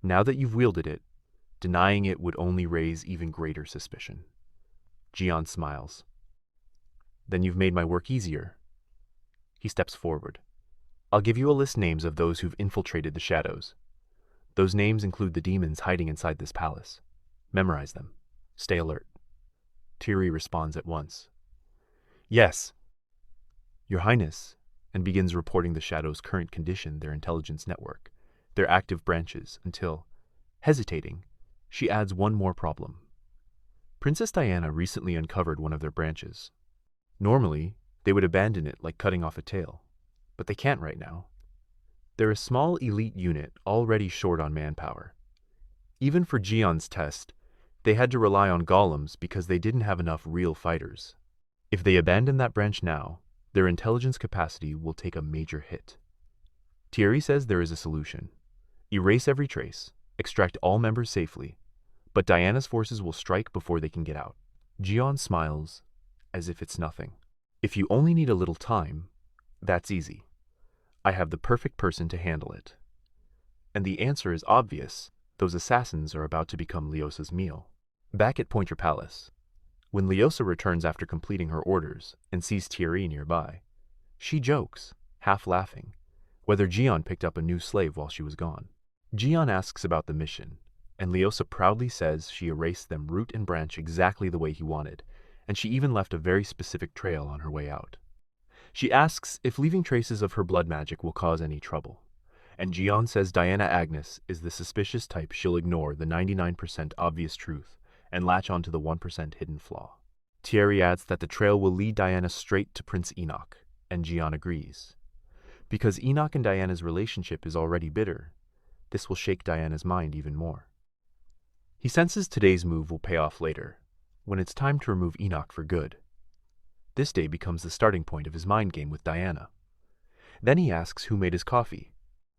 Now that you've wielded it, denying it would only raise even greater suspicion." Jian smiles. "Then you've made my work easier." He steps forward. "I'll give you a list names of those who've infiltrated the shadows. Those names include the demons hiding inside this palace. Memorize them. Stay alert." Thierry responds at once, "Yes, Your Highness," and begins reporting the shadows' current condition, their intelligence network, their active branches, until, hesitating, she adds one more problem. Princess Diana recently uncovered one of their branches. Normally, they would abandon it like cutting off a tail, but they can't right now. They're a small elite unit already short on manpower. Even for Jian's test, they had to rely on golems because they didn't have enough real fighters. If they abandon that branch now, their intelligence capacity will take a major hit. Thierry says there is a solution. Erase every trace, extract all members safely, but Diana's forces will strike before they can get out. Jian smiles, as if it's nothing. "If you only need a little time, that's easy. I have the perfect person to handle it." And the answer is obvious. Those assassins are about to become Lyosa's meal. Back at Pointer Palace, when Lyosa returns after completing her orders and sees Thierry nearby, she jokes, half laughing, whether Jian picked up a new slave while she was gone. Jian asks about the mission, and Lyosa proudly says she erased them root and branch exactly the way he wanted, and she even left a very specific trail on her way out. She asks if leaving traces of her blood magic will cause any trouble, and Jian says Diana Agnes is the suspicious type. She'll ignore the 99% obvious truth and latch onto the 1% hidden flaw. Thierry adds that the trail will lead Diana straight to Prince Enoch, and Jian agrees. Because Enoch and Diana's relationship is already bitter, this will shake Diana's mind even more. He senses today's move will pay off later, when it's time to remove Enoch for good. This day becomes the starting point of his mind game with Diana. Then he asks who made his coffee,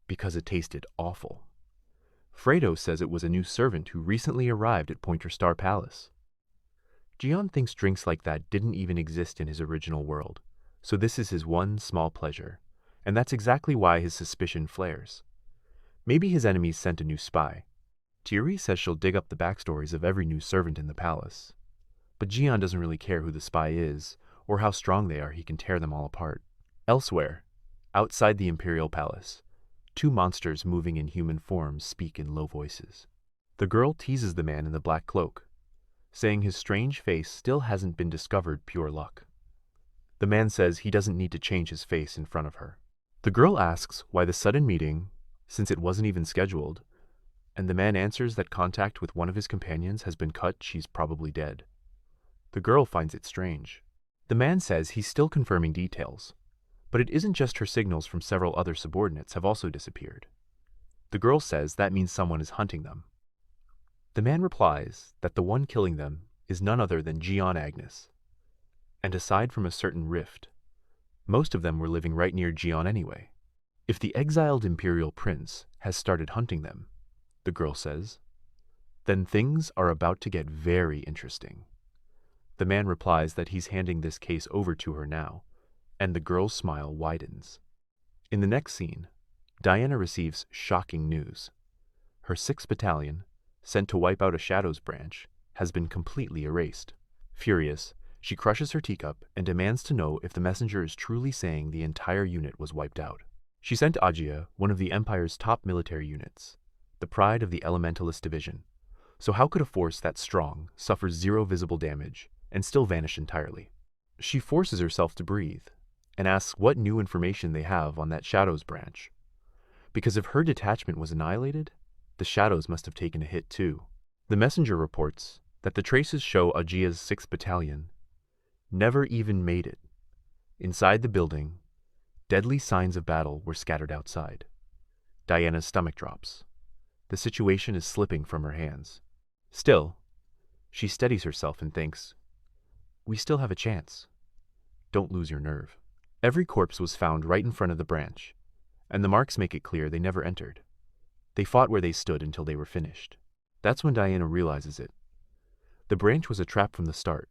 because it tasted awful. Fredo says it was a new servant who recently arrived at Pointer Star Palace. Jian thinks drinks like that didn't even exist in his original world, so this is his one small pleasure, and that's exactly why his suspicion flares. Maybe his enemies sent a new spy. Thierry says she'll dig up the backstories of every new servant in the palace, but Jian doesn't really care who the spy is, or how strong they are. He can tear them all apart. Elsewhere, outside the Imperial Palace, Two monsters moving in human forms speak in low voices. The girl teases the man in the black cloak, saying his strange face still hasn't been discovered pure luck. The man says he doesn't need to change his face in front of her. The girl asks why the sudden meeting, since it wasn't even scheduled, and the man answers that contact with one of his companions has been cut, she's probably dead. The girl finds it strange. The man says he's still confirming details, but it isn't just her signals from several other subordinates have also disappeared. The girl says that means someone is hunting them. The man replies that the one killing them is none other than Gian Agnes. And aside from a certain rift, most of them were living right near Gian anyway. If the exiled imperial prince has started hunting them, the girl says, then things are about to get very interesting. The man replies that he's handing this case over to her now, and the girl's smile widens. In the next scene, Diana receives shocking news. Her 6th battalion, sent to wipe out a Shadows branch, has been completely erased. Furious, she crushes her teacup and demands to know if the messenger is truly saying the entire unit was wiped out. She sent Ajia one of the Empire's top military units, the pride of the Elementalist Division. So how could a force that strong suffer 0 visible damage and still vanish entirely? She forces herself to breathe and asks what new information they have on that Shadows branch. Because if her detachment was annihilated, the Shadows must have taken a hit too. The messenger reports that the traces show Ajia's 6th battalion never even made it. Inside the building, deadly signs of battle were scattered outside. Diana's stomach drops. The situation is slipping from her hands. Still, she steadies herself and thinks, we still have a chance. Don't lose your nerve. Every corpse was found right in front of the branch, and the marks make it clear they never entered. They fought where they stood until they were finished. That's when Diana realizes it. The branch was a trap from the start,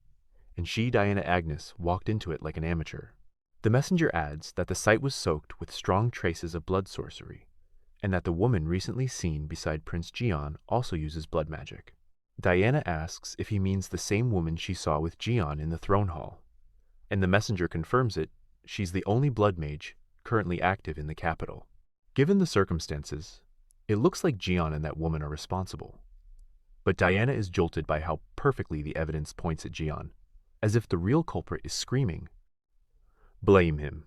and she, Diana Agnes, walked into it like an amateur. The messenger adds that the site was soaked with strong traces of blood sorcery, and that the woman recently seen beside Prince Gian also uses blood magic. Diana asks if he means the same woman she saw with Gian in the throne hall, and the messenger confirms it. She's the only blood mage currently active in the capital. Given the circumstances, it looks like Gian and that woman are responsible. But Diana is jolted by how perfectly the evidence points at Gian, as if the real culprit is screaming, blame him.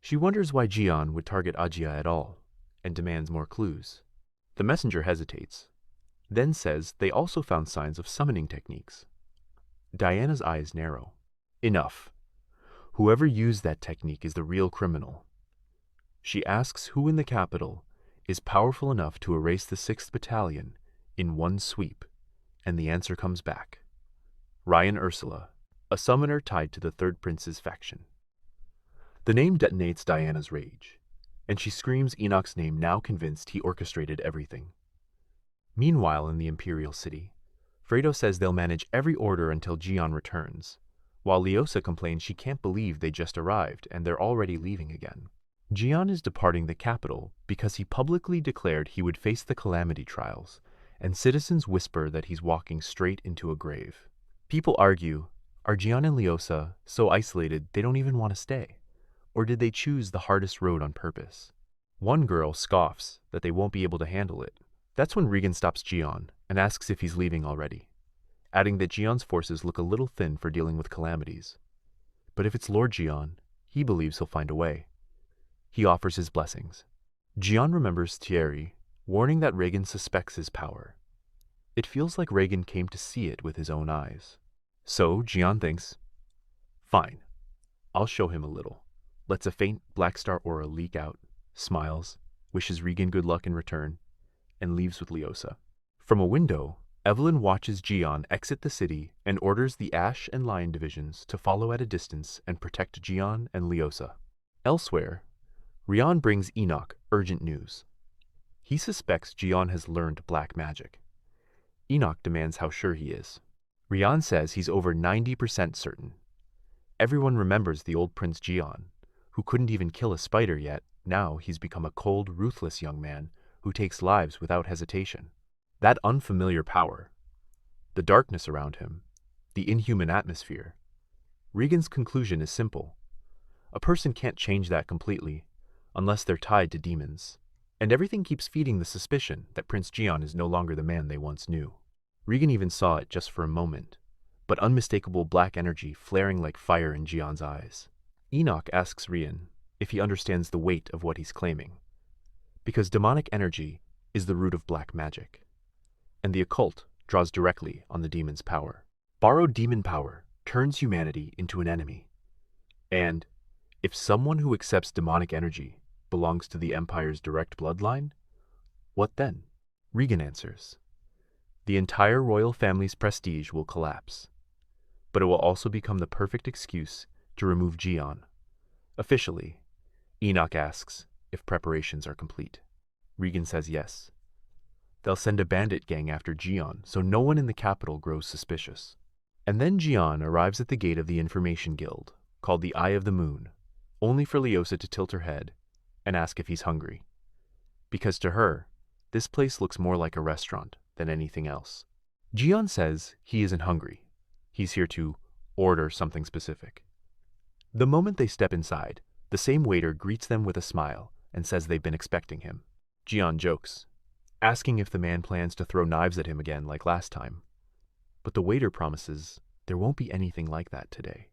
She wonders why Gian would target Ajia at all, and demands more clues. The messenger hesitates, then says they also found signs of summoning techniques. Diana's eyes narrow. Enough. Whoever used that technique is the real criminal. She asks who in the capital is powerful enough to erase the 6th battalion in one sweep, and the answer comes back. Ryan Ursula, a summoner tied to the 3rd Prince's faction. The name detonates Diana's rage, and she screams Enoch's name, now convinced he orchestrated everything. Meanwhile, in the Imperial City, Fredo says they'll manage every order until Gian returns, while Leosa complains she can't believe they just arrived and they're already leaving again. Gian is departing the capital because he publicly declared he would face the Calamity trials, and citizens whisper that he's walking straight into a grave. People argue, are Gian and Leosa so isolated they don't even want to stay? Or did they choose the hardest road on purpose? One girl scoffs that they won't be able to handle it. That's when Regan stops Gian and asks if he's leaving already, adding that Gian's forces look a little thin for dealing with calamities. But if it's Lord Gian, he believes he'll find a way. He offers his blessings. Gian remembers Thierry warning that Regan suspects his power. It feels like Regan came to see it with his own eyes. So Gian thinks, fine, I'll show him a little. Lets a faint Black Star aura leak out, smiles, wishes Regan good luck in return, and leaves with Leosa. From a window, Evelyn watches Gian exit the city and orders the Ash and Lion divisions to follow at a distance and protect Gian and Leosa. Elsewhere, Rian brings Enoch urgent news. He suspects Gian has learned black magic. Enoch demands how sure he is. Rian says he's over 90% certain. Everyone remembers the old Prince Gian, who couldn't even kill a spider yet. Now he's become a cold, ruthless young man who takes lives without hesitation. That unfamiliar power, the darkness around him, the inhuman atmosphere. Regan's conclusion is simple. A person can't change that completely, unless they're tied to demons. And everything keeps feeding the suspicion that Prince Jian is no longer the man they once knew. Regan even saw it just for a moment, but unmistakable black energy flaring like fire in Jian's eyes. Enoch asks Rian if he understands the weight of what he's claiming, because demonic energy is the root of black magic, and the occult draws directly on the demon's power. Borrowed demon power turns humanity into an enemy, and if someone who accepts demonic energy belongs to the Empire's direct bloodline, what then? Regan answers, the entire royal family's prestige will collapse, but it will also become the perfect excuse to remove Jian. Officially, Enoch asks if preparations are complete. Regan says yes. They'll send a bandit gang after Jian so no one in the capital grows suspicious. And then Jian arrives at the gate of the Information Guild, called the Eye of the Moon, only for Leosa to tilt her head and ask if he's hungry. Because to her, this place looks more like a restaurant than anything else. Jian says he isn't hungry. He's here to order something specific. The moment they step inside, the same waiter greets them with a smile and says they've been expecting him. Jian jokes, asking if the man plans to throw knives at him again like last time. But the waiter promises there won't be anything like that today.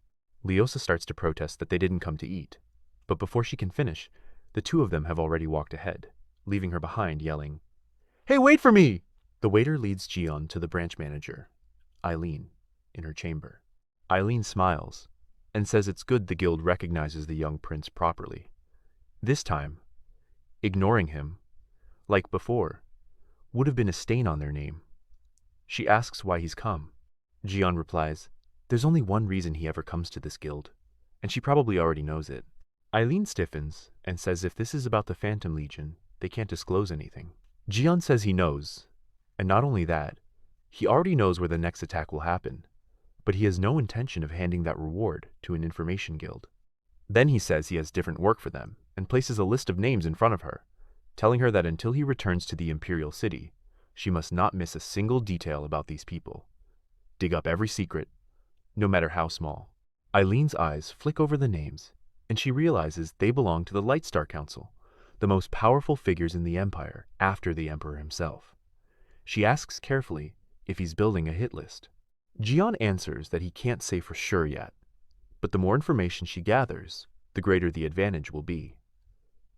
Leosa starts to protest that they didn't come to eat, but before she can finish, the two of them have already walked ahead, leaving her behind yelling, "Hey, wait for me!" The waiter leads Jian to the branch manager, Eileen, in her chamber. Eileen smiles and says it's good the guild recognizes the young prince properly. This time, ignoring him, like before, would have been a stain on their name. She asks why he's come. Jian replies, there's only one reason he ever comes to this guild, and she probably already knows it. Eileen stiffens and says if this is about the Phantom Legion, they can't disclose anything. Jian says he knows, and not only that, he already knows where the next attack will happen, but he has no intention of handing that reward to an information guild. Then he says he has different work for them, and places a list of names in front of her, telling her that until he returns to the Imperial City, she must not miss a single detail about these people. Dig up every secret, no matter how small. Eileen's eyes flick over the names, and she realizes they belong to the Lightstar Council, the most powerful figures in the Empire after the Emperor himself. She asks carefully if he's building a hit list. Jian answers that he can't say for sure yet, but the more information she gathers, the greater the advantage will be.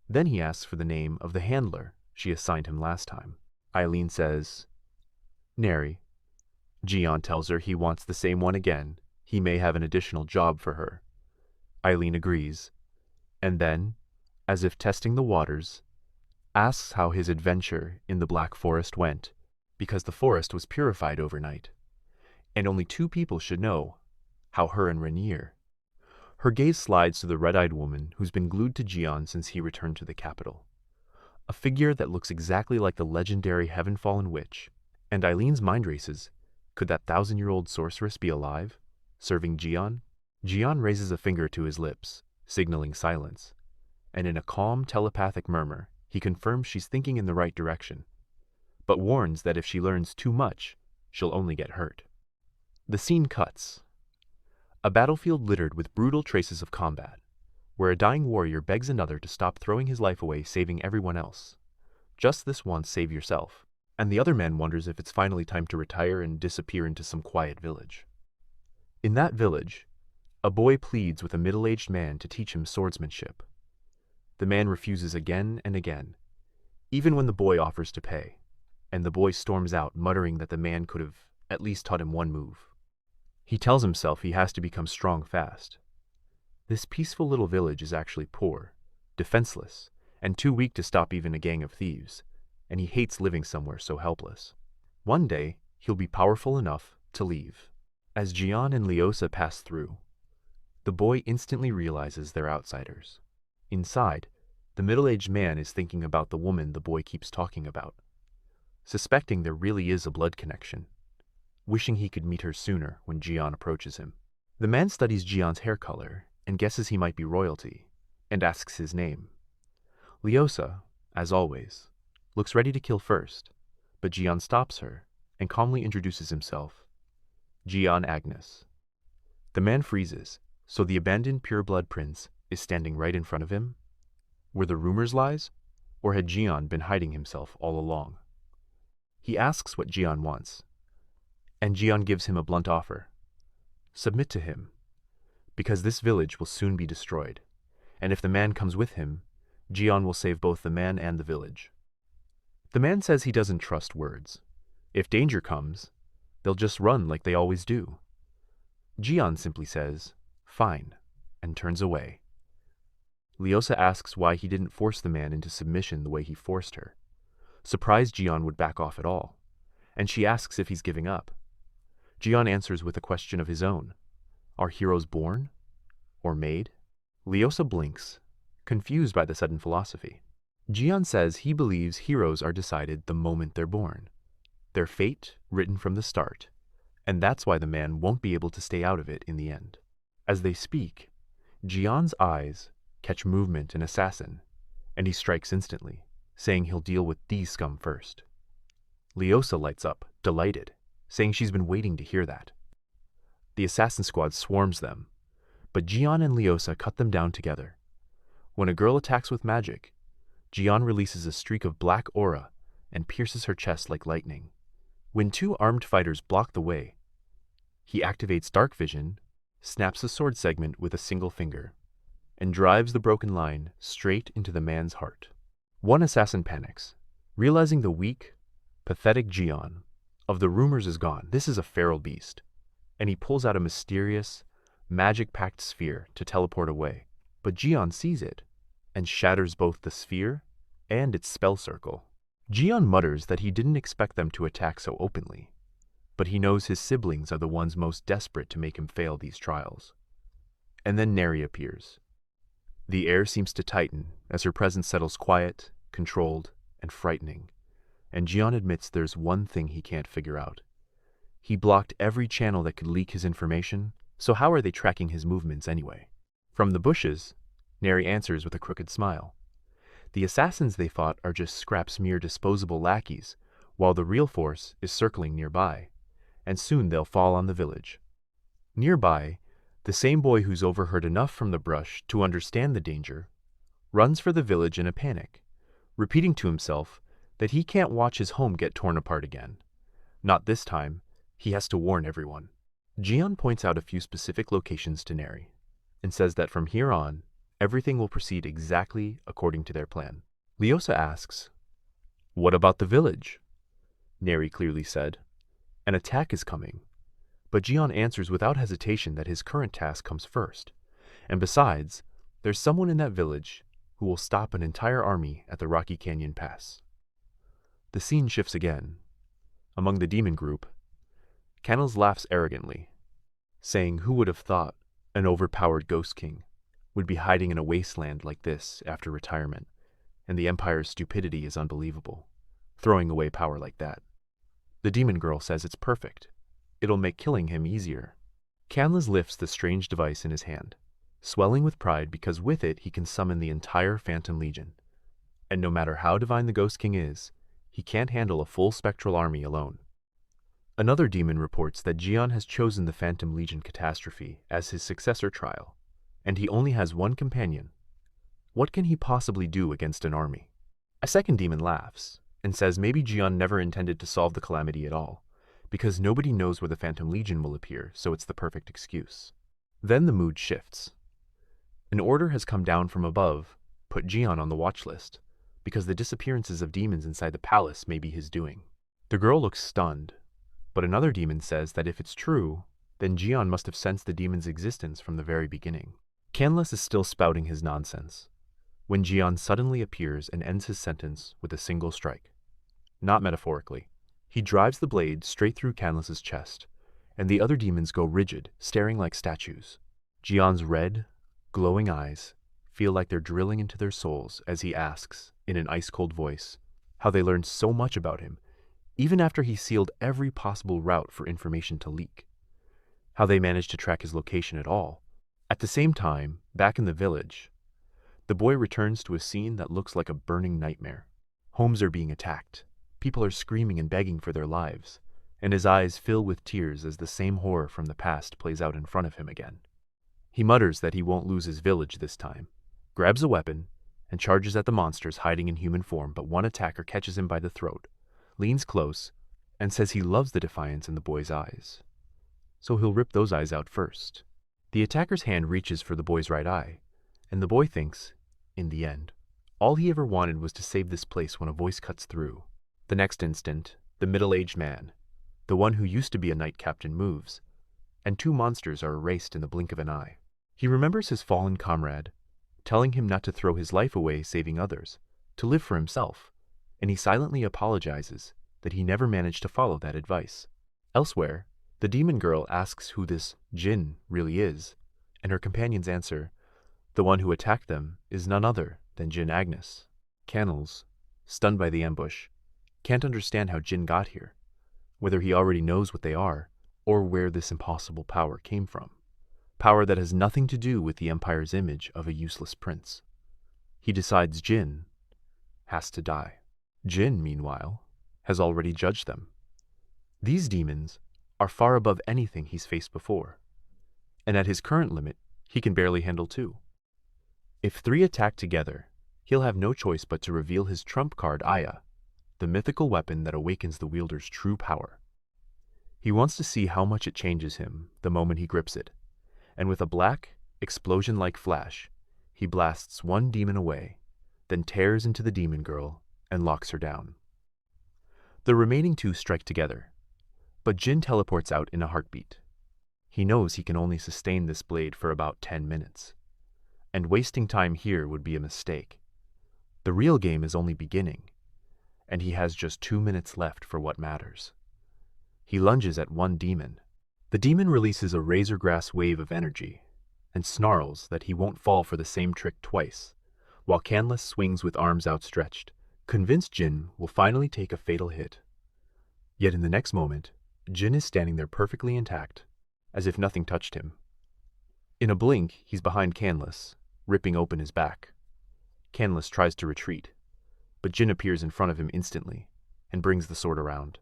Then he asks for the name of the handler she assigned him last time. Eileen says, Neri. Jian tells her he wants the same one again. He may have an additional job for her. Eileen agrees, and then, as if testing the waters, asks how his adventure in the Black Forest went, because the forest was purified overnight, and only two people should know how her and Rainier. Her gaze slides to the red-eyed woman who's been glued to Jian since he returned to the capital, a figure that looks exactly like the legendary Heaven-Fallen Witch, and Eileen's mind races. Could that 1,000-year-old sorceress be alive, serving Jian? Jian raises a finger to his lips, signaling silence, and in a calm telepathic murmur, he confirms she's thinking in the right direction, but warns that if she learns too much, she'll only get hurt. The scene cuts. A battlefield littered with brutal traces of combat, where a dying warrior begs another to stop throwing his life away saving everyone else. Just this once, save yourself. And the other man wonders if it's finally time to retire and disappear into some quiet village. In that village, a boy pleads with a middle-aged man to teach him swordsmanship. The man refuses again and again, even when the boy offers to pay, and the boy storms out muttering that the man could have at least taught him one move. He tells himself he has to become strong fast. This peaceful little village is actually poor, defenseless, and too weak to stop even a gang of thieves, and he hates living somewhere so helpless. One day, he'll be powerful enough to leave. As Jian and Leosa pass through, the boy instantly realizes they're outsiders. Inside, the middle-aged man is thinking about the woman the boy keeps talking about, suspecting there really is a blood connection, wishing he could meet her sooner when Jian approaches him. The man studies Jian's hair color and guesses he might be royalty, and asks his name. Leosa, as always, looks ready to kill first, but Jian stops her and calmly introduces himself. Jian Agnes. The man freezes, so the abandoned pureblood prince is standing right in front of him? Were the rumors lies? Or had Jian been hiding himself all along? He asks what Jian wants, and Jian gives him a blunt offer. Submit to him, because this village will soon be destroyed, and if the man comes with him, Jian will save both the man and the village. The man says he doesn't trust words. If danger comes, they'll just run like they always do. Jian simply says, "Fine," and turns away. Lyosa asks why he didn't force the man into submission the way he forced her. Surprised Jian would back off at all, and she asks if he's giving up. Jian answers with a question of his own. Are heroes born? Or made? Lyosa blinks, confused by the sudden philosophy. Jian says he believes heroes are decided the moment they're born, their fate written from the start, and that's why the man won't be able to stay out of it in the end. As they speak, Jian's eyes catch movement in Assassin, and he strikes instantly, saying he'll deal with these scum first. Lyosa lights up, delighted, saying she's been waiting to hear that. The assassin squad swarms them, but Jian and Lyosa cut them down together. When a girl attacks with magic, Jian releases a streak of black aura and pierces her chest like lightning. When two armed fighters block the way, he activates dark vision, snaps a sword segment with a single finger, and drives the broken line straight into the man's heart. One assassin panics, realizing the weak, pathetic Jian of the rumors is gone. This is a feral beast, and he pulls out a mysterious, magic-packed sphere to teleport away. But Jian sees it and shatters both the sphere and its spell circle. Jian mutters that he didn't expect them to attack so openly, but he knows his siblings are the ones most desperate to make him fail these trials. And then Neri appears. The air seems to tighten as her presence settles quiet, controlled, and frightening, and Jian admits there's one thing he can't figure out. He blocked every channel that could leak his information, so how are they tracking his movements anyway? From the bushes, Neri answers with a crooked smile. The assassins they fought are just scraps, mere disposable lackeys, while the real force is circling nearby, and soon they'll fall on the village. Nearby, the same boy who's overheard enough from the brush to understand the danger runs for the village in a panic, repeating to himself that he can't watch his home get torn apart again. Not this time, he has to warn everyone. Jian points out a few specific locations to Neri, and says that from here on, everything will proceed exactly according to their plan. Lyosa asks, "What about the village?" Neri clearly said, "An attack is coming." But Jian answers without hesitation that his current task comes first, and besides, there's someone in that village who will stop an entire army at the Rocky Canyon Pass. The scene shifts again. Among the demon group, Canals laughs arrogantly, saying who would have thought an overpowered ghost king would be hiding in a wasteland like this after retirement, and the Empire's stupidity is unbelievable, throwing away power like that. The demon girl says it's perfect. It'll make killing him easier. Canlas lifts the strange device in his hand, swelling with pride because with it he can summon the entire Phantom Legion. And no matter how divine the Ghost King is, he can't handle a full spectral army alone. Another demon reports that Jian has chosen the Phantom Legion catastrophe as his successor trial, and he only has one companion. What can he possibly do against an army? A second demon laughs and says maybe Jian never intended to solve the calamity at all, because nobody knows where the Phantom Legion will appear, so it's the perfect excuse. Then the mood shifts. An order has come down from above, put Jian on the watch list, because the disappearances of demons inside the palace may be his doing. The girl looks stunned, but another demon says that if it's true, then Jian must have sensed the demon's existence from the very beginning. Canlas is still spouting his nonsense, when Jian suddenly appears and ends his sentence with a single strike. Not metaphorically. He drives the blade straight through Canlas's chest, and the other demons go rigid, staring like statues. Jian's red, glowing eyes feel like they're drilling into their souls as he asks, in an ice-cold voice, how they learned so much about him, even after he sealed every possible route for information to leak. How they managed to track his location at all. At the same time, back in the village, the boy returns to a scene that looks like a burning nightmare. Homes are being attacked. People are screaming and begging for their lives, and his eyes fill with tears as the same horror from the past plays out in front of him again. He mutters that he won't lose his village this time, grabs a weapon, and charges at the monsters hiding in human form, but one attacker catches him by the throat, leans close, and says he loves the defiance in the boy's eyes. So he'll rip those eyes out first. The attacker's hand reaches for the boy's right eye, and the boy thinks, in the end, all he ever wanted was to save this place when a voice cuts through. The next instant, the middle-aged man, the one who used to be a knight captain, moves, and two monsters are erased in the blink of an eye. He remembers his fallen comrade, telling him not to throw his life away saving others, to live for himself, and he silently apologizes that he never managed to follow that advice. Elsewhere, the demon girl asks who this Jinn really is, and her companions answer, the one who attacked them is none other than Jinn Agnes. Canels, stunned by the ambush, can't understand how Jinn got here, whether he already knows what they are, or where this impossible power came from. Power that has nothing to do with the Empire's image of a useless prince. He decides Jinn has to die. Jinn, meanwhile, has already judged them. These demons are far above anything he's faced before, and at his current limit, he can barely handle two. If three attack together, he'll have no choice but to reveal his trump card Aya, the mythical weapon that awakens the wielder's true power. He wants to see how much it changes him the moment he grips it, and with a black, explosion-like flash, he blasts one demon away, then tears into the demon girl and locks her down. The remaining two strike together, but Jinn teleports out in a heartbeat. He knows he can only sustain this blade for about 10 minutes, and wasting time here would be a mistake. The real game is only beginning, and he has just 2 minutes left for what matters. He lunges at one demon. The demon releases a razor-grass wave of energy, and snarls that he won't fall for the same trick twice, while Canlis swings with arms outstretched, convinced Jinn will finally take a fatal hit. Yet in the next moment, Jinn is standing there perfectly intact, as if nothing touched him. In a blink, he's behind Canlis, ripping open his back. Canlis tries to retreat, but Jinn appears in front of him instantly, and brings the sword around.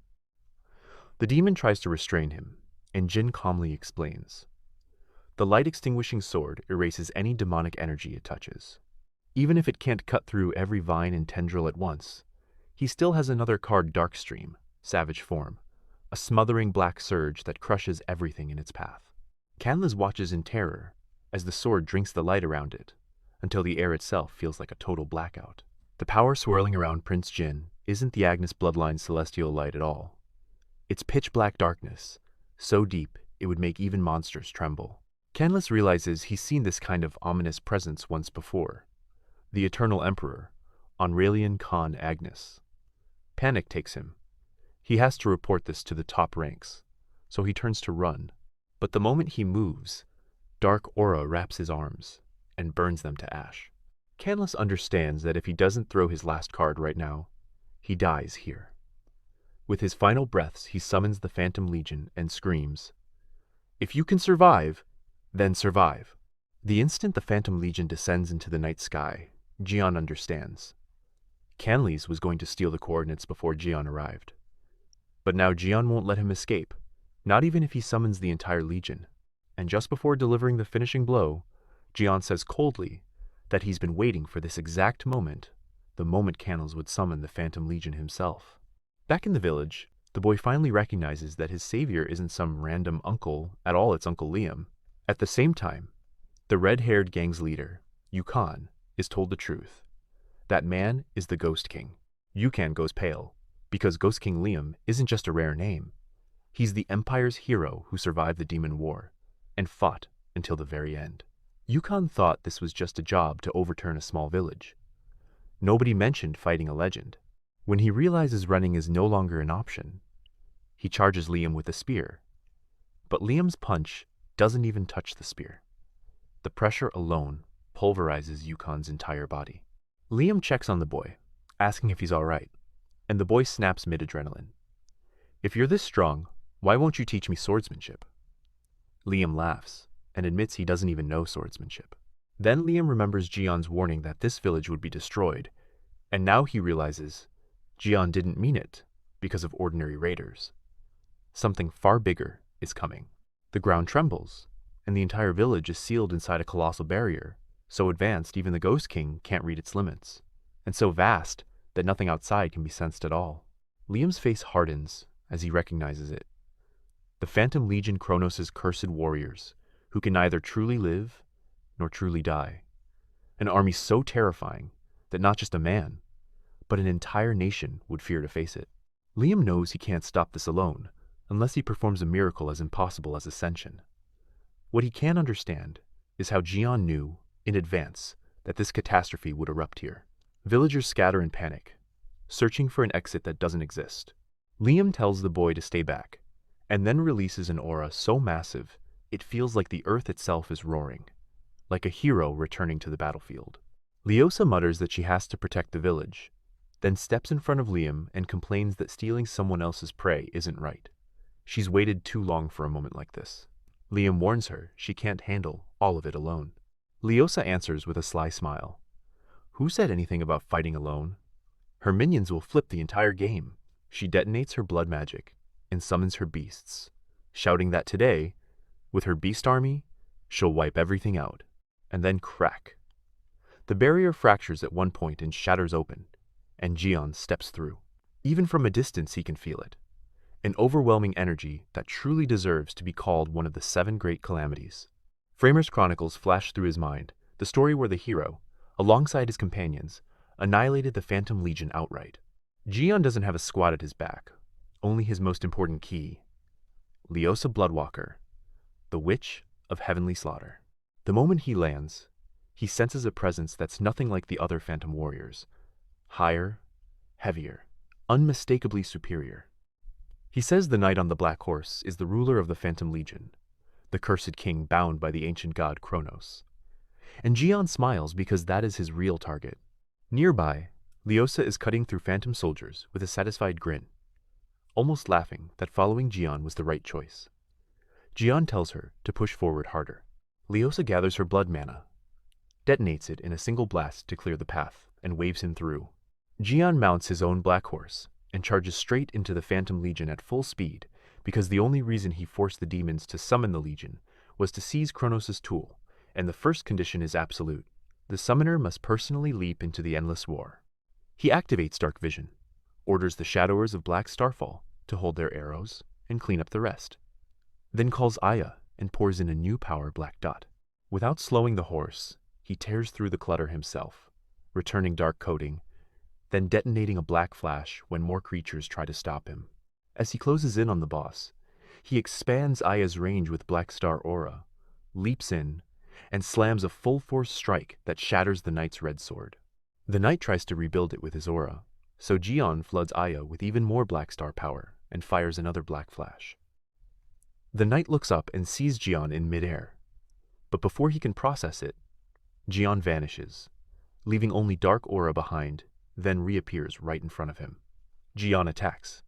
The demon tries to restrain him, and Jinn calmly explains. The light-extinguishing sword erases any demonic energy it touches. Even if it can't cut through every vine and tendril at once, he still has another card, Darkstream, savage form, a smothering black surge that crushes everything in its path. Canlis watches in terror as the sword drinks the light around it, until the air itself feels like a total blackout. The power swirling around Prince Jinn isn't the Agnes bloodline's celestial light at all. It's pitch-black darkness, so deep it would make even monsters tremble. Canlis realizes he's seen this kind of ominous presence once before. The Eternal Emperor, Aurelian Khan Agnes. Panic takes him. He has to report this to the top ranks, so he turns to run. But the moment he moves, dark aura wraps his arms and burns them to ash. Canlis understands that if he doesn't throw his last card right now, he dies here. With his final breaths, he summons the Phantom Legion and screams, "If you can survive, then survive." The instant the Phantom Legion descends into the night sky, Jian understands. Canlis was going to steal the coordinates before Jian arrived. But now Jian won't let him escape, not even if he summons the entire Legion. And just before delivering the finishing blow, Jian says coldly that he's been waiting for this exact moment, the moment Canlis would summon the Phantom Legion himself. Back in the village, the boy finally recognizes that his savior isn't some random uncle, at all it's Uncle Liam. At the same time, the red-haired gang's leader, Yukon, is told the truth. That man is the Ghost King. Yukon goes pale, because Ghost King Liam isn't just a rare name. He's the Empire's hero who survived the Demon War, and fought until the very end. Yukon thought this was just a job to overturn a small village. Nobody mentioned fighting a legend. When he realizes running is no longer an option, he charges Liam with a spear. But Liam's punch doesn't even touch the spear. The pressure alone pulverizes Yukon's entire body. Liam checks on the boy, asking if he's all right, and the boy snaps mid-adrenaline. "If you're this strong, why won't you teach me swordsmanship?" Liam laughs and admits he doesn't even know swordsmanship. Then Liam remembers Jian's warning that this village would be destroyed, and now he realizes Jian didn't mean it because of ordinary raiders. Something far bigger is coming. The ground trembles, and the entire village is sealed inside a colossal barrier, so advanced even the Ghost King can't read its limits, and so vast that nothing outside can be sensed at all. Liam's face hardens as he recognizes it. The Phantom Legion Kronos' cursed warriors, who can neither truly live nor truly die. An army so terrifying that not just a man, but an entire nation would fear to face it. Liam knows he can't stop this alone, unless he performs a miracle as impossible as ascension. What he can't understand is how Jian knew, in advance, that this catastrophe would erupt here. Villagers scatter in panic, searching for an exit that doesn't exist. Liam tells the boy to stay back, and then releases an aura so massive it feels like the earth itself is roaring, like a hero returning to the battlefield. Leosa mutters that she has to protect the village, then steps in front of Liam and complains that stealing someone else's prey isn't right. She's waited too long for a moment like this. Liam warns her she can't handle all of it alone. Leosa answers with a sly smile. Who said anything about fighting alone? Her minions will flip the entire game. She detonates her blood magic and summons her beasts, shouting that today, with her beast army, she'll wipe everything out. And then crack. The barrier fractures at one point and shatters open, and Jian steps through. Even from a distance he can feel it. An overwhelming energy that truly deserves to be called one of the 7 great calamities. Framer's Chronicles flashed through his mind, the story where the hero, alongside his companions, annihilated the Phantom Legion outright. Jian doesn't have a squad at his back, only his most important key, Leosa Bloodwalker, the Witch of Heavenly Slaughter. The moment he lands, he senses a presence that's nothing like the other Phantom Warriors. Higher, heavier, unmistakably superior. He says the knight on the black horse is the ruler of the Phantom Legion, the cursed king bound by the ancient god Kronos. And Jian smiles because that is his real target. Nearby, Leosa is cutting through Phantom soldiers with a satisfied grin, almost laughing that following Jian was the right choice. Jian tells her to push forward harder. Leosa gathers her blood mana, detonates it in a single blast to clear the path, and waves him through. Jian mounts his own black horse and charges straight into the Phantom Legion at full speed because the only reason he forced the demons to summon the Legion was to seize Kronos' tool, and the first condition is absolute. The summoner must personally leap into the endless war. He activates Dark Vision, orders the Shadowers of Black Starfall to hold their arrows and clean up the rest, then calls Aya and pours in a new power Black Dot. Without slowing the horse, he tears through the clutter himself, returning Dark Coating, then detonating a black flash when more creatures try to stop him. As he closes in on the boss, he expands Aya's range with Black Star Aura, leaps in, and slams a full-force strike that shatters the knight's red sword. The knight tries to rebuild it with his aura, so Jian floods Aya with even more Black Star power and fires another black flash. The knight looks up and sees Jian in midair, but before he can process it, Jian vanishes, leaving only dark aura behind, then reappears right in front of him. Jian attacks,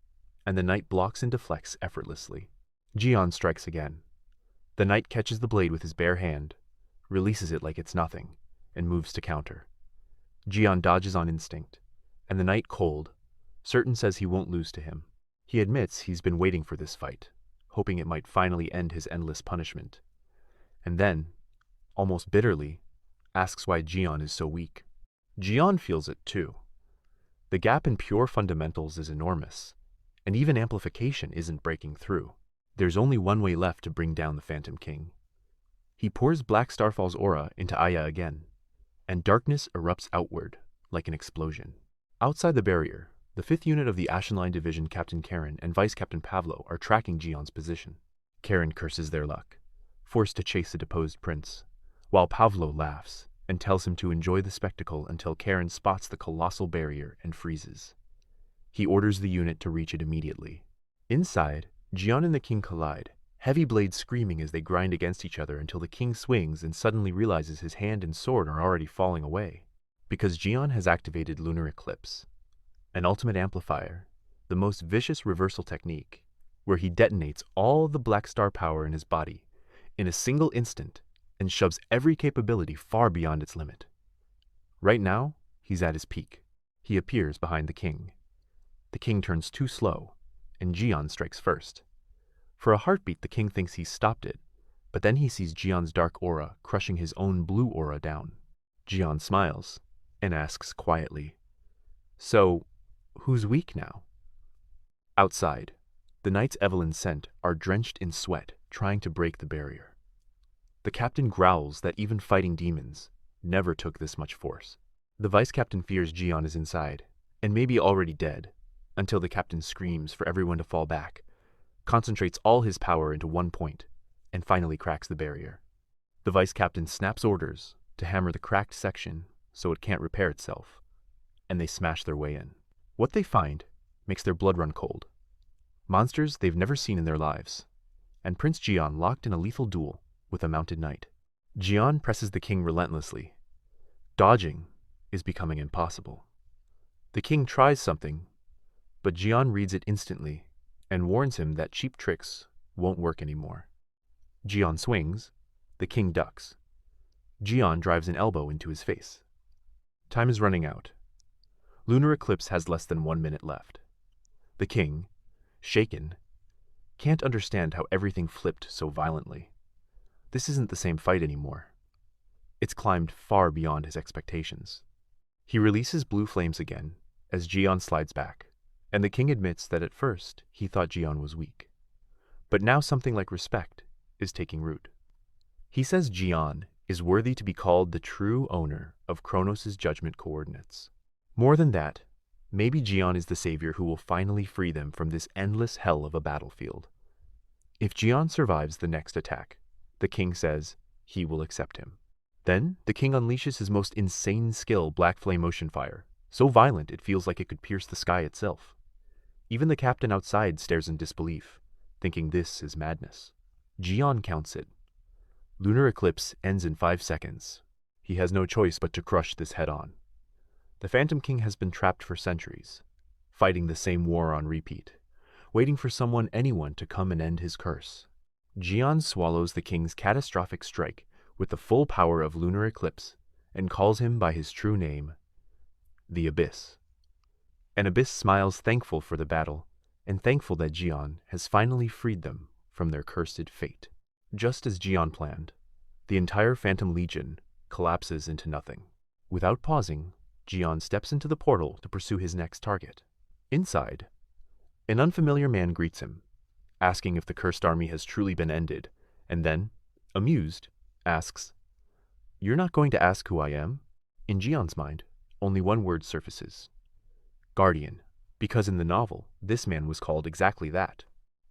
and the knight blocks and deflects effortlessly. Jian strikes again. The knight catches the blade with his bare hand, releases it like it's nothing, and moves to counter. Jian dodges on instinct, and the knight, cold, certain, says he won't lose to him. He admits he's been waiting for this fight, hoping it might finally end his endless punishment, and then, almost bitterly, asks why Jian is so weak. Jian feels it too. The gap in pure fundamentals is enormous, and even amplification isn't breaking through. There's only one way left to bring down the Phantom King. He pours Black Starfall's aura into Aya again, and darkness erupts outward like an explosion. Outside the barrier, the 5th unit of the Ashenline Division Captain Karen and Vice Captain Pavlo are tracking Jian's position. Karen curses their luck, forced to chase the deposed prince, while Pavlo laughs and tells him to enjoy the spectacle until Karen spots the colossal barrier and freezes. He orders the unit to reach it immediately. Inside, Jian and the king collide, heavy blades screaming as they grind against each other until the king swings and suddenly realizes his hand and sword are already falling away. Because Jian has activated Lunar Eclipse, an ultimate amplifier, the most vicious reversal technique, where he detonates all the Black Star power in his body in a single instant and shoves every capability far beyond its limit. Right now, he's at his peak. He appears behind the king. The king turns too slow, and Jian strikes first. For a heartbeat, the king thinks he's stopped it, but then he sees Jian's dark aura crushing his own blue aura down. Jian smiles and asks quietly, "So, who's weak now?" Outside, the knights Evelyn sent are drenched in sweat, trying to break the barrier. The captain growls that even fighting demons never took this much force. The vice captain fears Jian is inside, and may be already dead, until the captain screams for everyone to fall back, concentrates all his power into one point, and finally cracks the barrier. The vice captain snaps orders to hammer the cracked section so it can't repair itself, and they smash their way in. What they find makes their blood run cold. Monsters they've never seen in their lives, and Prince Jian locked in a lethal duel with a mounted knight. Jian presses the king relentlessly. Dodging is becoming impossible. The king tries something, but Jian reads it instantly and warns him that cheap tricks won't work anymore. Jian swings, the king ducks. Jian drives an elbow into his face. Time is running out. Lunar eclipse has less than 1 minute left. The king, shaken, can't understand how everything flipped so violently. This isn't the same fight anymore. It's climbed far beyond his expectations. He releases blue flames again as Jian slides back, and the king admits that at first he thought Jian was weak. But now something like respect is taking root. He says Jian is worthy to be called the true owner of Kronos' judgment coordinates. More than that, maybe Jian is the savior who will finally free them from this endless hell of a battlefield. If Jian survives the next attack, the king says he will accept him. Then the king unleashes his most insane skill, Black Flame Ocean Fire, so violent it feels like it could pierce the sky itself. Even the captain outside stares in disbelief, thinking this is madness. Jian counts it. Lunar eclipse ends in 5 seconds. He has no choice but to crush this head-on. The Phantom King has been trapped for centuries, fighting the same war on repeat, waiting for anyone to come and end his curse. Jian swallows the king's catastrophic strike with the full power of lunar eclipse and calls him by his true name, the Abyss. And Abyss smiles, thankful for the battle and thankful that Jian has finally freed them from their cursed fate. Just as Jian planned, the entire Phantom Legion collapses into nothing. Without pausing, Jian steps into the portal to pursue his next target. Inside, an unfamiliar man greets him, asking if the cursed army has truly been ended, and then, amused, asks, "You're not going to ask who I am?" In Jian's mind, only one word surfaces: Guardian, because in the novel, this man was called exactly that.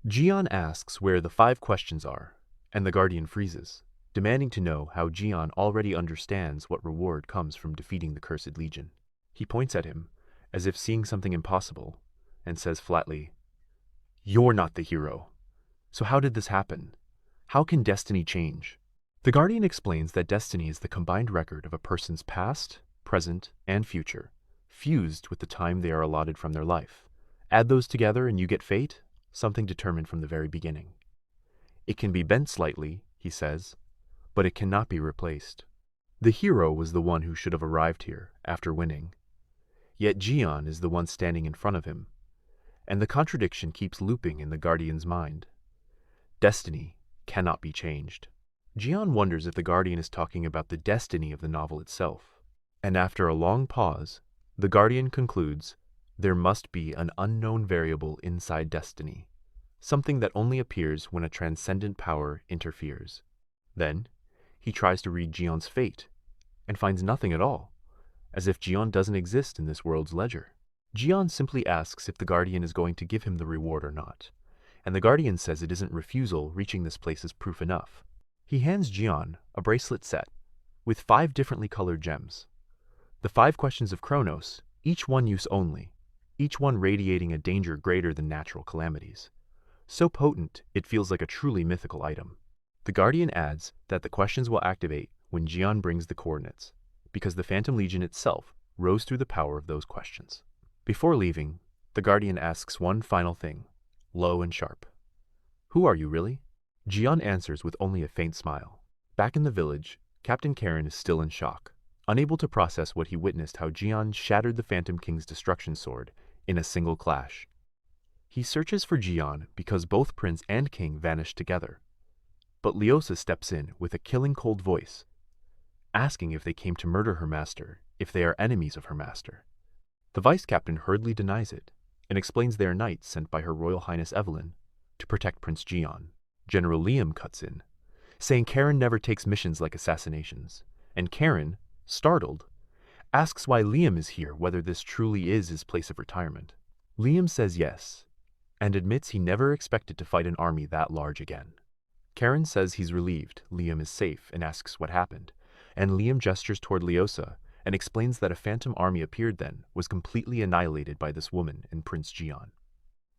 Jian asks where the 5 questions are, and the Guardian freezes, demanding to know how Jian already understands what reward comes from defeating the Cursed Legion. He points at him, as if seeing something impossible, and says flatly, "You're not the hero. So how did this happen? How can destiny change?" The Guardian explains that destiny is the combined record of a person's past, present, and future, fused with the time they are allotted from their life. Add those together and you get fate, something determined from the very beginning. It can be bent slightly, he says, but it cannot be replaced. The hero was the one who should have arrived here after winning. Yet Jian is the one standing in front of him, and the contradiction keeps looping in the Guardian's mind. Destiny cannot be changed. Jian wonders if the Guardian is talking about the destiny of the novel itself, and after a long pause, the Guardian concludes there must be an unknown variable inside destiny, something that only appears when a transcendent power interferes. Then, he tries to read Jian's fate, and finds nothing at all, as if Jian doesn't exist in this world's ledger. Jian simply asks if the Guardian is going to give him the reward or not, and the Guardian says it isn't refusal reaching this place is proof enough. He hands Jian a bracelet set with 5 differently colored gems. The 5 questions of Kronos, each one use only, each one radiating a danger greater than natural calamities. So potent, it feels like a truly mythical item. The Guardian adds that the questions will activate when Jian brings the coordinates, because the Phantom Legion itself rose through the power of those questions. Before leaving, the Guardian asks one final thing, low and sharp. "Who are you, really?" Jian answers with only a faint smile. Back in the village, Captain Karen is still in shock, unable to process what he witnessed, how Jian shattered the Phantom King's destruction sword in a single clash. He searches for Jian because both prince and king vanished together. But Lyosa steps in with a killing cold voice asking if they came to murder her master, if they are enemies of her master. The vice captain hurriedly denies it and explains they are knights sent by Her Royal Highness Evelyn to protect Prince Jian. General Liam cuts in, saying Karen never takes missions like assassinations, and Karen, startled, asks why Liam is here, whether this truly is his place of retirement. Liam says yes, and admits he never expected to fight an army that large again. Karen says he's relieved Liam is safe and asks what happened, and Liam gestures toward Leosa and explains that a phantom army appeared then, was completely annihilated by this woman and Prince Jian.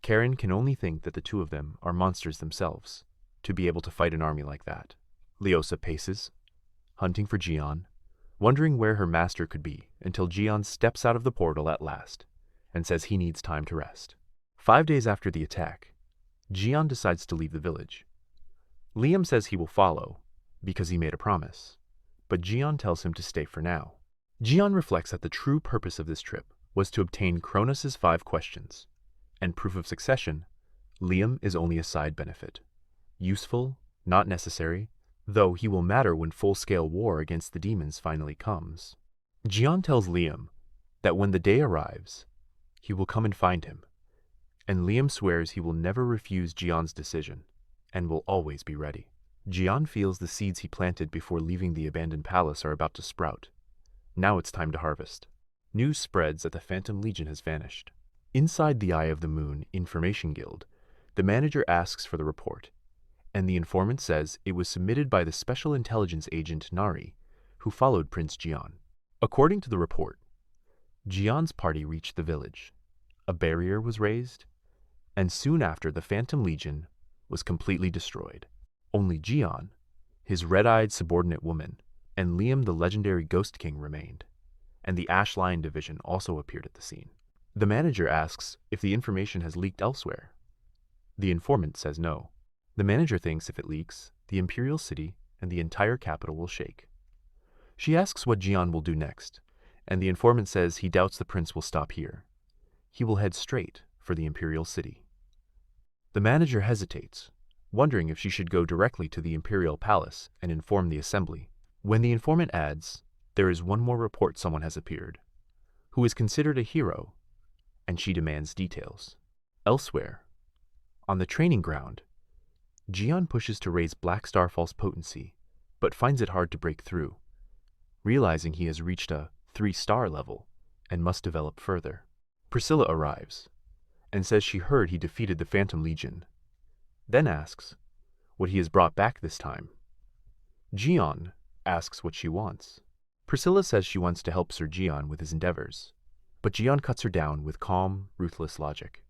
Karen can only think that the two of them are monsters themselves, to be able to fight an army like that. Leosa paces, hunting for Jian, wondering where her master could be, until Jian steps out of the portal at last and says he needs time to rest. 5 days after the attack, Jian decides to leave the village. Liam says he will follow, because he made a promise, but Jian tells him to stay for now. Jian reflects that the true purpose of this trip was to obtain Cronus's 5 questions, and proof of succession. Liam is only a side benefit. Useful, not necessary, though he will matter when full-scale war against the demons finally comes. Jian tells Liam that when the day arrives, he will come and find him, and Liam swears he will never refuse Jian's decision, and will always be ready. Jian feels the seeds he planted before leaving the abandoned palace are about to sprout. Now it's time to harvest. News spreads that the Phantom Legion has vanished. Inside the Eye of the Moon Information Guild, the manager asks for the report, and the informant says it was submitted by the special intelligence agent Nari, who followed Prince Jian. According to the report, Jian's party reached the village. A barrier was raised, and soon after the Phantom Legion was completely destroyed. Only Jian, his red-eyed subordinate woman, and Liam the legendary Ghost King remained, and the Ash Lion division also appeared at the scene. The manager asks if the information has leaked elsewhere. The informant says no. The manager thinks if it leaks, the Imperial City and the entire capital will shake. She asks what Jian will do next, and the informant says he doubts the prince will stop here. He will head straight for the Imperial City. The manager hesitates, wondering if she should go directly to the Imperial Palace and inform the assembly, when the informant adds there is one more report someone has appeared, who is considered a hero, and she demands details. Elsewhere, on the training ground, Jian pushes to raise Black Starfall's potency, but finds it hard to break through, realizing he has reached a 3-star level and must develop further. Priscilla arrives and says she heard he defeated the Phantom Legion, then asks what he has brought back this time. Jian asks what she wants. Priscilla says she wants to help Sir Jian with his endeavors, but Jian cuts her down with calm, ruthless logic.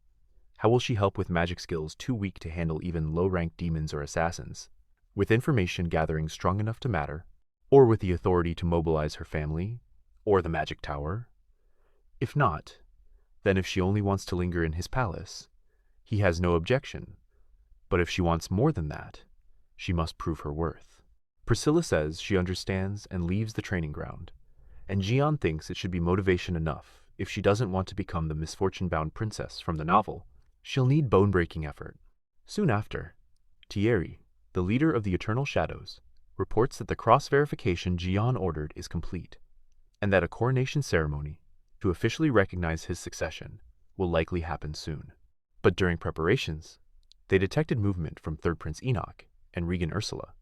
How will she help with magic skills too weak to handle even low-ranked demons or assassins, with information gathering strong enough to matter, or with the authority to mobilize her family, or the magic tower? If not, then if she only wants to linger in his palace, he has no objection, but if she wants more than that, she must prove her worth. Priscilla says she understands and leaves the training ground, and Jian thinks it should be motivation enough if she doesn't want to become the misfortune-bound princess from the novel. She'll need bone-breaking effort. Soon after, Thierry, the leader of the Eternal Shadows, reports that the cross-verification Jian ordered is complete, and that a coronation ceremony to officially recognize his succession will likely happen soon. But during preparations, they detected movement from Third Prince Enoch and Regan Ursula.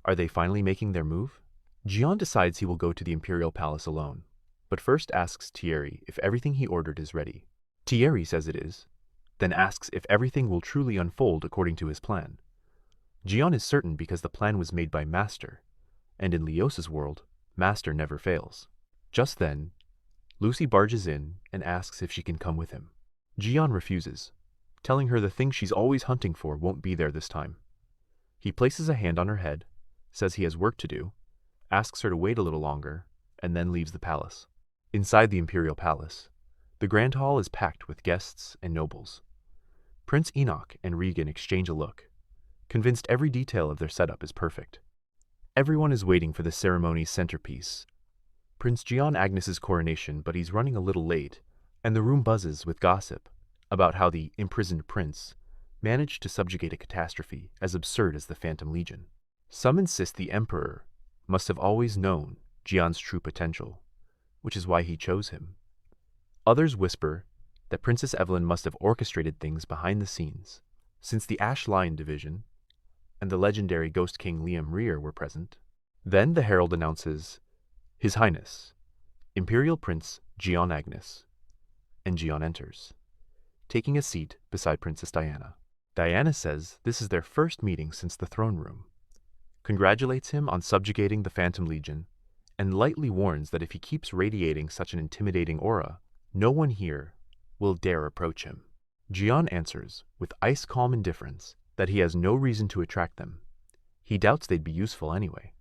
Are they finally making their move? Jian decides he will go to the Imperial Palace alone, but first asks Thierry if everything he ordered is ready. Thierry says it is, then asks if everything will truly unfold according to his plan. Jian is certain because the plan was made by Master, and in Leosa's world, Master never fails. Just then, Lucy barges in and asks if she can come with him. Jian refuses, telling her the thing she's always hunting for won't be there this time. He places a hand on her head, says he has work to do, asks her to wait a little longer, and then leaves the palace. Inside the Imperial Palace, the Grand Hall is packed with guests and nobles. Prince Enoch and Regan exchange a look, convinced every detail of their setup is perfect. Everyone is waiting for the ceremony's centerpiece, Prince Jian Agnes's coronation, but he's running a little late, and the room buzzes with gossip about how the imprisoned prince managed to subjugate a catastrophe as absurd as the Phantom Legion. Some insist the Emperor, must have always known Jian's true potential, which is why he chose him. Others whisper that Princess Evelyn must have orchestrated things behind the scenes, since the Ash Lion division and the legendary Ghost King Liam Rear were present. Then the herald announces, His Highness, Imperial Prince Jian Agnes, and Jian enters, taking a seat beside Princess Diana. Diana says this is their first meeting since the throne room, congratulates him on subjugating the Phantom Legion, and lightly warns that if he keeps radiating such an intimidating aura, no one here will dare approach him. Jian answers with ice-calm indifference that he has no reason to attract them. He doubts they'd be useful anyway.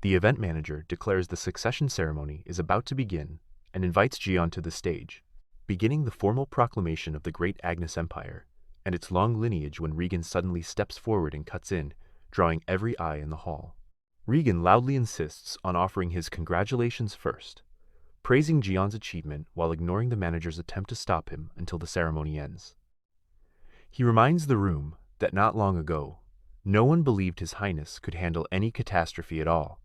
The event manager declares the succession ceremony is about to begin and invites Jian to the stage, beginning the formal proclamation of the Great Agnes Empire and its long lineage when Regan suddenly steps forward and cuts in, drawing every eye in the hall. Regan loudly insists on offering his congratulations first, praising Jian's achievement while ignoring the manager's attempt to stop him until the ceremony ends. He reminds the room that not long ago, no one believed His Highness could handle any catastrophe at all,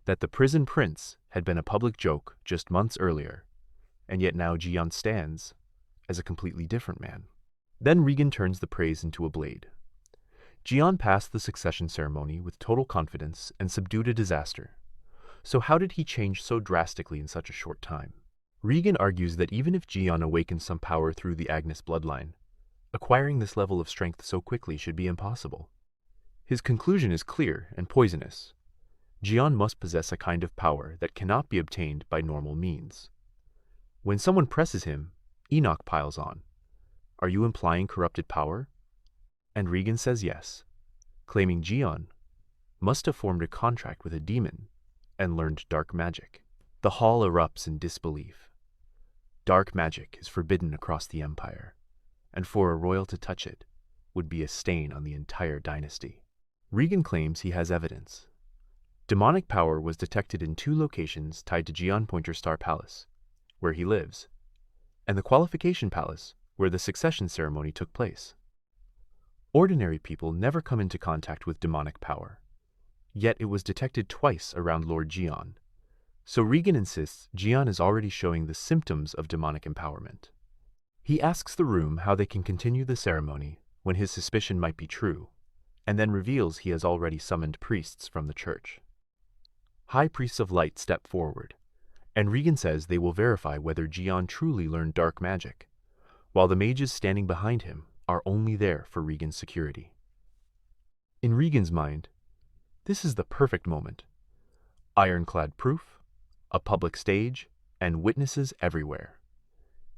that the prison prince had been a public joke just months earlier, and yet now Jian stands as a completely different man. Then Regan turns the praise into a blade. Jian passed the succession ceremony with total confidence and subdued a disaster. So how did he change so drastically in such a short time? Regan argues that even if Jian awakened some power through the Agnes bloodline, acquiring this level of strength so quickly should be impossible. His conclusion is clear and poisonous. Jian must possess a kind of power that cannot be obtained by normal means. When someone presses him, Enoch piles on. Are you implying corrupted power? And Regan says yes, claiming Jian must have formed a contract with a demon and learned dark magic. The hall erupts in disbelief. Dark magic is forbidden across the empire, and for a royal to touch it would be a stain on the entire dynasty. Regan claims he has evidence. Demonic power was detected in 2 locations tied to Jian Pointer Star Palace, where he lives, and the Qualification Palace, where the succession ceremony took place. Ordinary people never come into contact with demonic power, yet it was detected twice around Lord Jian. So Regan insists Jian is already showing the symptoms of demonic empowerment. He asks the room how they can continue the ceremony when his suspicion might be true, and then reveals he has already summoned priests from the church. High priests of light step forward, and Regan says they will verify whether Jian truly learned dark magic, while the mages standing behind him are only there for Regan's security. In Regan's mind, this is the perfect moment. Ironclad proof, a public stage, and witnesses everywhere.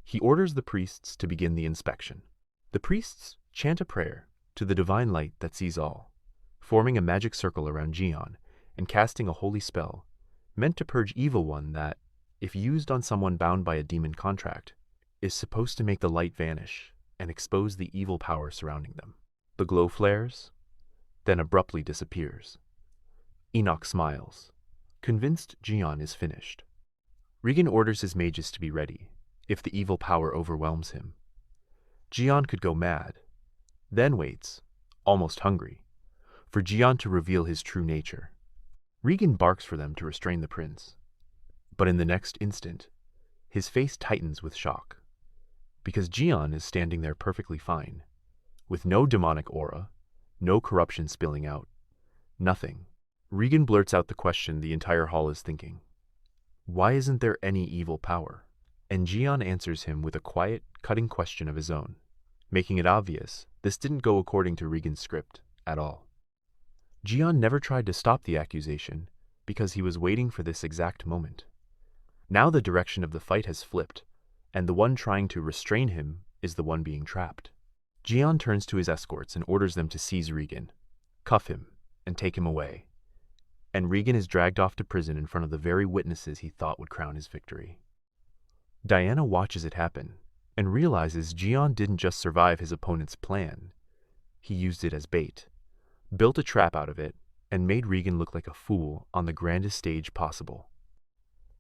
He orders the priests to begin the inspection. The priests chant a prayer to the divine light that sees all, forming a magic circle around Jian and casting a holy spell meant to purge evil one that, if used on someone bound by a demon contract, is supposed to make the light vanish and expose the evil power surrounding them. The glow flares, then abruptly disappears. Enoch smiles, convinced Jian is finished. Regan orders his mages to be ready if the evil power overwhelms him. Jian could go mad, then waits, almost hungry, for Jian to reveal his true nature. Regan barks for them to restrain the prince, but in the next instant, his face tightens with shock, because Jian is standing there perfectly fine, with no demonic aura, no corruption spilling out, nothing. Regan blurts out the question the entire hall is thinking. Why isn't there any evil power? And Jian answers him with a quiet, cutting question of his own, making it obvious this didn't go according to Regan's script at all. Jian never tried to stop the accusation because he was waiting for this exact moment. Now the direction of the fight has flipped, and the one trying to restrain him is the one being trapped. Jian turns to his escorts and orders them to seize Regan, cuff him, and take him away. And Regan is dragged off to prison in front of the very witnesses he thought would crown his victory. Diana watches it happen and realizes Jian didn't just survive his opponent's plan. He used it as bait, built a trap out of it, and made Regan look like a fool on the grandest stage possible.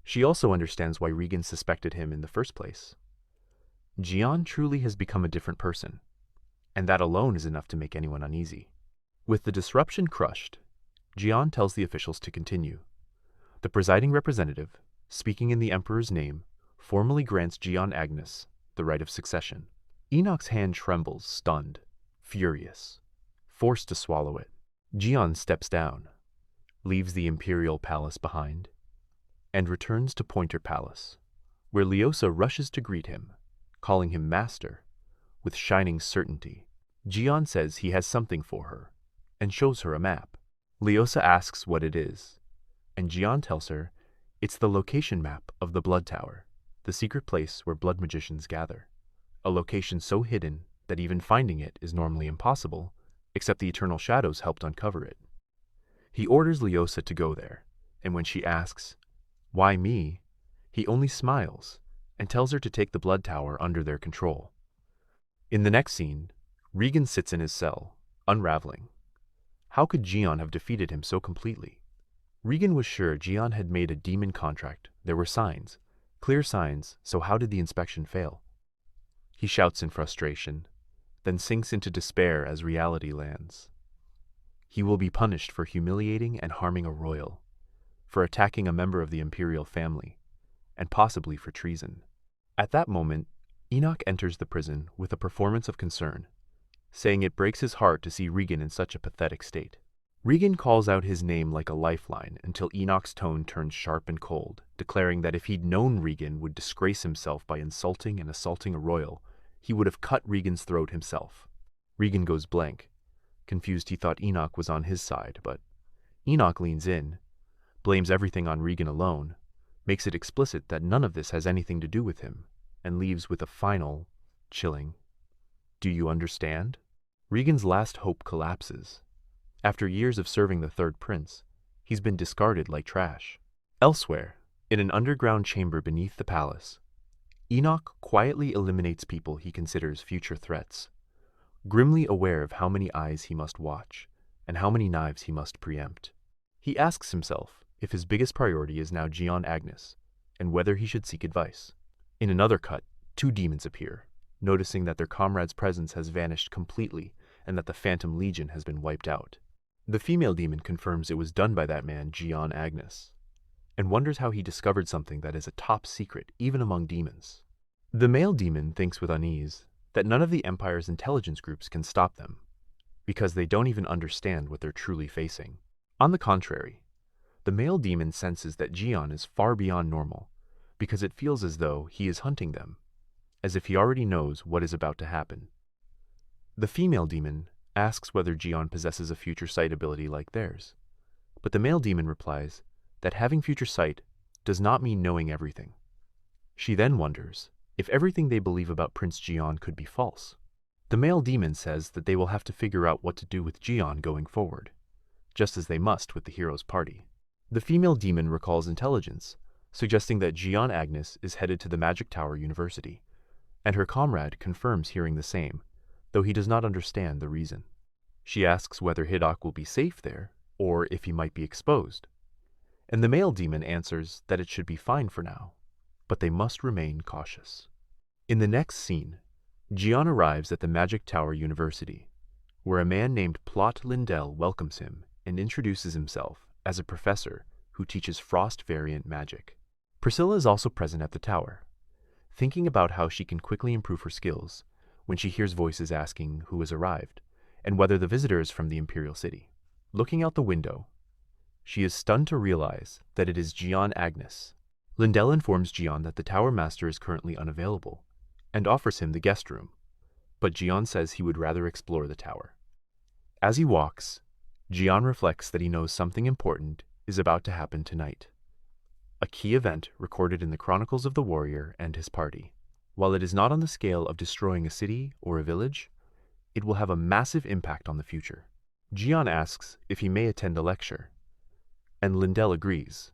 She also understands why Regan suspected him in the first place. Jian truly has become a different person, and that alone is enough to make anyone uneasy. With the disruption crushed, Jian tells the officials to continue. The presiding representative, speaking in the emperor's name, formally grants Jian Agnes the right of succession. Enoch's hand trembles, stunned, furious, forced to swallow it. Jian steps down, leaves the imperial palace behind, and returns to Pointer Palace, where Leosa rushes to greet him, calling him master, with shining certainty. Jian says he has something for her, and shows her a map. Leosa asks what it is, and Jian tells her it's the location map of the Blood Tower, the secret place where blood magicians gather. A location so hidden that even finding it is normally impossible, except the Eternal Shadows helped uncover it. He orders Leosa to go there, and when she asks, "Why me?" he only smiles and tells her to take the Blood Tower under their control. In the next scene, Regan sits in his cell, unraveling. How could Jian have defeated him so completely? Regan was sure Jian had made a demon contract. There were signs, clear signs, so how did the inspection fail? He shouts in frustration, then sinks into despair as reality lands. He will be punished for humiliating and harming a royal, for attacking a member of the imperial family, and possibly for treason. At that moment, Enoch enters the prison with a performance of concern, saying it breaks his heart to see Regan in such a pathetic state. Regan calls out his name like a lifeline until Enoch's tone turns sharp and cold, declaring that if he'd known Regan would disgrace himself by insulting and assaulting a royal, he would have cut Regan's throat himself. Regan goes blank, confused. He thought Enoch was on his side, but Enoch leans in, blames everything on Regan alone, makes it explicit that none of this has anything to do with him, and leaves with a final, chilling, "Do you understand?" Regan's last hope collapses. After years of serving the Third Prince, he's been discarded like trash. Elsewhere, in an underground chamber beneath the palace, Enoch quietly eliminates people he considers future threats, grimly aware of how many eyes he must watch and how many knives he must preempt. He asks himself if his biggest priority is now Jian Agnes, and whether he should seek advice. In another cut, two demons appear, noticing that their comrade's presence has vanished completely and that the Phantom Legion has been wiped out. The female demon confirms it was done by that man, Jian Agnes, and wonders how he discovered something that is a top secret even among demons. The male demon thinks with unease that none of the Empire's intelligence groups can stop them, because they don't even understand what they're truly facing. On the contrary, the male demon senses that Jian is far beyond normal, because it feels as though he is hunting them, as if he already knows what is about to happen. The female demon asks whether Jian possesses a future sight ability like theirs, but the male demon replies that having future sight does not mean knowing everything. She then wonders if everything they believe about Prince Jian could be false. The male demon says that they will have to figure out what to do with Jian going forward, just as they must with the hero's party. The female demon recalls intelligence, suggesting that Jian Agnes is headed to the Magic Tower University, and her comrade confirms hearing the same, though he does not understand the reason. She asks whether Hidok will be safe there, or if he might be exposed, and the male demon answers that it should be fine for now, but they must remain cautious. In the next scene, Jian arrives at the Magic Tower University, where a man named Plot Lindell welcomes him and introduces himself as a professor who teaches Frost variant magic. Priscilla is also present at the tower, thinking about how she can quickly improve her skills when she hears voices asking who has arrived and whether the visitor is from the Imperial City. Looking out the window, she is stunned to realize that it is Jian Agnes. Lindell informs Jian that the Tower Master is currently unavailable and offers him the guest room, but Jian says he would rather explore the tower. As he walks, Jian reflects that he knows something important is about to happen tonight. A key event recorded in the Chronicles of the Warrior and his party. While it is not on the scale of destroying a city or a village, it will have a massive impact on the future. Jian asks if he may attend a lecture, and Lindell agrees,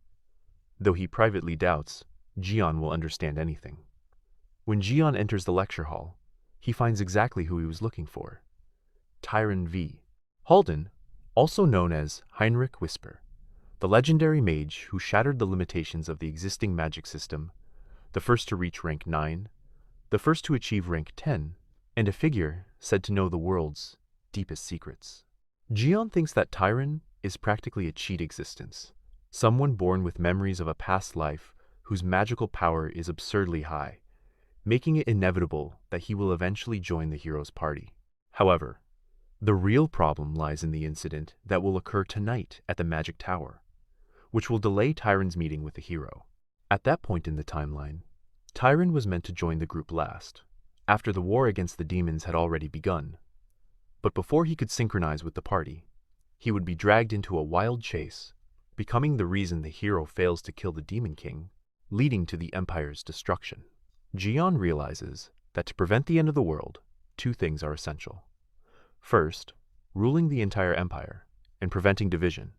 though he privately doubts Jian will understand anything. When Jian enters the lecture hall, he finds exactly who he was looking for, Tyron V. Halden, also known as Heinrich Whisper, the legendary mage who shattered the limitations of the existing magic system, the first to reach rank 9, the first to achieve rank 10, and a figure said to know the world's deepest secrets. Jian thinks that Tyron is practically a cheat existence. Someone born with memories of a past life whose magical power is absurdly high, making it inevitable that he will eventually join the hero's party. However, the real problem lies in the incident that will occur tonight at the Magic Tower, which will delay Tyron's meeting with the hero. At that point in the timeline, Tyron was meant to join the group last, after the war against the demons had already begun. But before he could synchronize with the party, he would be dragged into a wild chase, becoming the reason the hero fails to kill the Demon King, leading to the Empire's destruction. Jian realizes that to prevent the end of the world, two things are essential. First, ruling the entire empire and preventing division.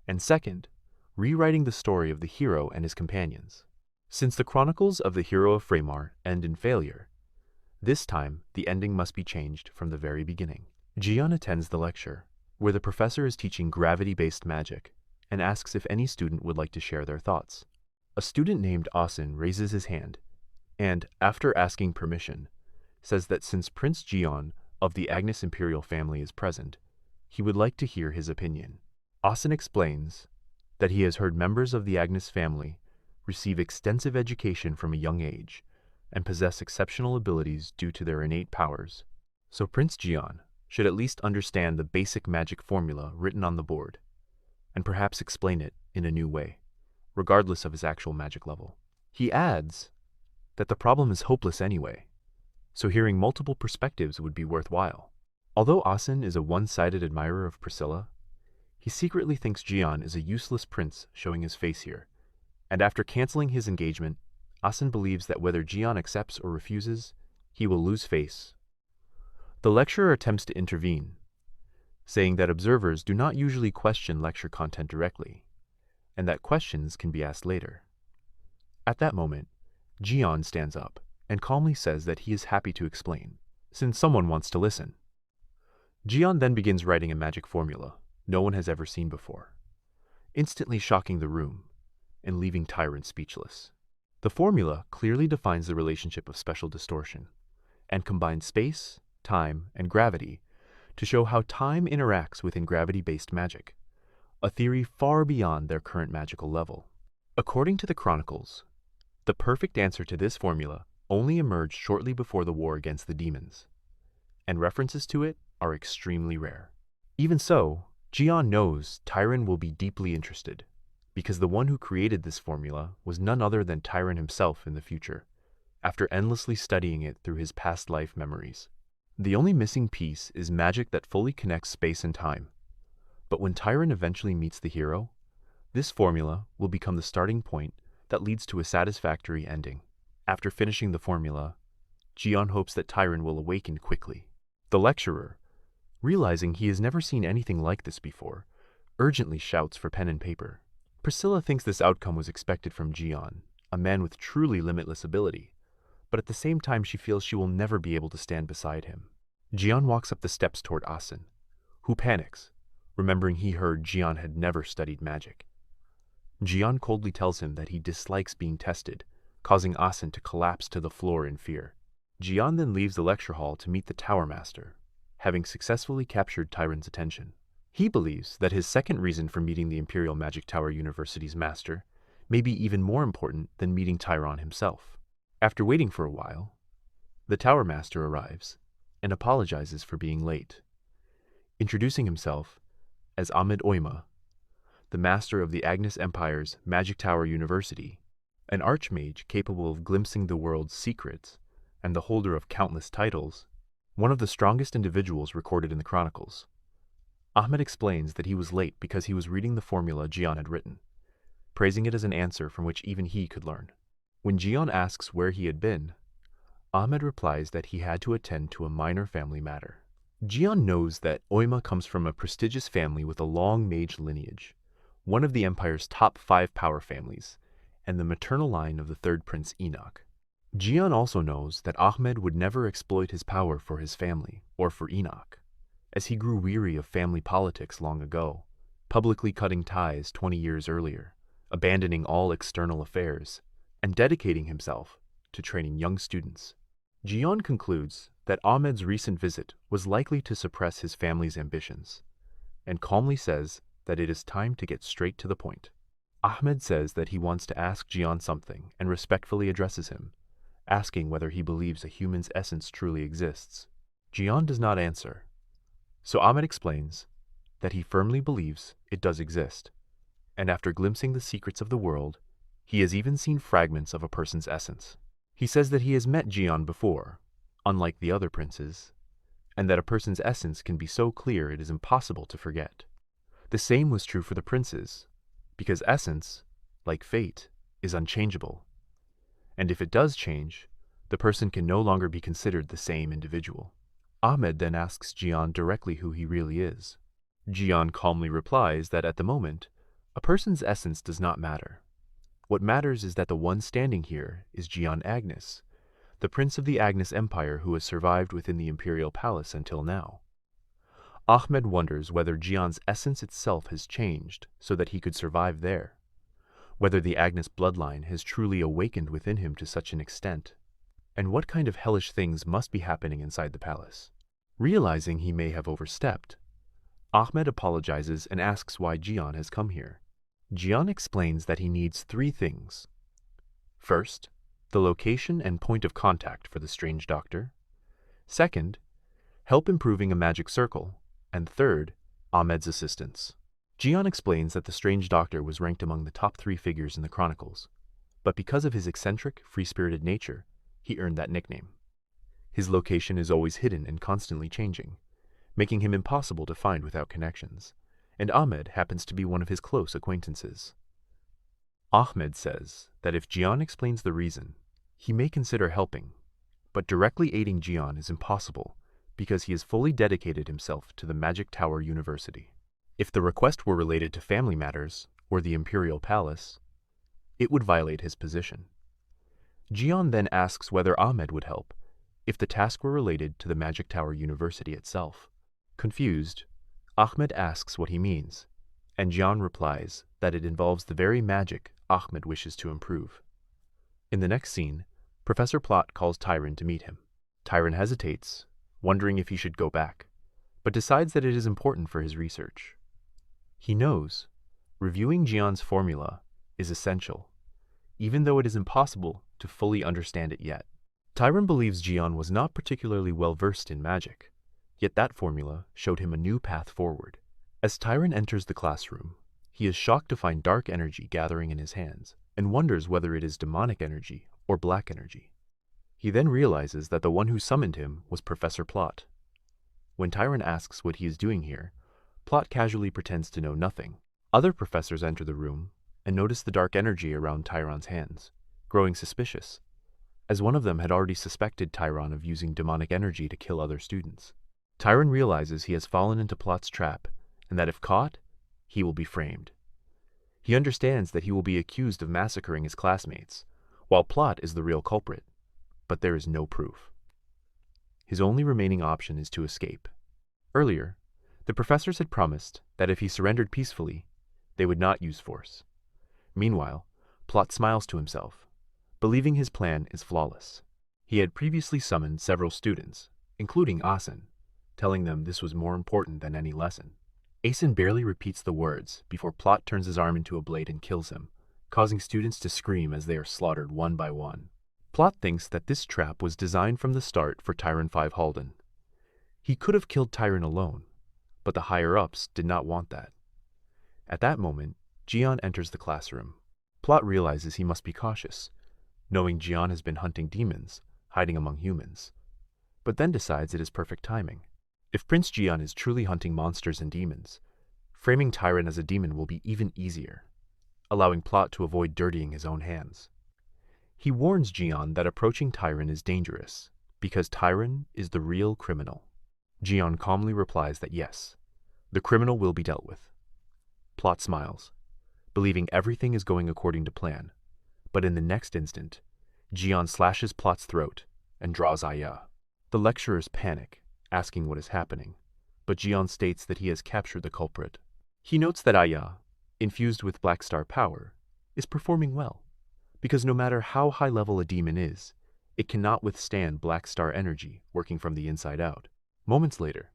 And second, rewriting the story of the hero and his companions. Since the chronicles of the hero of Freymar end in failure, this time the ending must be changed from the very beginning. Jian attends the lecture, where the professor is teaching gravity-based magic, and asks if any student would like to share their thoughts. A student named Asen raises his hand, and, after asking permission, says that since Prince Jian of the Agnes Imperial family is present, he would like to hear his opinion. Asen explains that he has heard members of the Agnes family receive extensive education from a young age and possess exceptional abilities due to their innate powers. So Prince Jian should at least understand the basic magic formula written on the board, and perhaps explain it in a new way, regardless of his actual magic level. He adds that the problem is hopeless anyway, so hearing multiple perspectives would be worthwhile. Although Asen is a one-sided admirer of Priscilla, he secretly thinks Jian is a useless prince showing his face here, and after canceling his engagement, Asen believes that whether Jian accepts or refuses, he will lose face. The lecturer attempts to intervene, saying that observers do not usually question lecture content directly, and that questions can be asked later. At that moment, Jian stands up and calmly says that he is happy to explain, since someone wants to listen. Jian then begins writing a magic formula no one has ever seen before, instantly shocking the room and leaving Tyron speechless. The formula clearly defines the relationship of special distortion and combines space, time, and gravity to show how time interacts within gravity-based magic, a theory far beyond their current magical level. According to the chronicles, the perfect answer to this formula only emerged shortly before the war against the demons, and references to it are extremely rare. Even so, Jian knows Tyron will be deeply interested, because the one who created this formula was none other than Tyron himself in the future, after endlessly studying it through his past life memories. The only missing piece is magic that fully connects space and time. But when Tyron eventually meets the hero, this formula will become the starting point that leads to a satisfactory ending. After finishing the formula, Jian hopes that Tyron will awaken quickly. The lecturer, realizing he has never seen anything like this before, urgently shouts for pen and paper. Priscilla thinks this outcome was expected from Jian, a man with truly limitless ability, but at the same time she feels she will never be able to stand beside him. Jian walks up the steps toward Asen, who panics, remembering he heard Jian had never studied magic. Jian coldly tells him that he dislikes being tested, causing Asen to collapse to the floor in fear. Jian then leaves the lecture hall to meet the Tower Master, having successfully captured Tyron's attention. He believes that his second reason for meeting the Imperial Magic Tower University's master may be even more important than meeting Tyron himself. After waiting for a while, the Tower Master arrives and apologizes for being late, introducing himself as Ahmed Oima, the master of the Agnes Empire's Magic Tower University, an archmage capable of glimpsing the world's secrets and the holder of countless titles, one of the strongest individuals recorded in the chronicles. Ahmed explains that he was late because he was reading the formula Jian had written, praising it as an answer from which even he could learn. When Jian asks where he had been, Ahmed replies that he had to attend to a minor family matter. Jian knows that Oima comes from a prestigious family with a long mage lineage, one of the Empire's top 5 power families, and the maternal line of the third Prince Enoch. Jian also knows that Ahmed would never exploit his power for his family or for Enoch, as he grew weary of family politics long ago, publicly cutting ties 20 years earlier, abandoning all external affairs, and dedicating himself to training young students. Jian concludes that Ahmed's recent visit was likely to suppress his family's ambitions, and calmly says that it is time to get straight to the point. Ahmed says that he wants to ask Jian something and respectfully addresses him, asking whether he believes a human's essence truly exists. Jian does not answer, so Ahmed explains that he firmly believes it does exist, and after glimpsing the secrets of the world, he has even seen fragments of a person's essence. He says that he has met Jian before, unlike the other princes, and that a person's essence can be so clear it is impossible to forget. The same was true for the princes, because essence, like fate, is unchangeable, and if it does change, the person can no longer be considered the same individual. Ahmed then asks Jian directly who he really is. Jian calmly replies that at the moment, a person's essence does not matter. What matters is that the one standing here is Jian Agnes, the prince of the Agnes Empire who has survived within the imperial palace until now. Ahmed wonders whether Jian's essence itself has changed so that he could survive there, whether the Agnes bloodline has truly awakened within him to such an extent, and what kind of hellish things must be happening inside the palace. Realizing he may have overstepped, Ahmed apologizes and asks why Jian has come here. Jian explains that he needs 3 things. First, the location and point of contact for the strange doctor. Second, help improving a magic circle. And third, Ahmed's assistance. Jian explains that the strange doctor was ranked among the top 3 figures in the chronicles, but because of his eccentric, free-spirited nature, he earned that nickname. His location is always hidden and constantly changing, making him impossible to find without connections, and Ahmed happens to be one of his close acquaintances. Ahmed says that if Jian explains the reason, he may consider helping, but directly aiding Jian is impossible because he has fully dedicated himself to the Magic Tower University. If the request were related to family matters or the imperial palace, it would violate his position. Jian then asks whether Ahmed would help if the task were related to the Magic Tower University itself. Confused, Ahmed asks what he means, and Jian replies that it involves the very magic Ahmed wishes to improve. In the next scene, Professor Plot calls Tyron to meet him. Tyron hesitates, wondering if he should go back, but decides that it is important for his research. He knows reviewing Jian's formula is essential, even though it is impossible to fully understand it yet. Tyron believes Jian was not particularly well versed in magic, yet that formula showed him a new path forward. As Tyron enters the classroom, he is shocked to find dark energy gathering in his hands and wonders whether it is demonic energy or black energy. He then realizes that the one who summoned him was Professor Plot. When Tyron asks what he is doing here, Plot casually pretends to know nothing. Other professors enter the room and notice the dark energy around Tyron's hands, growing suspicious, as one of them had already suspected Tyron of using demonic energy to kill other students. Tyron realizes he has fallen into Plot's trap and that if caught, he will be framed. He understands that he will be accused of massacring his classmates, while Plot is the real culprit, but there is no proof. His only remaining option is to escape. Earlier, the professors had promised that if he surrendered peacefully, they would not use force. Meanwhile, Plot smiles to himself, believing his plan is flawless. He had previously summoned several students, including Asen, telling them this was more important than any lesson. Asen barely repeats the words before Plot turns his arm into a blade and kills him, causing students to scream as they are slaughtered one by one. Plot thinks that this trap was designed from the start for Tyron 5 Halden. He could have killed Tyron alone, but the higher-ups did not want that. At that moment, Jian enters the classroom. Plot realizes he must be cautious, knowing Jian has been hunting demons, hiding among humans, but then decides it is perfect timing. If Prince Jian is truly hunting monsters and demons, framing Tyron as a demon will be even easier, allowing Plot to avoid dirtying his own hands. He warns Jian that approaching Tyron is dangerous, because Tyron is the real criminal. Jian calmly replies that yes, the criminal will be dealt with. Plot smiles, believing everything is going according to plan, but in the next instant, Jian slashes Plot's throat and draws Aya. The lecturers panic, asking what is happening, but Jian states that he has captured the culprit. He notes that Aya, infused with Black Star power, is performing well, because no matter how high level a demon is, it cannot withstand Black Star energy working from the inside out. Moments later,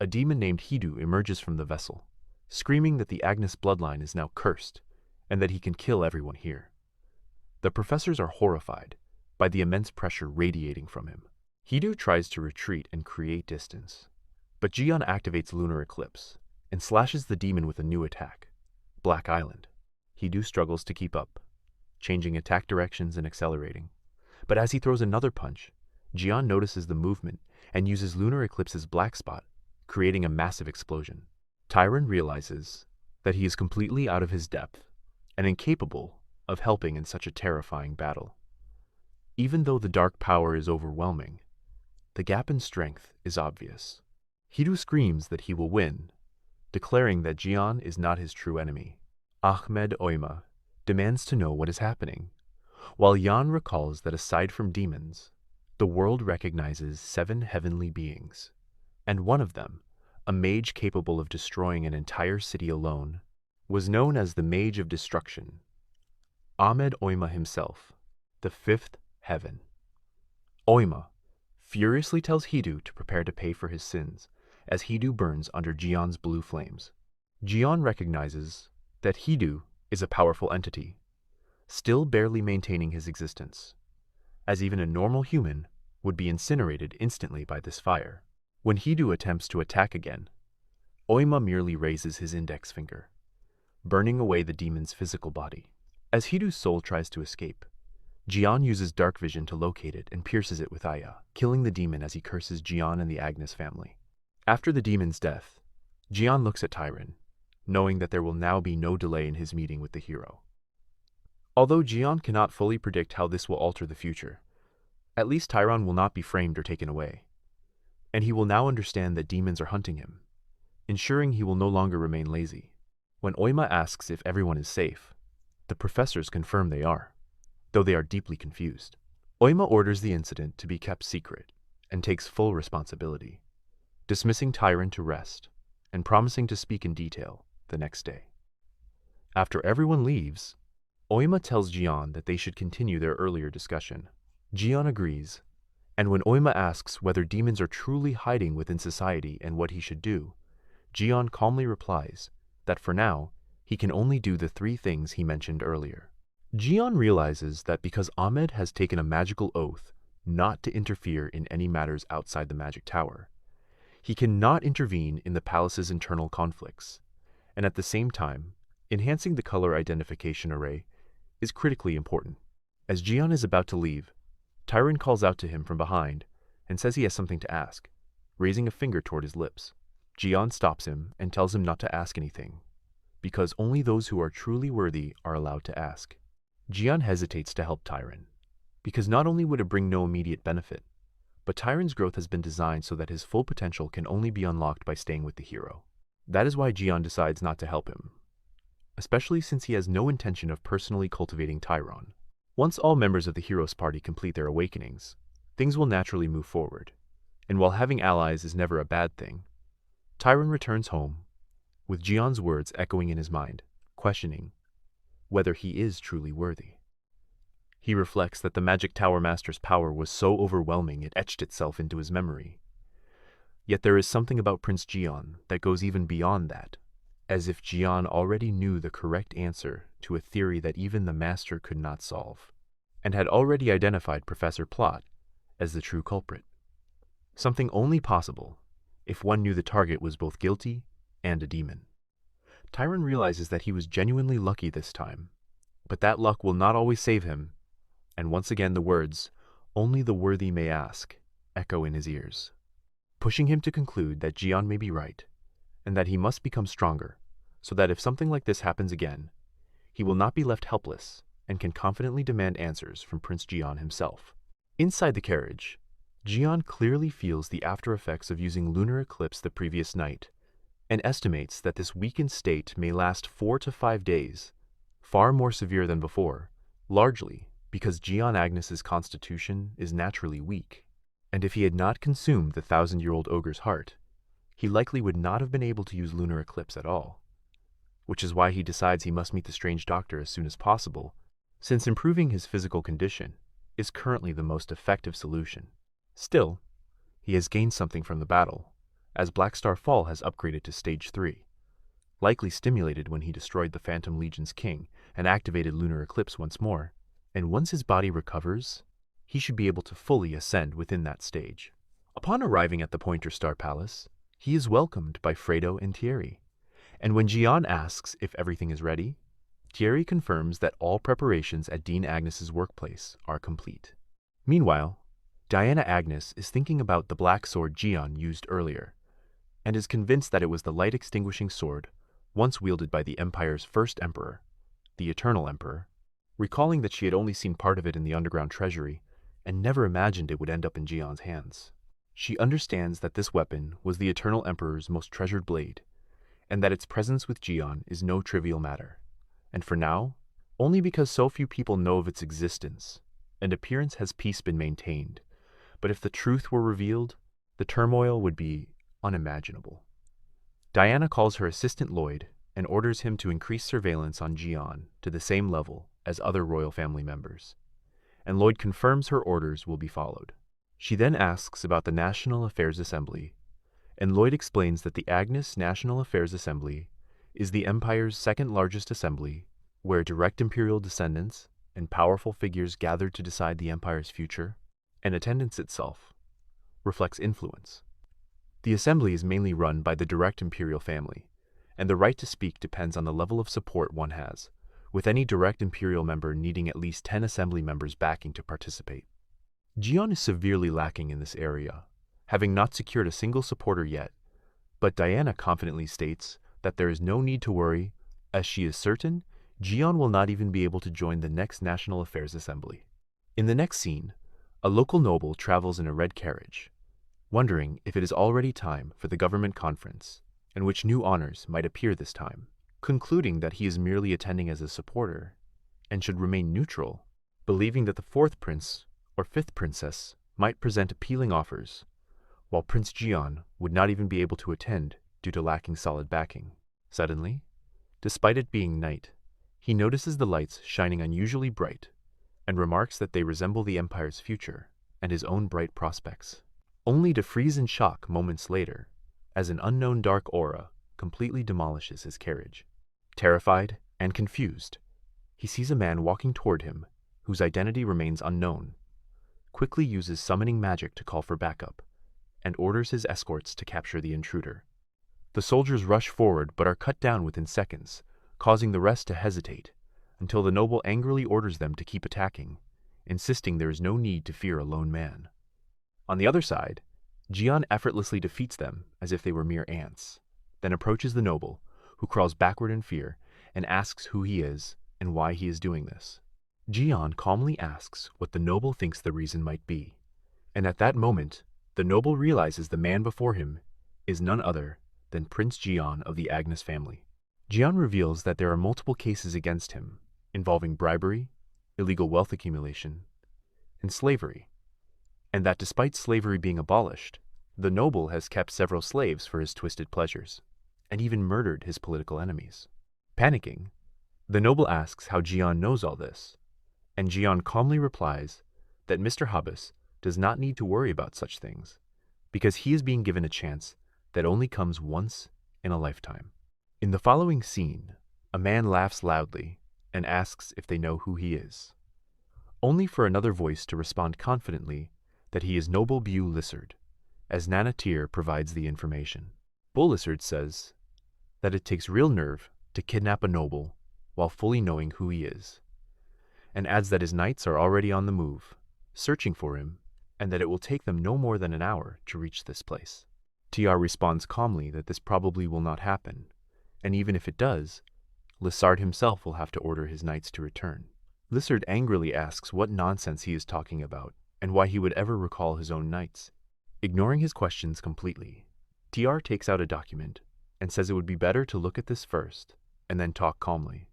a demon named Hidu emerges from the vessel, screaming that the Agnes bloodline is now cursed and that he can kill everyone here. The professors are horrified by the immense pressure radiating from him. Hidu tries to retreat and create distance, but Jian activates Lunar Eclipse and slashes the demon with a new attack, Black Island. Hidu struggles to keep up, changing attack directions and accelerating. But as he throws another punch, Jian notices the movement and uses Lunar Eclipse's black spot, creating a massive explosion. Tyron realizes that he is completely out of his depth and incapable of helping in such a terrifying battle. Even though the dark power is overwhelming, the gap in strength is obvious. Hidu screams that he will win, declaring that Jian is not his true enemy. Ahmed Oima demands to know what is happening, while Yan recalls that aside from demons, the world recognizes 7 heavenly beings, and one of them, a mage capable of destroying an entire city alone, was known as the Mage of Destruction, Ahmed Oima himself, the 5th heaven. Oima furiously tells Hidu to prepare to pay for his sins as Hidu burns under Jian's blue flames. Jian recognizes that Hidu is a powerful entity, still barely maintaining his existence, as even a normal human would be incinerated instantly by this fire. When Hidu attempts to attack again, Oima merely raises his index finger, burning away the demon's physical body. As Hidu's soul tries to escape, Jian uses dark vision to locate it and pierces it with Aya, killing the demon as he curses Jian and the Agnes family. After the demon's death, Jian looks at Tyron, knowing that there will now be no delay in his meeting with the hero. Although Jian cannot fully predict how this will alter the future, at least Tyron will not be framed or taken away, and he will now understand that demons are hunting him, ensuring he will no longer remain lazy. When Oima asks if everyone is safe, the professors confirm they are, though they are deeply confused. Oima orders the incident to be kept secret and takes full responsibility, dismissing Tyron to rest and promising to speak in detail the next day. After everyone leaves, Oima tells Jian that they should continue their earlier discussion. Jian agrees, and when Oima asks whether demons are truly hiding within society and what he should do, Jian calmly replies that for now, he can only do the 3 things he mentioned earlier. Jian realizes that because Ahmed has taken a magical oath not to interfere in any matters outside the magic tower, he cannot intervene in the palace's internal conflicts, and at the same time, enhancing the color identification array is critically important. As Jian is about to leave, Tyron calls out to him from behind and says he has something to ask, raising a finger toward his lips. Jian stops him and tells him not to ask anything, because only those who are truly worthy are allowed to ask. Jian hesitates to help Tyron, because not only would it bring no immediate benefit, but Tyron's growth has been designed so that his full potential can only be unlocked by staying with the hero. That is why Jian decides not to help him, especially since he has no intention of personally cultivating Tyron. Once all members of the hero's party complete their awakenings, things will naturally move forward, and while having allies is never a bad thing, Tyron returns home, with Jian's words echoing in his mind, questioning whether he is truly worthy. He reflects that the Magic Tower Master's power was so overwhelming it etched itself into his memory. Yet there is something about Prince Jian that goes even beyond that, as if Jian already knew the correct answer to a theory that even the Master could not solve, and had already identified Professor Plot as the true culprit. Something only possible if one knew the target was both guilty and a demon. Tyron realizes that he was genuinely lucky this time, but that luck will not always save him, and once again the words, "Only the worthy may ask," echo in his ears, pushing him to conclude that Jian may be right, and that he must become stronger, so that if something like this happens again, he will not be left helpless and can confidently demand answers from Prince Jian himself. Inside the carriage, Jian clearly feels the after effects of using Lunar Eclipse the previous night, and estimates that this weakened state may last 4 to 5 days, far more severe than before, largely because Jian Agnes's constitution is naturally weak, and if he had not consumed the 1,000-year-old ogre's heart, he likely would not have been able to use Lunar Eclipse at all, which is why he decides he must meet the strange doctor as soon as possible, since improving his physical condition is currently the most effective solution. Still, he has gained something from the battle, as Black Star Fall has upgraded to Stage 3. likely stimulated when he destroyed the Phantom Legion's king and activated lunar eclipse once more, and once his body recovers, he should be able to fully ascend within that stage. Upon arriving at the Pointer Star Palace, he is welcomed by Fredo and Thierry, and when Gian asks if everything is ready, Thierry confirms that all preparations at Dean Agnes's workplace are complete. Meanwhile, Diana Agnes is thinking about the black sword Gian used earlier, and is convinced that it was the light-extinguishing sword once wielded by the Empire's first emperor, the Eternal Emperor, recalling that she had only seen part of it in the underground treasury and never imagined it would end up in Gian's hands. She understands that this weapon was the Eternal Emperor's most treasured blade, and that its presence with Gian is no trivial matter, and for now, only because so few people know of its existence, and appearance has peace been maintained, but if the truth were revealed, the turmoil would be unimaginable. Diana calls her assistant Lloyd and orders him to increase surveillance on Gian to the same level as other royal family members, and Lloyd confirms her orders will be followed. She then asks about the National Affairs Assembly, and Lloyd explains that the Agnes National Affairs Assembly is the Empire's second largest assembly, where direct imperial descendants and powerful figures gather to decide the Empire's future, and attendance itself reflects influence. The assembly is mainly run by the direct imperial family, and the right to speak depends on the level of support one has, with any direct imperial member needing at least 10 assembly members backing to participate. Gian is severely lacking in this area, having not secured a single supporter yet, but Diana confidently states that there is no need to worry, as she is certain Gian will not even be able to join the next National Affairs Assembly. In the next scene, a local noble travels in a red carriage, wondering if it is already time for the government conference, and which new honors might appear this time, concluding that he is merely attending as a supporter, and should remain neutral, believing that the fourth prince or fifth princess might present appealing offers, while Prince Gian would not even be able to attend due to lacking solid backing. Suddenly, despite it being night, he notices the lights shining unusually bright, and remarks that they resemble the Empire's future and his own bright prospects, only to freeze in shock moments later, as an unknown dark aura completely demolishes his carriage. Terrified and confused, he sees a man walking toward him whose identity remains unknown, quickly uses summoning magic to call for backup, and orders his escorts to capture the intruder. The soldiers rush forward but are cut down within seconds, causing the rest to hesitate, until the noble angrily orders them to keep attacking, insisting there is no need to fear a lone man. On the other side, Gian effortlessly defeats them as if they were mere ants, then approaches the noble, who crawls backward in fear and asks who he is and why he is doing this. Gian calmly asks what the noble thinks the reason might be, and at that moment, the noble realizes the man before him is none other than Prince Gian of the Agnes family. Gian reveals that there are multiple cases against him, involving bribery, illegal wealth accumulation, and slavery, and that despite slavery being abolished, the noble has kept several slaves for his twisted pleasures, and even murdered his political enemies. Panicking, the noble asks how Gian knows all this, and Gian calmly replies that Mr. Habas does not need to worry about such things, because he is being given a chance that only comes once in a lifetime. In the following scene, a man laughs loudly and asks if they know who he is, only for another voice to respond confidently that he is Noble Bew Lizard, as Nana Tyr provides the information. Bull Lizard says that it takes real nerve to kidnap a noble while fully knowing who he is, and adds that his knights are already on the move, searching for him, and that it will take them no more than an hour to reach this place. TR responds calmly that this probably will not happen, and even if it does, Lizard himself will have to order his knights to return. Lizard angrily asks what nonsense he is talking about, and why he would ever recall his own knights. Ignoring his questions completely, TR takes out a document and says it would be better to look at this first, and then talk calmly.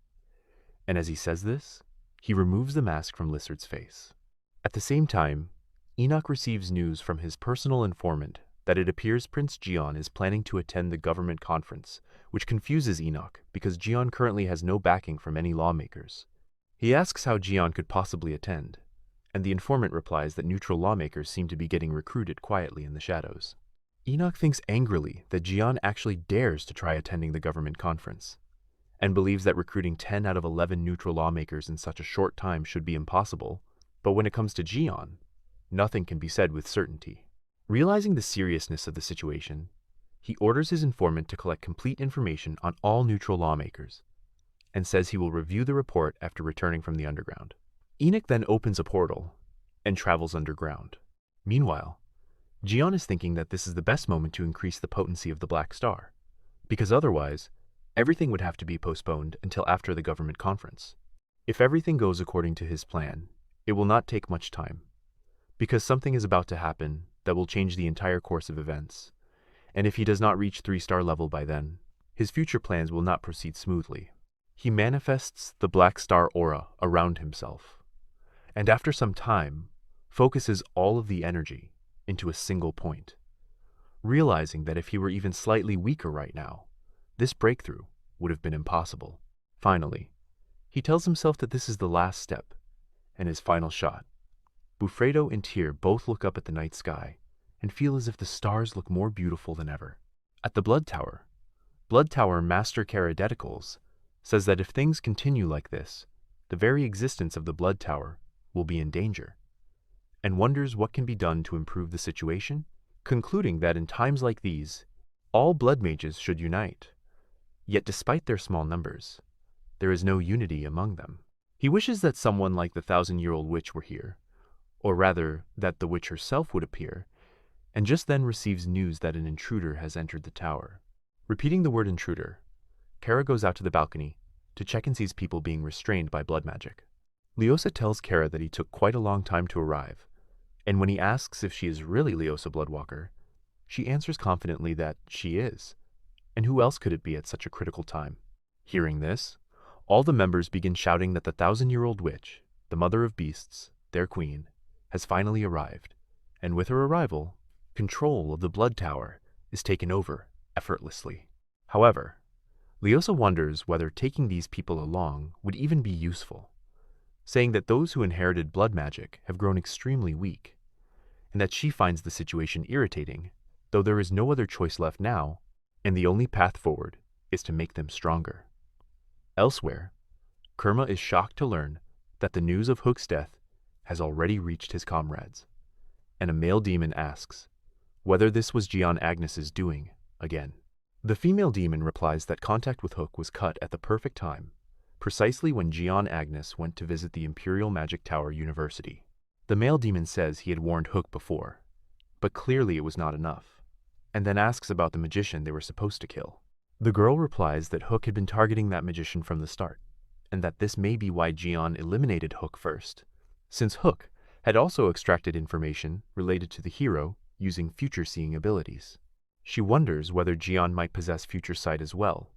And as he says this, he removes the mask from Lizard's face. At the same time, Enoch receives news from his personal informant that it appears Prince Gian is planning to attend the government conference, which confuses Enoch because Gian currently has no backing from any lawmakers. He asks how Gian could possibly attend, and the informant replies that neutral lawmakers seem to be getting recruited quietly in the shadows. Enoch thinks angrily that Jian actually dares to try attending the government conference, and believes that recruiting 10 out of 11 neutral lawmakers in such a short time should be impossible, but when it comes to Jian, nothing can be said with certainty. Realizing the seriousness of the situation, he orders his informant to collect complete information on all neutral lawmakers, and says he will review the report after returning from the underground. Enoch then opens a portal and travels underground. Meanwhile, Jian is thinking that this is the best moment to increase the potency of the Black Star, because otherwise, everything would have to be postponed until after the government conference. If everything goes according to his plan, it will not take much time, because something is about to happen that will change the entire course of events, and if he does not reach 3-star level by then, his future plans will not proceed smoothly. He manifests the Black Star aura around himself, and after some time, focuses all of the energy into a single point, realizing that if he were even slightly weaker right now, this breakthrough would have been impossible. Finally, he tells himself that this is the last step, and his final shot. Bufredo and Tyr both look up at the night sky and feel as if the stars look more beautiful than ever. At the Blood Tower Master Caradedicals says that if things continue like this, the very existence of the Blood Tower will be in danger, and wonders what can be done to improve the situation, concluding that in times like these, all blood mages should unite. Yet despite their small numbers, there is no unity among them. He wishes that someone like the 1,000-year-old witch were here, or rather, that the witch herself would appear, and just then receives news that an intruder has entered the tower. Repeating the word intruder, Kara goes out to the balcony to check and sees people being restrained by blood magic. Leosa tells Kara that he took quite a long time to arrive, and when he asks if she is really Leosa Bloodwalker, she answers confidently that she is, and who else could it be at such a critical time? Hearing this, all the members begin shouting that the 1,000-year-old witch, the mother of beasts, their queen, has finally arrived, and with her arrival, control of the Blood Tower is taken over effortlessly. However, Leosa wonders whether taking these people along would even be useful, saying that those who inherited blood magic have grown extremely weak, and that she finds the situation irritating, though there is no other choice left now, and the only path forward is to make them stronger. Elsewhere, Kerma is shocked to learn that the news of Hook's death has already reached his comrades, and a male demon asks whether this was Gian Agnes's doing again. The female demon replies that contact with Hook was cut at the perfect time, precisely when Gian Agnes went to visit the Imperial Magic Tower University. The male demon says he had warned Hook before, but clearly it was not enough, and then asks about the magician they were supposed to kill. The girl replies that Hook had been targeting that magician from the start, and that this may be why Gian eliminated Hook first, since Hook had also extracted information related to the hero using future-seeing abilities. She wonders whether Gian might possess future sight as well,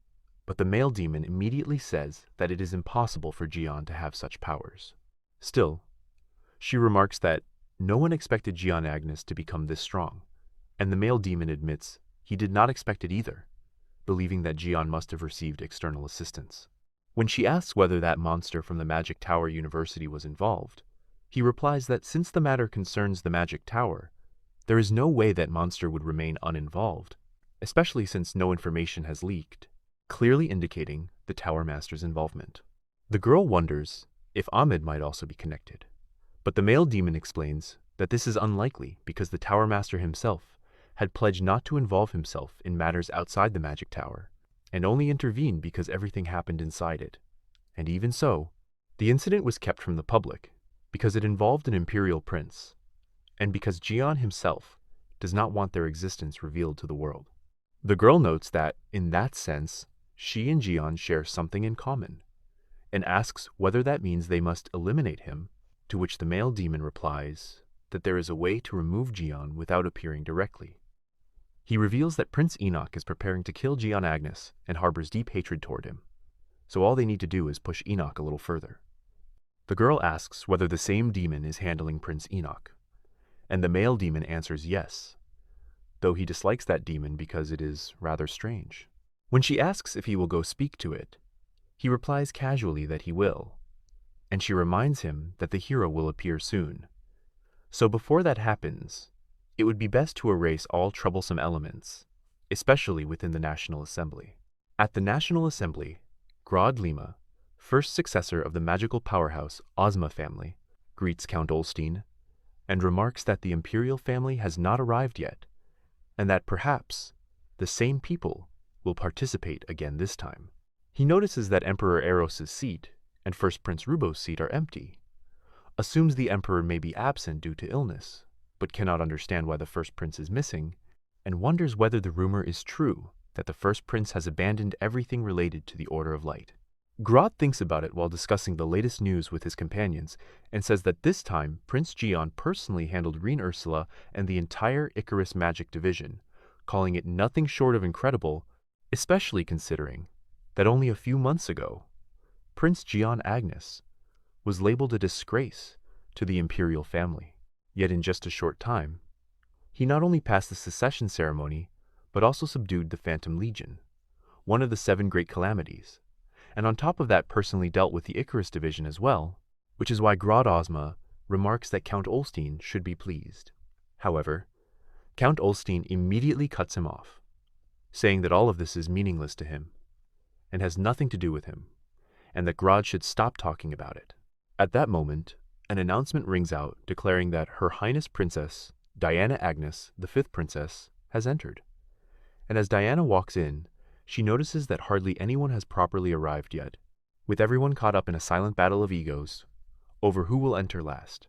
but the male demon immediately says that it is impossible for Gian to have such powers. Still, she remarks that no one expected Gian Agnes to become this strong, and the male demon admits he did not expect it either, believing that Gian must have received external assistance. When she asks whether that monster from the Magic Tower University was involved, he replies that since the matter concerns the Magic Tower, there is no way that monster would remain uninvolved, especially since no information has leaked, clearly indicating the Tower Master's involvement. The girl wonders if Ahmed might also be connected, but the male demon explains that this is unlikely because the Tower Master himself had pledged not to involve himself in matters outside the Magic Tower, and only intervened because everything happened inside it. And even so, the incident was kept from the public because it involved an imperial prince, and because Gian himself does not want their existence revealed to the world. The girl notes that, in that sense, she and Gian share something in common, and asks whether that means they must eliminate him, to which the male demon replies that there is a way to remove Gian without appearing directly. He reveals that Prince Enoch is preparing to kill Gian Agnes and harbors deep hatred toward him, so all they need to do is push Enoch a little further. The girl asks whether the same demon is handling Prince Enoch, and the male demon answers yes, though he dislikes that demon because it is rather strange. When she asks if he will go speak to it, he replies casually that he will, and she reminds him that the hero will appear soon. So before that happens, it would be best to erase all troublesome elements, especially within the National Assembly. At the National Assembly, Grodd Lima, first successor of the magical powerhouse Ozma family, greets Count Olstein and remarks that the imperial family has not arrived yet, and that perhaps the same people will participate again this time. He notices that Emperor Eros's seat and First Prince Rubo's seat are empty, assumes the Emperor may be absent due to illness, but cannot understand why the First Prince is missing, and wonders whether the rumor is true that the First Prince has abandoned everything related to the Order of Light. Grodd thinks about it while discussing the latest news with his companions and says that this time Prince Gion personally handled Reen Ursula and the entire Icarus Magic Division, calling it nothing short of incredible, especially considering that only a few months ago, Prince Gion Agnes was labeled a disgrace to the imperial family. Yet in just a short time, he not only passed the secession ceremony, but also subdued the Phantom Legion, one of the 7 great calamities, and on top of that personally dealt with the Icarus division as well, which is why Grodd Ozma remarks that Count Olstein should be pleased. However, Count Olstein immediately cuts him off, saying that all of this is meaningless to him and has nothing to do with him, and that Grodd should stop talking about it. At that moment, an announcement rings out declaring that Her Highness Princess Diana Agnes, the 5th Princess, has entered. And as Diana walks in, she notices that hardly anyone has properly arrived yet, with everyone caught up in a silent battle of egos over who will enter last,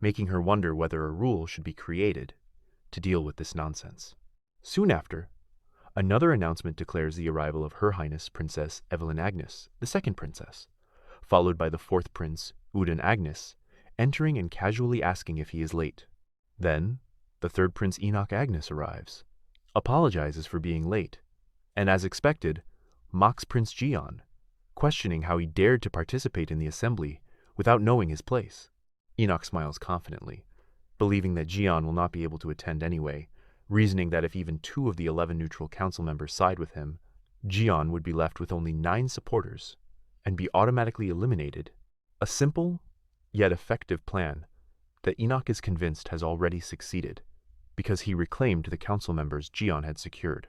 making her wonder whether a rule should be created to deal with this nonsense. Soon after, another announcement declares the arrival of Her Highness Princess Evelyn Agnes, the 2nd Princess, followed by the 4th Prince Uden Agnes, entering and casually asking if he is late. Then, the 3rd Prince Enoch Agnes arrives, apologizes for being late, and as expected, mocks Prince Gion, questioning how he dared to participate in the assembly without knowing his place. Enoch smiles confidently, believing that Gion will not be able to attend anyway, reasoning that if even 2 of the 11 neutral council members side with him, Gion would be left with only 9 supporters and be automatically eliminated. A simple, yet effective plan that Enoch is convinced has already succeeded, because he reclaimed the council members Gion had secured.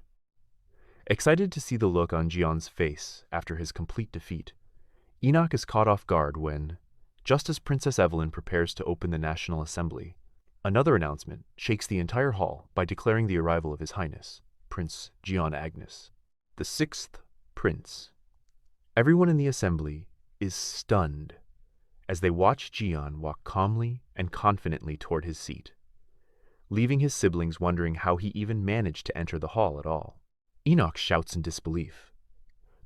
Excited to see the look on Gion's face after his complete defeat, Enoch is caught off guard when, just as Princess Evelyn prepares to open the National Assembly, another announcement shakes the entire hall by declaring the arrival of His Highness, Prince Gion Agnes, the 6th Prince. Everyone in the assembly is stunned as they watch Gion walk calmly and confidently toward his seat, leaving his siblings wondering how he even managed to enter the hall at all. Enoch shouts in disbelief,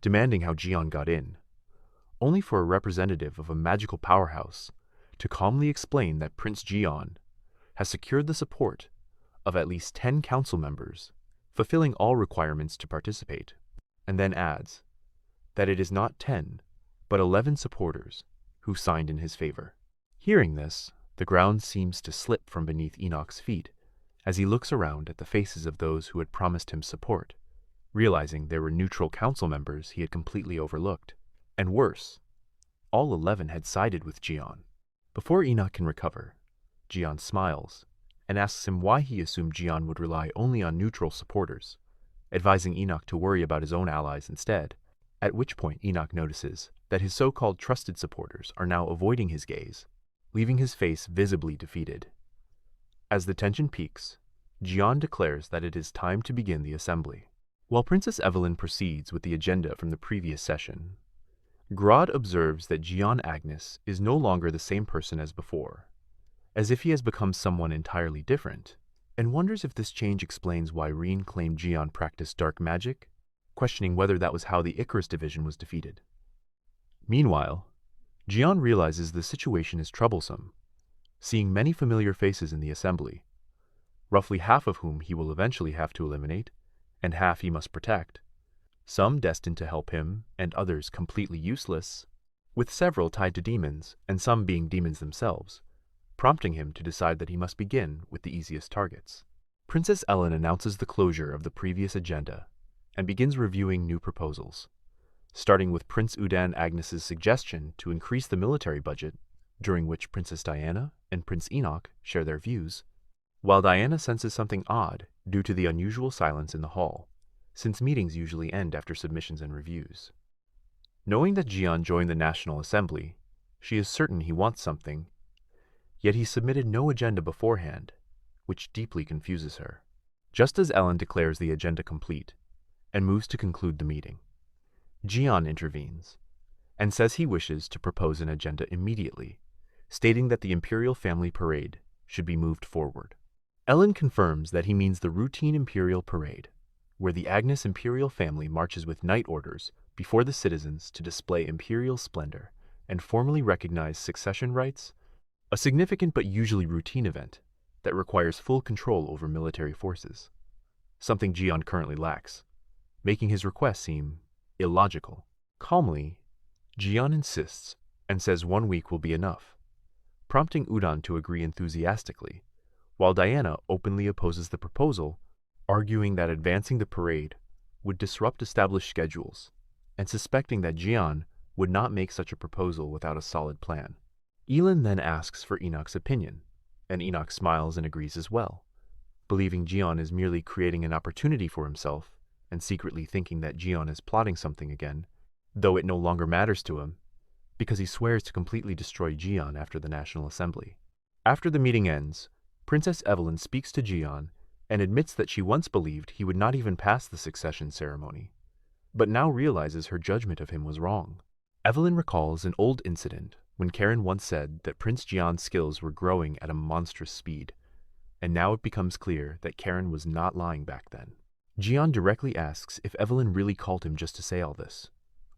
demanding how Gion got in, only for a representative of a magical powerhouse to calmly explain that Prince Gion has secured the support of at least 10 council members, fulfilling all requirements to participate, and then adds that it is not 10, but 11 supporters who signed in his favor. Hearing this, the ground seems to slip from beneath Enoch's feet as he looks around at the faces of those who had promised him support, realizing there were neutral council members he had completely overlooked. And worse, all 11 had sided with Gion. Before Enoch can recover, Gion smiles and asks him why he assumed Gion would rely only on neutral supporters, advising Enoch to worry about his own allies instead, at which point Enoch notices that his so-called trusted supporters are now avoiding his gaze, leaving his face visibly defeated. As the tension peaks, Gion declares that it is time to begin the assembly. While Princess Evelyn proceeds with the agenda from the previous session, Grodd observes that Gion Agnes is no longer the same person as before, as if he has become someone entirely different, and wonders if this change explains why Reen claimed Gion practiced dark magic, questioning whether that was how the Icarus division was defeated. Meanwhile, Gion realizes the situation is troublesome, seeing many familiar faces in the assembly, roughly half of whom he will eventually have to eliminate, and half he must protect, some destined to help him and others completely useless, with several tied to demons and some being demons themselves, prompting him to decide that he must begin with the easiest targets. Princess Ellen announces the closure of the previous agenda and begins reviewing new proposals, starting with Prince Udan Agnes's suggestion to increase the military budget, during which Princess Diana and Prince Enoch share their views, while Diana senses something odd due to the unusual silence in the hall, since meetings usually end after submissions and reviews. Knowing that Jian joined the National Assembly, she is certain he wants something, yet he submitted no agenda beforehand, which deeply confuses her. Just as Ellen declares the agenda complete and moves to conclude the meeting, Jian intervenes and says he wishes to propose an agenda immediately, stating that the Imperial Family Parade should be moved forward. Ellen confirms that he means the routine Imperial Parade, where the Agnes Imperial family marches with knight orders before the citizens to display imperial splendor and formally recognize succession rights, a significant but usually routine event that requires full control over military forces, something Jian currently lacks, making his request seem illogical. Calmly, Jian insists and says 1 week will be enough, prompting Udon to agree enthusiastically, while Diana openly opposes the proposal, arguing that advancing the parade would disrupt established schedules, and suspecting that Jian would not make such a proposal without a solid plan. Elin then asks for Enoch's opinion, and Enoch smiles and agrees as well, believing Jian is merely creating an opportunity for himself and secretly thinking that Jian is plotting something again, though it no longer matters to him, because he swears to completely destroy Jian after the National Assembly. After the meeting ends, Princess Evelyn speaks to Jian and admits that she once believed he would not even pass the succession ceremony, but now realizes her judgment of him was wrong. Evelyn recalls an old incident when Karen once said that Prince Jian's skills were growing at a monstrous speed, and now it becomes clear that Karen was not lying back then. Jian directly asks if Evelyn really called him just to say all this,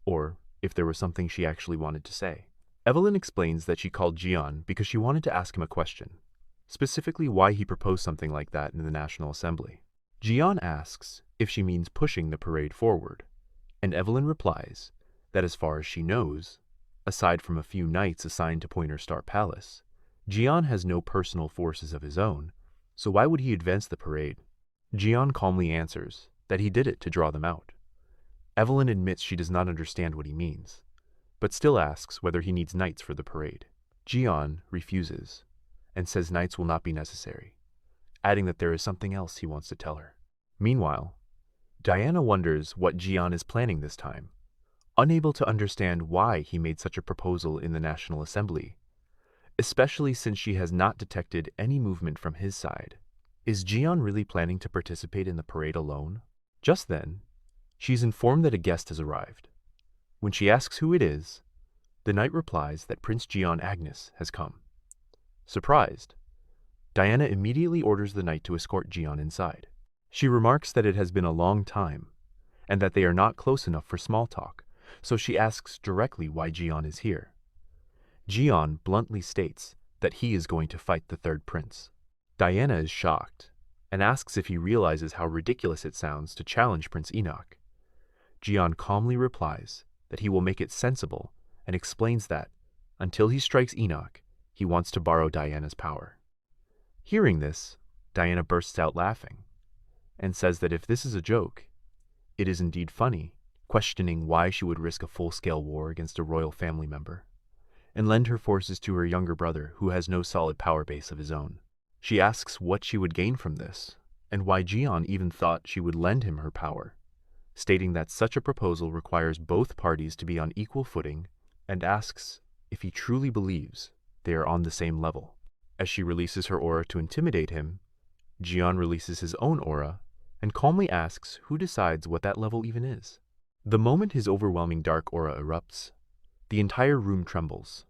or if there was something she actually wanted to say. Evelyn explains that she called Jian because she wanted to ask him a question, specifically why he proposed something like that in the National Assembly. Jian asks if she means pushing the parade forward, and Evelyn replies that as far as she knows, aside from a few knights assigned to Pointer Star Palace, Jian has no personal forces of his own, so why would he advance the parade? Jian calmly answers that he did it to draw them out. Evelyn admits she does not understand what he means, but still asks whether he needs knights for the parade. Jian refuses and says knights will not be necessary, adding that there is something else he wants to tell her. Meanwhile, Diana wonders what Jian is planning this time, unable to understand why he made such a proposal in the National Assembly, especially since she has not detected any movement from his side. Is Jian really planning to participate in the parade alone? Just then, she's informed that a guest has arrived. When she asks who it is, the knight replies that Prince Jian Agnes has come. Surprised, Diana immediately orders the knight to escort Jian inside. She remarks that it has been a long time, and that they are not close enough for small talk, so she asks directly why Jian is here. Jian bluntly states that he is going to fight the third prince. Diana is shocked, and asks if he realizes how ridiculous it sounds to challenge Prince Enoch. Jian calmly replies that he will make it sensible and explains that, until he strikes Enoch, he wants to borrow Diana's power. Hearing this, Diana bursts out laughing, and says that if this is a joke, it is indeed funny, questioning why she would risk a full-scale war against a royal family member, and lend her forces to her younger brother who has no solid power base of his own. She asks what she would gain from this, and why Jian even thought she would lend him her power, stating that such a proposal requires both parties to be on equal footing, and asks if he truly believes they are on the same level. As she releases her aura to intimidate him, Jian releases his own aura and calmly asks who decides what that level even is. The moment his overwhelming dark aura erupts, the entire room trembles,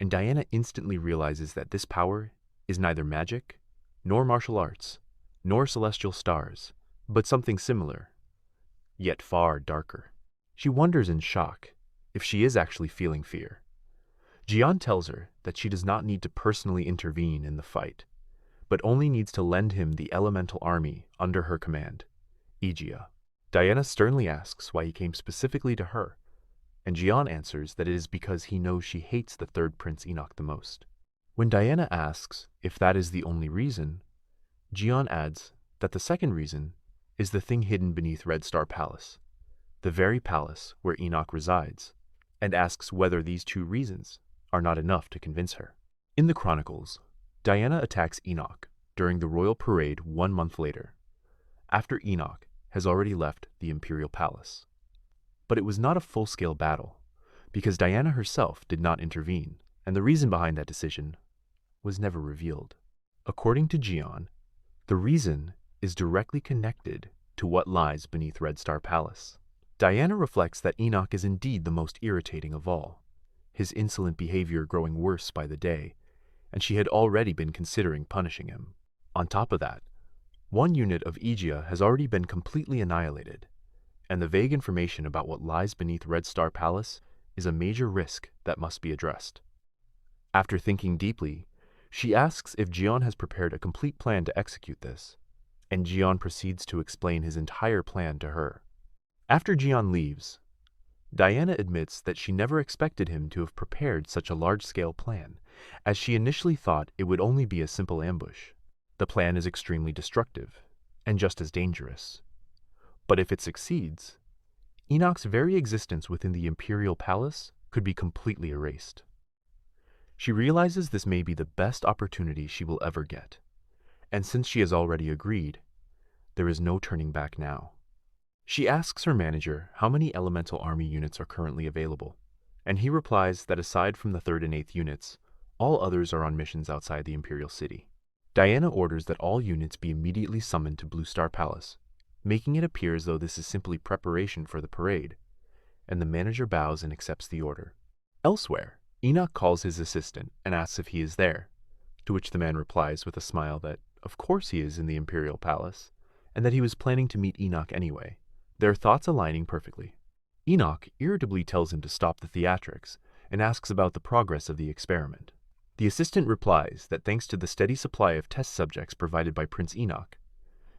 and Diana instantly realizes that this power is neither magic, nor martial arts, nor celestial stars, but something similar, yet far darker. She wonders in shock if she is actually feeling fear. Jian tells her that she does not need to personally intervene in the fight, but only needs to lend him the elemental army under her command, Igia. Diana sternly asks why he came specifically to her, and Jian answers that it is because he knows she hates the third Prince Enoch the most. When Diana asks if that is the only reason, Jian adds that the second reason is the thing hidden beneath Red Star Palace, the very palace where Enoch resides, and asks whether these two reasons are not enough to convince her. In the Chronicles, Diana attacks Enoch during the royal parade 1 month later, after Enoch has already left the imperial palace. But it was not a full-scale battle, because Diana herself did not intervene, and the reason behind that decision was never revealed. According to Jian, the reason is directly connected to what lies beneath Red Star Palace. Diana reflects that Enoch is indeed the most irritating of all, his insolent behavior growing worse by the day, and she had already been considering punishing him. On top of that, one unit of Aegea has already been completely annihilated, and the vague information about what lies beneath Red Star Palace is a major risk that must be addressed. After thinking deeply, she asks if Jian has prepared a complete plan to execute this, and Jian proceeds to explain his entire plan to her. After Jian leaves, Diana admits that she never expected him to have prepared such a large-scale plan, as she initially thought it would only be a simple ambush. The plan is extremely destructive, and just as dangerous. But if it succeeds, Enoch's very existence within the imperial palace could be completely erased. She realizes this may be the best opportunity she will ever get, and since she has already agreed, there is no turning back now. She asks her manager how many elemental army units are currently available, and he replies that aside from the 3rd and 8th units, all others are on missions outside the imperial city. Diana orders that all units be immediately summoned to Blue Star Palace, making it appear as though this is simply preparation for the parade, and the manager bows and accepts the order. Elsewhere, Enoch calls his assistant and asks if he is there, to which the man replies with a smile that of course he is in the imperial palace, and that he was planning to meet Enoch anyway, their thoughts aligning perfectly. Enoch irritably tells him to stop the theatrics and asks about the progress of the experiment. The assistant replies that thanks to the steady supply of test subjects provided by Prince Enoch,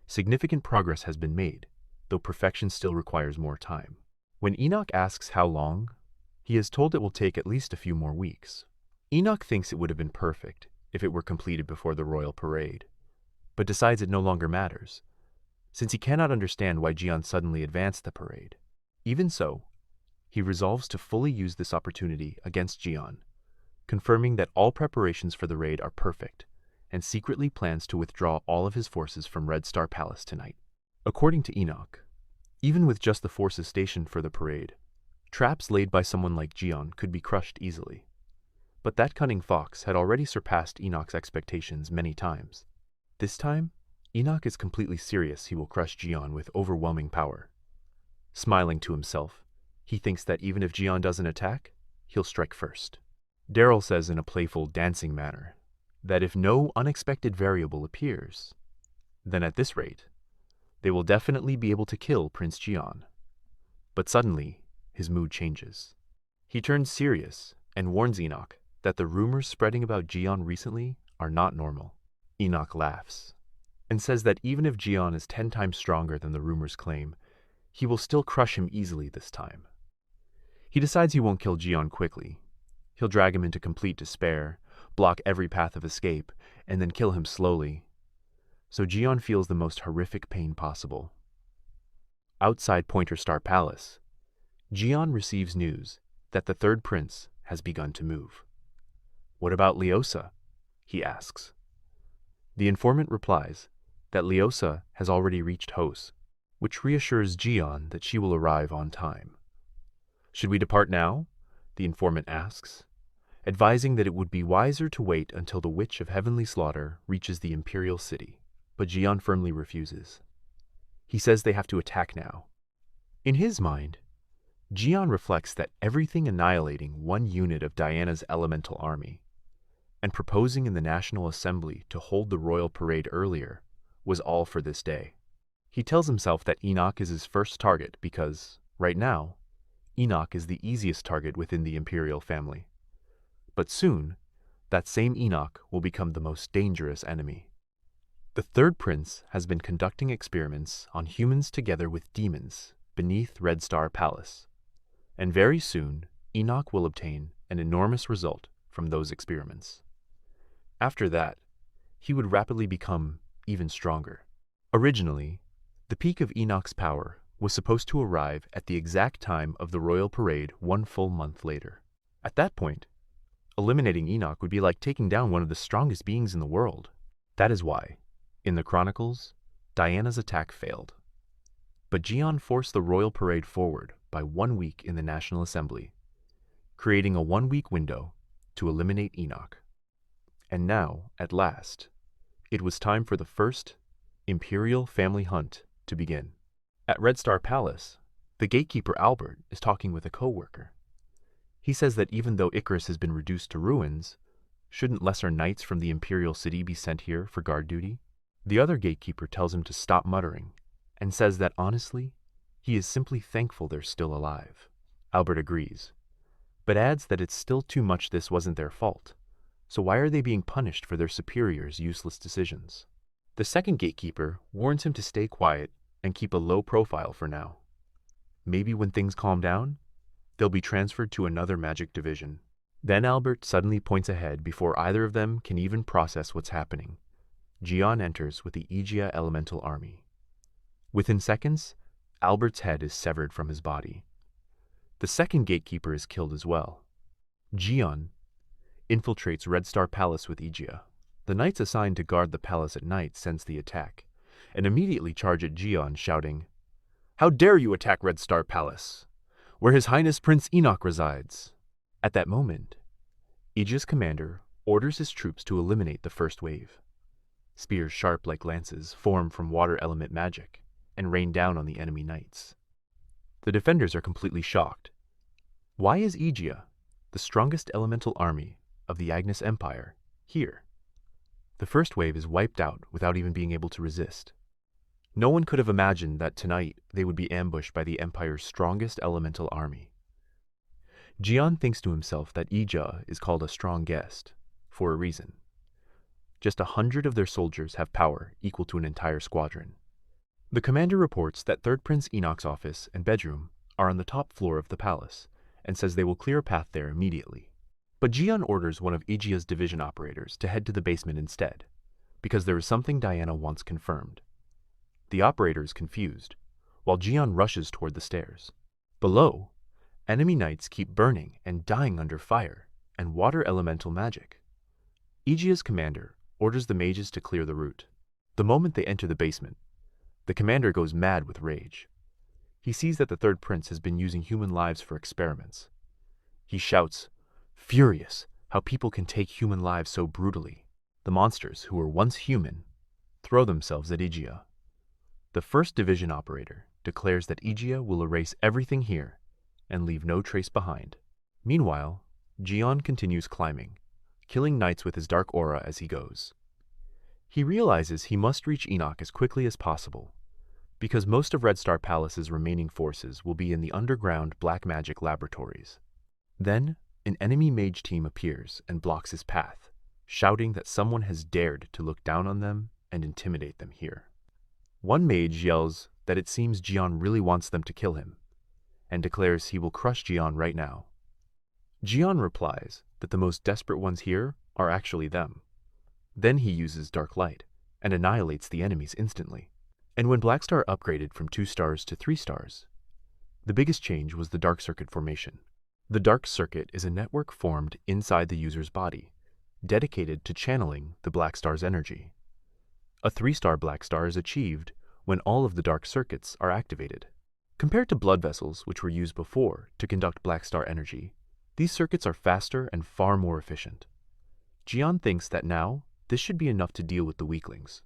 significant progress has been made, though perfection still requires more time. When Enoch asks how long, he is told it will take at least a few more weeks. Enoch thinks it would have been perfect if it were completed before the royal parade, but decides it no longer matters, since he cannot understand why Jian suddenly advanced the parade. Even so, he resolves to fully use this opportunity against Jian, confirming that all preparations for the raid are perfect, and secretly plans to withdraw all of his forces from Red Star Palace tonight. According to Enoch, even with just the forces stationed for the parade, traps laid by someone like Jian could be crushed easily. But that cunning fox had already surpassed Enoch's expectations many times. This time, Enoch is completely serious he will crush Jian with overwhelming power. Smiling to himself, he thinks that even if Jian doesn't attack, he'll strike first. Daryl says in a playful, dancing manner that if no unexpected variable appears, then at this rate, they will definitely be able to kill Prince Jian. But suddenly, his mood changes. He turns serious and warns Enoch that the rumors spreading about Jian recently are not normal. Enoch laughs and says that even if Jian is 10 times stronger than the rumors claim, he will still crush him easily this time. He decides he won't kill Jian quickly. He'll drag him into complete despair, block every path of escape, and then kill him slowly, so Jian feels the most horrific pain possible. Outside Pointer Star Palace, Jian receives news that the 3rd prince has begun to move. "What about Leosa?" he asks. The informant replies that Leosa has already reached Hos, which reassures Jian that she will arrive on time. "Should we depart now?" the informant asks, advising that it would be wiser to wait until the Witch of Heavenly Slaughter reaches the imperial city, but Jian firmly refuses. He says they have to attack now. In his mind, Jian reflects that everything annihilating one unit of Diana's elemental army and proposing in the National Assembly to hold the royal parade earlier was all for this day. He tells himself that Enoch is his first target because, right now, Enoch is the easiest target within the imperial family. But soon, that same Enoch will become the most dangerous enemy. The 3rd prince has been conducting experiments on humans together with demons beneath Red Star Palace, and very soon Enoch will obtain an enormous result from those experiments. After that, he would rapidly become even stronger. Originally, the peak of Enoch's power was supposed to arrive at the exact time of the royal parade 1 full month later. At that point, eliminating Enoch would be like taking down one of the strongest beings in the world. That is why, In the chronicles, Diana's attack failed, but Jian forced the royal parade forward by 1 week in the National Assembly, creating a 1-week window to eliminate Enoch. And now, at last, it was time for the first imperial family hunt to begin. At Red Star Palace, the gatekeeper Albert is talking with a co-worker. He says that even though Icarus has been reduced to ruins, shouldn't lesser knights from the imperial city be sent here for guard duty? The other gatekeeper tells him to stop muttering and says that honestly, he is simply thankful they're still alive. Albert agrees, but adds that it's still too much this wasn't their fault, so why are they being punished for their superiors' useless decisions? The second gatekeeper warns him to stay quiet and keep a low profile for now. Maybe when things calm down, they'll be transferred to another magic division. Then Albert suddenly points ahead before either of them can even process what's happening. Jian enters with the Aegea elemental army. Within seconds, Albert's head is severed from his body. The second gatekeeper is killed as well. Jian infiltrates Red Star Palace with Aegea. The knights assigned to guard the palace at night sense the attack, and immediately charge at Jian, shouting, "How dare you attack Red Star Palace, where His Highness Prince Enoch resides?" At that moment, Aegea's commander orders his troops to eliminate the first wave. Spears sharp like lances form from water element magic and rain down on the enemy knights. The defenders are completely shocked. Why is Aegea, the strongest elemental army of the Agnes Empire, here? The first wave is wiped out without even being able to resist. No one could have imagined that tonight they would be ambushed by the Empire's strongest elemental army. Jian thinks to himself that Aegea is called a strong guest for a reason. Just 100 of their soldiers have power equal to an entire squadron. The commander reports that Third Prince Enoch's office and bedroom are on the top floor of the palace and says they will clear a path there immediately. But Jian orders one of Aegea's division operators to head to the basement instead, because there is something Diana wants confirmed. The operator is confused, while Jian rushes toward the stairs. Below, enemy knights keep burning and dying under fire and water elemental magic. Aegea's commander orders the mages to clear the route. The moment they enter the basement, the commander goes mad with rage. He sees that the third prince has been using human lives for experiments. He shouts, furious how people can take human lives so brutally. The monsters, who were once human, throw themselves at Aegea. The first division operator declares that Aegea will erase everything here and leave no trace behind. Meanwhile, Jian continues climbing, killing knights with his dark aura as he goes. He realizes he must reach Enoch as quickly as possible, because most of Red Star Palace's remaining forces will be in the underground black magic laboratories. Then, an enemy mage team appears and blocks his path, shouting that someone has dared to look down on them and intimidate them here. One mage yells that it seems Jian really wants them to kill him, and declares he will crush Jian right now. Jian replies that the most desperate ones here are actually them. Then he uses dark light and annihilates the enemies instantly. And when Blackstar upgraded from 2 stars to 3 stars, the biggest change was the Dark Circuit formation. The Dark Circuit is a network formed inside the user's body, dedicated to channeling the Black Star's energy. A 3-star Black Star is achieved when all of the Dark Circuits are activated. Compared to blood vessels, which were used before to conduct Black Star energy, these circuits are faster and far more efficient. Jian thinks that now this should be enough to deal with the weaklings.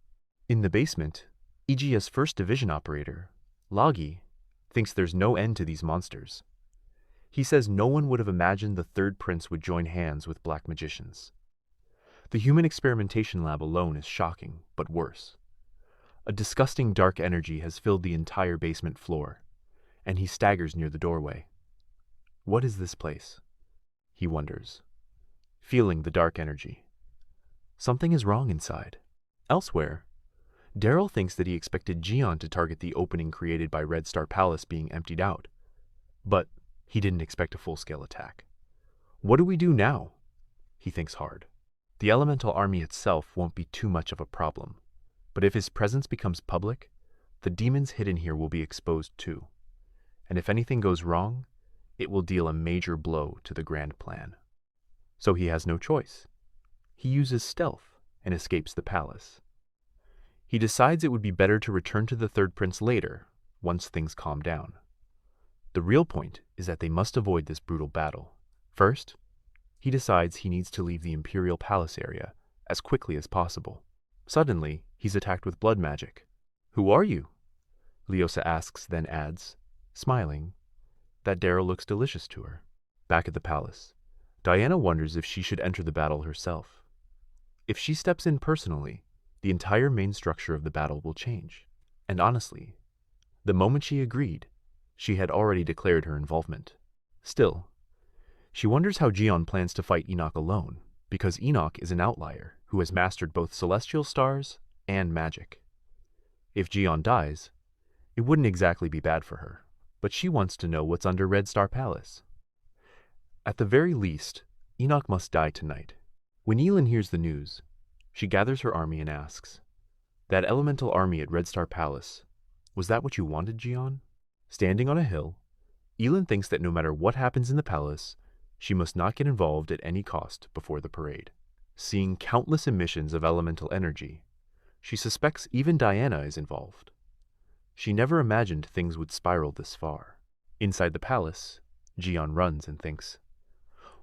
In the basement, Aegea's first division operator, Lagi, thinks there's no end to these monsters. He says no one would have imagined the third prince would join hands with black magicians. The human experimentation lab alone is shocking, but worse. A disgusting dark energy has filled the entire basement floor, and he staggers near the doorway. What is this place? He wonders, feeling the dark energy. Something is wrong inside. Elsewhere, Daryl thinks that he expected Jian to target the opening created by Red Star Palace being emptied out, but he didn't expect a full-scale attack. What do we do now? He thinks hard. The elemental army itself won't be too much of a problem, but if his presence becomes public, the demons hidden here will be exposed too. And if anything goes wrong, it will deal a major blow to the grand plan. So he has no choice. He uses stealth and escapes the palace. He decides it would be better to return to the third prince later, once things calm down. The real point is that they must avoid this brutal battle. First, he decides he needs to leave the Imperial Palace area as quickly as possible. Suddenly, he's attacked with blood magic. "Who are you?" Leosa asks, then adds, smiling, that Daryl looks delicious to her. Back at the palace, Diana wonders if she should enter the battle herself. If she steps in personally, the entire main structure of the battle will change. And honestly, the moment she agreed, she had already declared her involvement. Still, she wonders how Jion plans to fight Enoch alone, because Enoch is an outlier who has mastered both celestial stars and magic. If Jion dies, it wouldn't exactly be bad for her, but she wants to know what's under Red Star Palace. At the very least, Enoch must die tonight. When Elin hears the news, she gathers her army and asks, "That elemental army at Red Star Palace, was that what you wanted, Jion?" Standing on a hill, Elin thinks that no matter what happens in the palace, she must not get involved at any cost before the parade. Seeing countless emissions of elemental energy, she suspects even Diana is involved. She never imagined things would spiral this far. Inside the palace, Jion runs and thinks,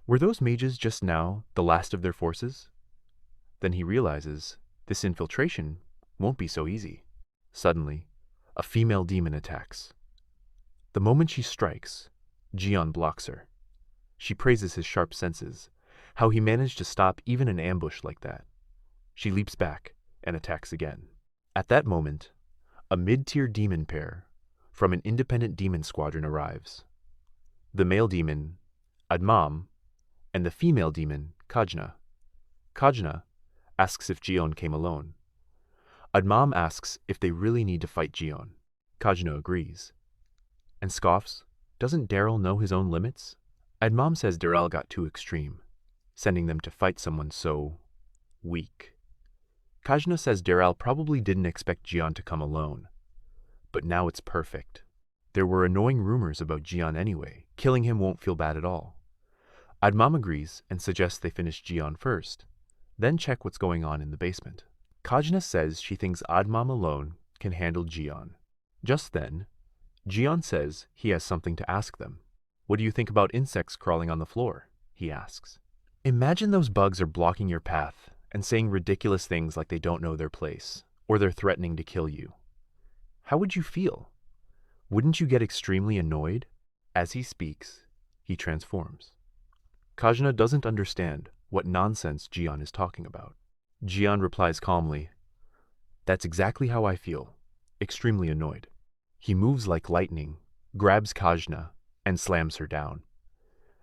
were those mages just now the last of their forces? Then he realizes this infiltration won't be so easy. Suddenly, a female demon attacks. The moment she strikes, Jion blocks her. She praises his sharp senses, how he managed to stop even an ambush like that. She leaps back and attacks again. At that moment, a mid-tier demon pair from an independent demon squadron arrives. The male demon, Admam, and the female demon, Kajna. Kajna asks if Jion came alone. Admam asks if they really need to fight Jion. Kajna agrees, and scoffs, doesn't Daryl know his own limits? Admam says Daryl got too extreme, sending them to fight someone so weak. Kajna says Daryl probably didn't expect Jion to come alone, but now it's perfect. There were annoying rumors about Jion anyway. Killing him won't feel bad at all. Admam agrees and suggests they finish Jion first, then check what's going on in the basement. Kajna says she thinks Admam alone can handle Jion. Just then, Jion says he has something to ask them. "What do you think about insects crawling on the floor?" he asks. "Imagine those bugs are blocking your path and saying ridiculous things like they don't know their place, or they're threatening to kill you. How would you feel? Wouldn't you get extremely annoyed?" As he speaks, he transforms. Kajna doesn't understand what nonsense Jion is talking about. Jion replies calmly, "That's exactly how I feel, extremely annoyed." He moves like lightning, grabs Kajna, and slams her down.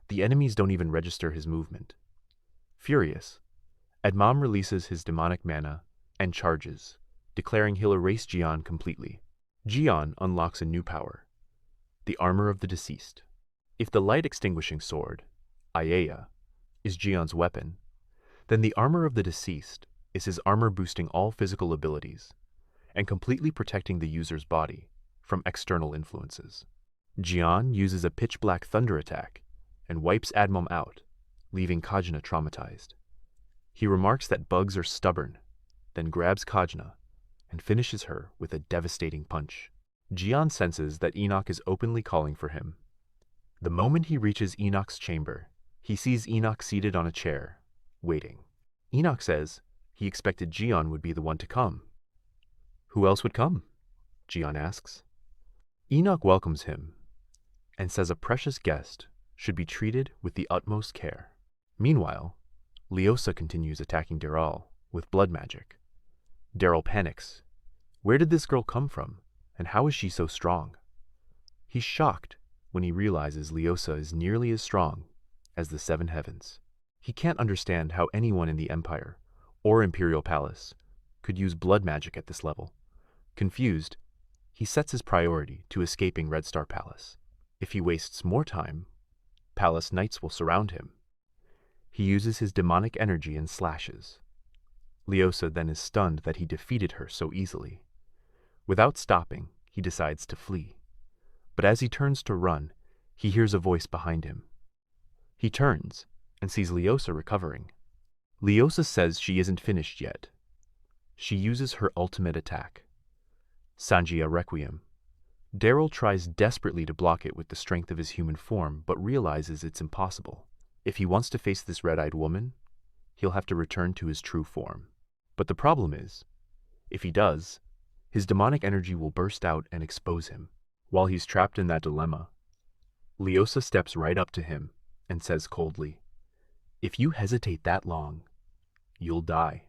The enemies don't even register his movement. Furious, Admam releases his demonic mana and charges, declaring he'll erase Jion completely. Jion unlocks a new power, the armor of the deceased. If the light-extinguishing sword, Ayaya, is Jion's weapon, then the armor of the deceased is his armor boosting all physical abilities and completely protecting the user's body from external influences. Jion uses a pitch-black thunder attack and wipes Admam out, leaving Kajna traumatized. He remarks that bugs are stubborn, then grabs Kajna and finishes her with a devastating punch. Jion senses that Enoch is openly calling for him. The moment he reaches Enoch's chamber, he sees Enoch seated on a chair, waiting. Enoch says he expected Jion would be the one to come. "Who else would come?" Jion asks. Enoch welcomes him and says a precious guest should be treated with the utmost care. Meanwhile, Leosa continues attacking Daryl with blood magic. Daryl panics. Where did this girl come from, and how is she so strong? He's shocked when he realizes Leosa is nearly as strong as the Seven Heavens. He can't understand how anyone in the Empire or Imperial Palace could use blood magic at this level. Confused, he sets his priority to escaping Red Star Palace. If he wastes more time, Palace Knights will surround him. He uses his demonic energy and slashes. Leosa then is stunned that he defeated her so easily. Without stopping, he decides to flee. But as he turns to run, he hears a voice behind him. He turns and sees Leosa recovering. Leosa says she isn't finished yet. She uses her ultimate attack, Sanjia Requiem. Daryl tries desperately to block it with the strength of his human form, but realizes it's impossible. If he wants to face this red-eyed woman, he'll have to return to his true form. But the problem is, if he does, his demonic energy will burst out and expose him. While he's trapped in that dilemma, Leosa steps right up to him and says coldly, "If you hesitate that long, you'll die."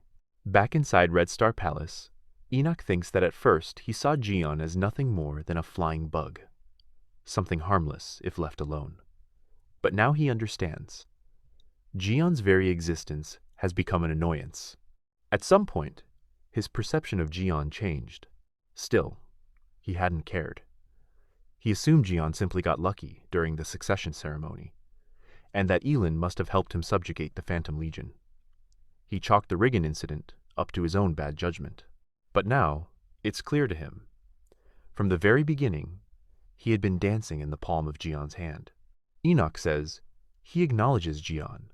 Back inside Red Star Palace, Enoch thinks that at first he saw Jian as nothing more than a flying bug, something harmless if left alone. But now he understands. Jian's very existence has become an annoyance. At some point, his perception of Jian changed. Still, he hadn't cared. He assumed Jian simply got lucky during the succession ceremony, and that Elin must have helped him subjugate the Phantom Legion. He chalked the Riggin incident up to his own bad judgment. But now, it's clear to him. From the very beginning, he had been dancing in the palm of Jian's hand. Enoch says he acknowledges Jian,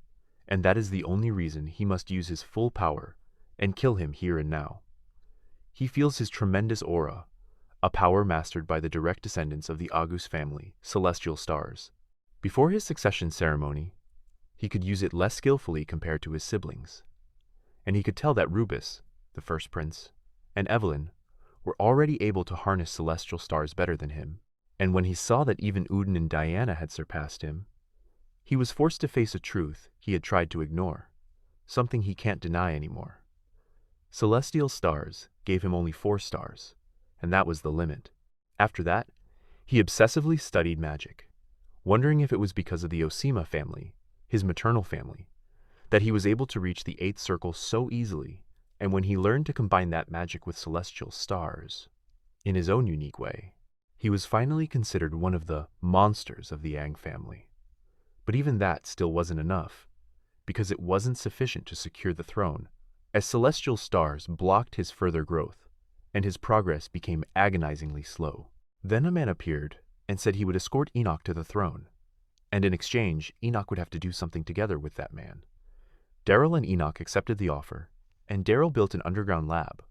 and that is the only reason he must use his full power and kill him here and now. He feels his tremendous aura, a power mastered by the direct descendants of the Agus family, celestial stars. Before his succession ceremony, he could use it less skillfully compared to his siblings, and he could tell that Rubus, the first prince, and Evelyn were already able to harness celestial stars better than him. And when he saw that even Udin and Diana had surpassed him, he was forced to face a truth he had tried to ignore, something he can't deny anymore. Celestial stars gave him only 4 stars, and that was the limit. After that, he obsessively studied magic, wondering if it was because of the Osima family, his maternal family, that he was able to reach the 8th circle so easily. And when he learned to combine that magic with celestial stars, in his own unique way, he was finally considered one of the monsters of the Yang family. But even that still wasn't enough, because it wasn't sufficient to secure the throne, as celestial stars blocked his further growth, and his progress became agonizingly slow. Then a man appeared and said he would escort Enoch to the throne, and in exchange, Enoch would have to do something together with that man. Daryl and Enoch accepted the offer, and Daryl built an underground lab,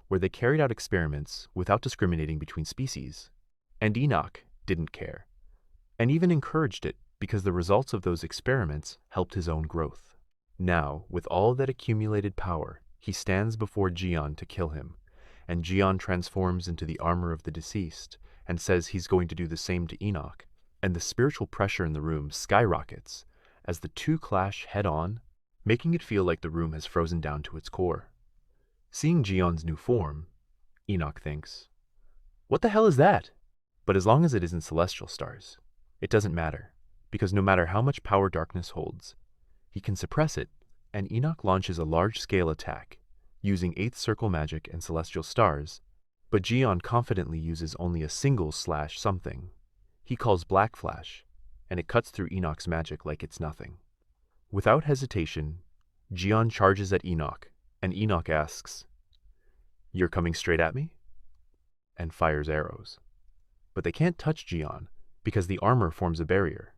where they carried out experiments without discriminating between species. And Enoch didn't care, and even encouraged it because the results of those experiments helped his own growth. Now, with all that accumulated power, he stands before Jian to kill him, and Jian transforms into the armor of the deceased and says he's going to do the same to Enoch, and the spiritual pressure in the room skyrockets as the two clash head-on, making it feel like the room has frozen down to its core. Seeing Jian's new form, Enoch thinks, "What the hell is that?" But as long as it isn't celestial stars, it doesn't matter, because no matter how much power darkness holds, he can suppress it, and Enoch launches a large-scale attack, using 8th circle magic and celestial stars, but Jian confidently uses only a single slash something. He calls Black Flash, and it cuts through Enoch's magic like it's nothing. Without hesitation, Jian charges at Enoch, and Enoch asks, "You're coming straight at me?" and fires arrows. But they can't touch Jian because the armor forms a barrier.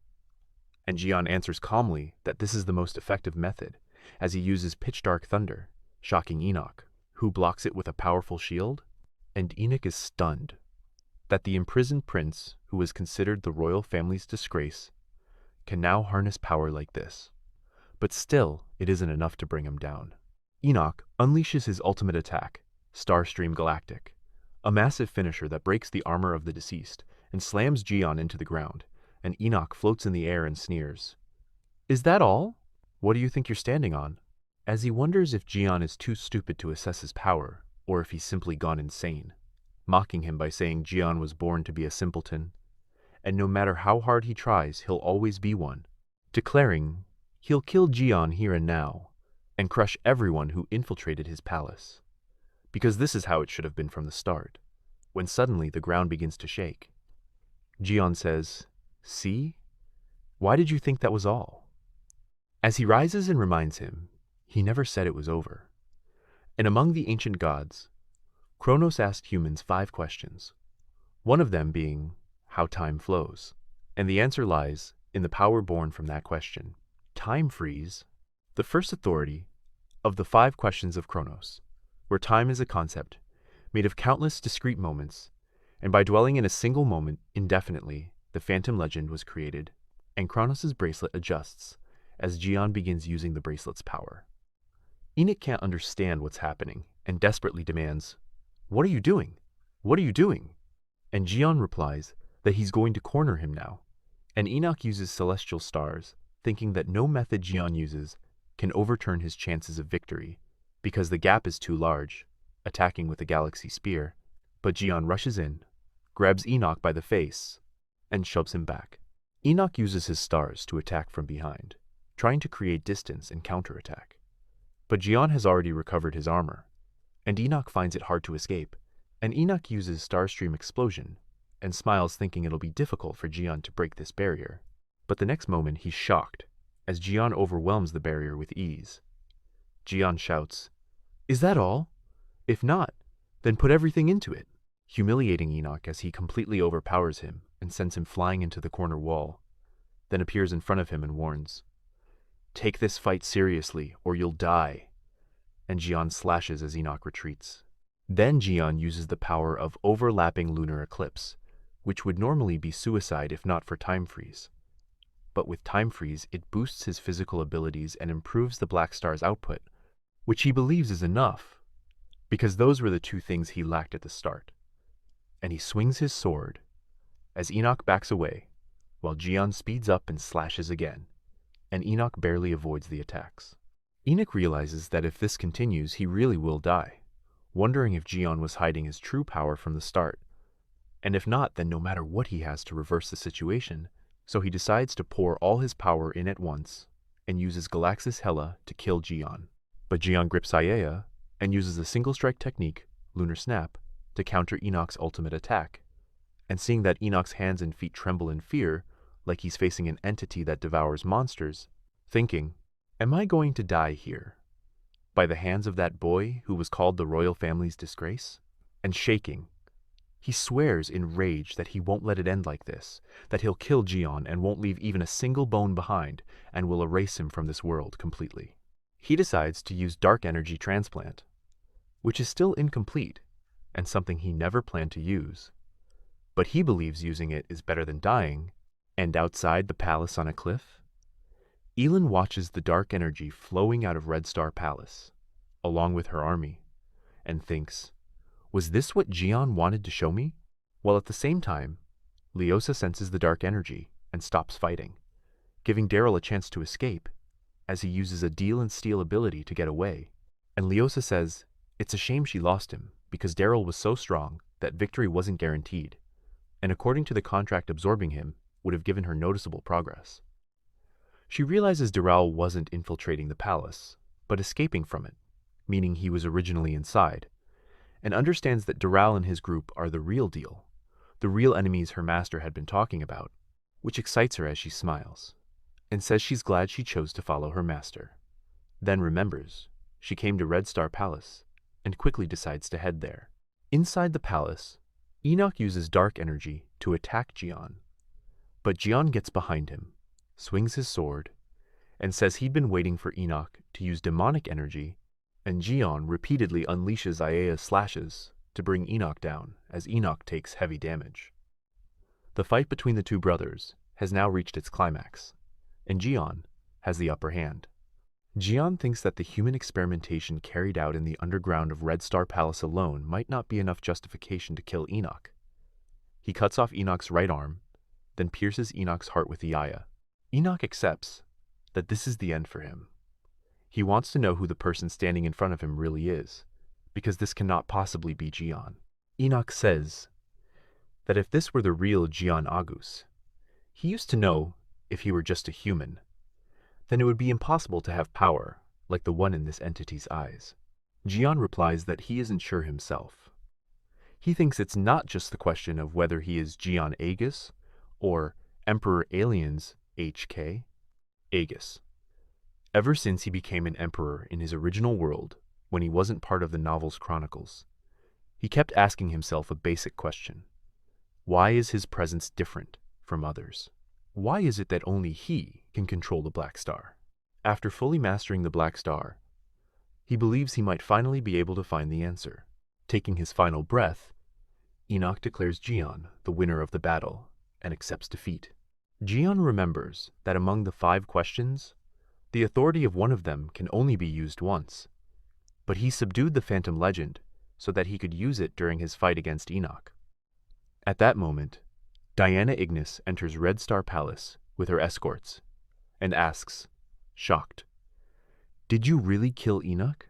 And Jian answers calmly that this is the most effective method, as he uses pitch-dark thunder, shocking Enoch, who blocks it with a powerful shield. And Enoch is stunned that the imprisoned prince, who was considered the royal family's disgrace, can now harness power like this. But still, it isn't enough to bring him down. Enoch unleashes his ultimate attack, Starstream Galactic, a massive finisher that breaks the armor of the deceased and slams Jian into the ground, and Enoch floats in the air and sneers. "Is that all? What do you think you're standing on?" As he wonders if Jian is too stupid to assess his power, or if he's simply gone insane, mocking him by saying Jian was born to be a simpleton, and no matter how hard he tries, he'll always be one, declaring he'll kill Jian here and now, and crush everyone who infiltrated his palace. Because this is how it should have been from the start, when suddenly the ground begins to shake. Jian says, "See? Why did you think that was all?" As he rises and reminds him, he never said it was over. And among the ancient gods, Kronos asked humans 5 questions, one of them being how time flows. And the answer lies in the power born from that question. Time freeze, the first authority of the 5 questions of Kronos, where time is a concept, made of countless discrete moments, and by dwelling in a single moment indefinitely, the phantom legend was created, and Kronos' bracelet adjusts as Jian begins using the bracelet's power. Enoch can't understand what's happening and desperately demands, "What are you doing? What are you doing?" And Jian replies that he's going to corner him now, and Enoch uses celestial stars, thinking that no method Jian uses can overturn his chances of victory, because the gap is too large, attacking with the galaxy spear. But Jian rushes in, grabs Enoch by the face, and shoves him back. Enoch uses his stars to attack from behind, trying to create distance and counterattack. But Jian has already recovered his armor, and Enoch finds it hard to escape, and Enoch uses Starstream Explosion, and smiles thinking it'll be difficult for Jian to break this barrier. But the next moment he's shocked, as Jian overwhelms the barrier with ease. Jian shouts, "Is that all? If not, then put everything into it," humiliating Enoch as he completely overpowers him and sends him flying into the corner wall, then appears in front of him and warns, "Take this fight seriously, or you'll die," and Jian slashes as Enoch retreats. Then Jian uses the power of overlapping lunar eclipse, which would normally be suicide if not for time freeze. But with time freeze, it boosts his physical abilities and improves the Black Star's output, which he believes is enough, because those were the two things he lacked at the start. And he swings his sword, as Enoch backs away, while Jian speeds up and slashes again, and Enoch barely avoids the attacks. Enoch realizes that if this continues, he really will die, wondering if Jian was hiding his true power from the start, and if not, then no matter what he has to reverse the situation, so he decides to pour all his power in at once, and uses Galaxis Hela to kill Jian. But Jian grips Aiea, and uses a single-strike technique, Lunar Snap, to counter Enoch's ultimate attack, and seeing that Enoch's hands and feet tremble in fear, like he's facing an entity that devours monsters, thinking, "Am I going to die here? By the hands of that boy who was called the royal family's disgrace?" And shaking, he swears in rage that he won't let it end like this, that he'll kill Jian and won't leave even a single bone behind, and will erase him from this world completely. He decides to use dark energy transplant, which is still incomplete, and something he never planned to use. But he believes using it is better than dying, and outside the palace on a cliff, Elin watches the dark energy flowing out of Red Star Palace, along with her army, and thinks, "Was this what Jian wanted to show me?" While at the same time, Leosa senses the dark energy and stops fighting, giving Daryl a chance to escape, as he uses a deal and steal ability to get away. And Leosa says it's a shame she lost him, because Daryl was so strong that victory wasn't guaranteed, and according to the contract absorbing him, would have given her noticeable progress. She realizes Daryl wasn't infiltrating the palace, but escaping from it, meaning he was originally inside, and understands that Daryl and his group are the real deal, the real enemies her master had been talking about, which excites her as she smiles, and says she's glad she chose to follow her master. Then remembers she came to Red Star Palace, and quickly decides to head there. Inside the palace, Enoch uses dark energy to attack Jian, but Jian gets behind him, swings his sword, and says he'd been waiting for Enoch to use demonic energy, and Jian repeatedly unleashes Aieia's slashes to bring Enoch down as Enoch takes heavy damage. The fight between the two brothers has now reached its climax, and Jian has the upper hand. Jian thinks that the human experimentation carried out in the underground of Red Star Palace alone might not be enough justification to kill Enoch. He cuts off Enoch's right arm, then pierces Enoch's heart with the Aya. Enoch accepts that this is the end for him. He wants to know who the person standing in front of him really is, because this cannot possibly be Jian. Enoch says that if this were the real Jian Agus, he used to know if he were just a human, then it would be impossible to have power like the one in this entity's eyes. Jian replies that he isn't sure himself. He thinks it's not just the question of whether he is Jian Agus or Emperor Alien's HK Agus. Ever since he became an emperor in his original world, when he wasn't part of the novel's chronicles, he kept asking himself a basic question. Why is his presence different from others? Why is it that only he can control the Black Star? After fully mastering the Black Star, He believes he might finally be able to find the answer. Taking his final breath, Enoch declares Jian the winner of the battle and accepts defeat. Jian remembers that among the 5 questions, the authority of one of them can only be used once, but he subdued the phantom legend so that he could use it during his fight against Enoch. At that moment, Diana Ignis enters Red Star Palace with her escorts and asks, shocked, "Did you really kill Enoch?"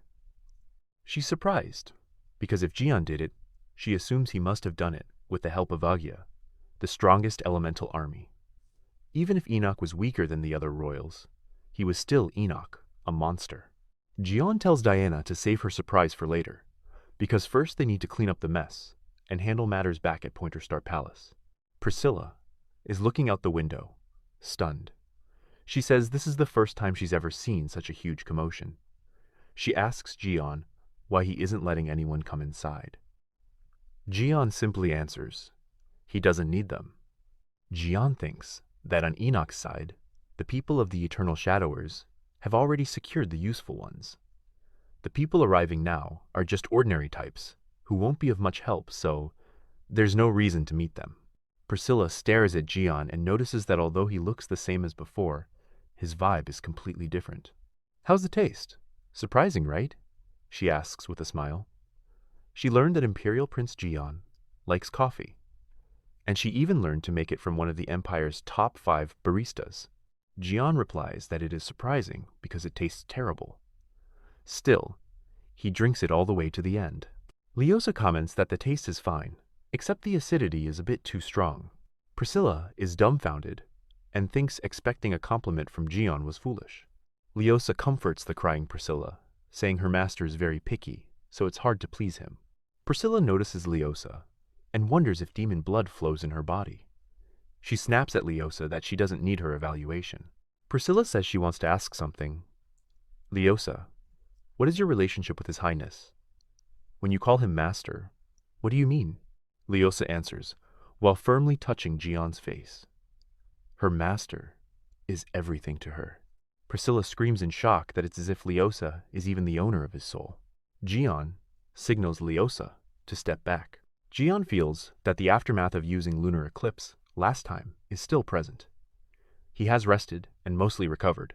She's surprised, because if Jian did it, she assumes he must have done it with the help of Agya, the strongest elemental army. Even if Enoch was weaker than the other royals, he was still Enoch, a monster. Jian tells Diana to save her surprise for later, because first they need to clean up the mess and handle matters back at Pointer Star Palace. Priscilla is looking out the window, stunned. She says this is the first time she's ever seen such a huge commotion. She asks Jian why he isn't letting anyone come inside. Jian simply answers, he doesn't need them. Jian thinks that on Enoch's side, the people of the Eternal Shadowers have already secured the useful ones. The people arriving now are just ordinary types who won't be of much help, so there's no reason to meet them. Priscilla stares at Jian and notices that although he looks the same as before, his vibe is completely different. "How's the taste? Surprising, right?" she asks with a smile. She learned that Imperial Prince Jian likes coffee, and she even learned to make it from one of the Empire's top 5 baristas. Jian replies that it is surprising because it tastes terrible. Still, he drinks it all the way to the end. Leosa comments that the taste is fine, except the acidity is a bit too strong. Priscilla is dumbfounded and thinks expecting a compliment from Jian was foolish. Leosa comforts the crying Priscilla, saying her master is very picky, so it's hard to please him. Priscilla notices Leosa and wonders if demon blood flows in her body. She snaps at Leosa that she doesn't need her evaluation. Priscilla says she wants to ask something. "Leosa, what is your relationship with His Highness? When you call him master, what do you mean?" Leosa answers, while firmly touching Jian's face. Her master is everything to her. Priscilla screams in shock that it's as if Leosa is even the owner of his soul. Jian signals Leosa to step back. Jian feels that the aftermath of using lunar eclipse last time is still present. He has rested and mostly recovered,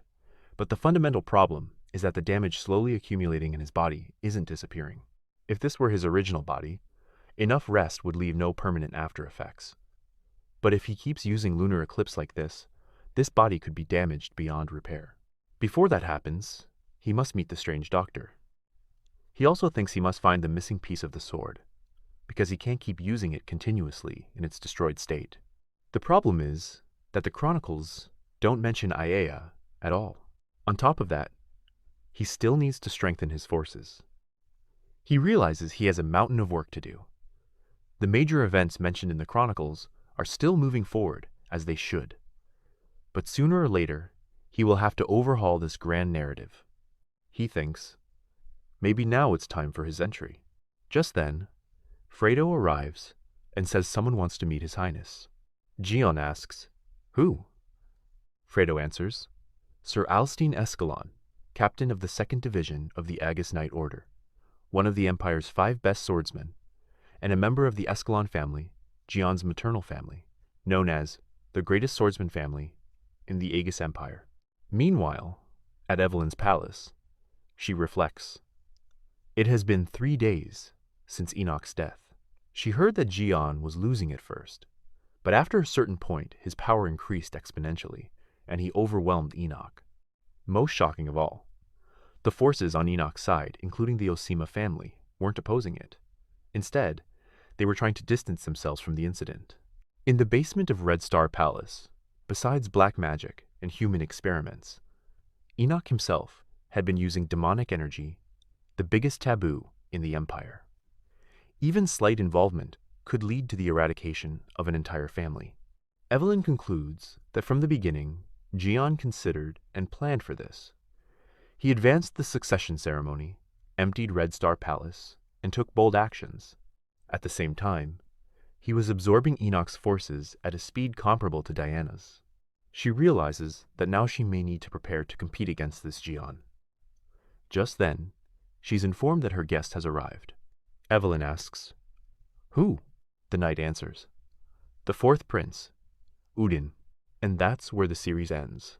but the fundamental problem is that the damage slowly accumulating in his body isn't disappearing. If this were his original body, enough rest would leave no permanent after effects. But if he keeps using lunar eclipse like this body could be damaged beyond repair. Before that happens, he must meet the strange doctor. He also thinks he must find the missing piece of the sword, because he can't keep using it continuously in its destroyed state. The problem is that the chronicles don't mention Aiea at all. On top of that, he still needs to strengthen his forces. He realizes he has a mountain of work to do. The major events mentioned in the chronicles are still moving forward as they should. But sooner or later, he will have to overhaul this grand narrative. He thinks, maybe now it's time for his entry. Just then, Fredo arrives and says someone wants to meet His Highness. Jian asks, "Who?" Fredo answers, "Sir Alstein Escalon, captain of the 2nd Division of the Agus Knight Order, one of the Empire's 5 best swordsmen, and a member of the Escalon family, Jian's maternal family, known as the greatest swordsman family in the Aegis Empire." Meanwhile, at Evelyn's palace, she reflects. It has been 3 days since Enoch's death. She heard that Jian was losing at first, but after a certain point his power increased exponentially, and he overwhelmed Enoch. Most shocking of all, the forces on Enoch's side, including the Osima family, weren't opposing it. Instead, they were trying to distance themselves from the incident. In the basement of Red Star Palace, besides black magic and human experiments, Enoch himself had been using demonic energy, the biggest taboo in the Empire. Even slight involvement could lead to the eradication of an entire family. Evelyn concludes that from the beginning, Jian considered and planned for this. He advanced the succession ceremony, emptied Red Star Palace, and took bold actions. At the same time, he was absorbing Enoch's forces at a speed comparable to Diana's. She realizes that now she may need to prepare to compete against this Jian. Just then, She's informed that her guest has arrived. Evelyn asks, "Who?" The knight answers, "The fourth prince, Udin." And that's where the series ends.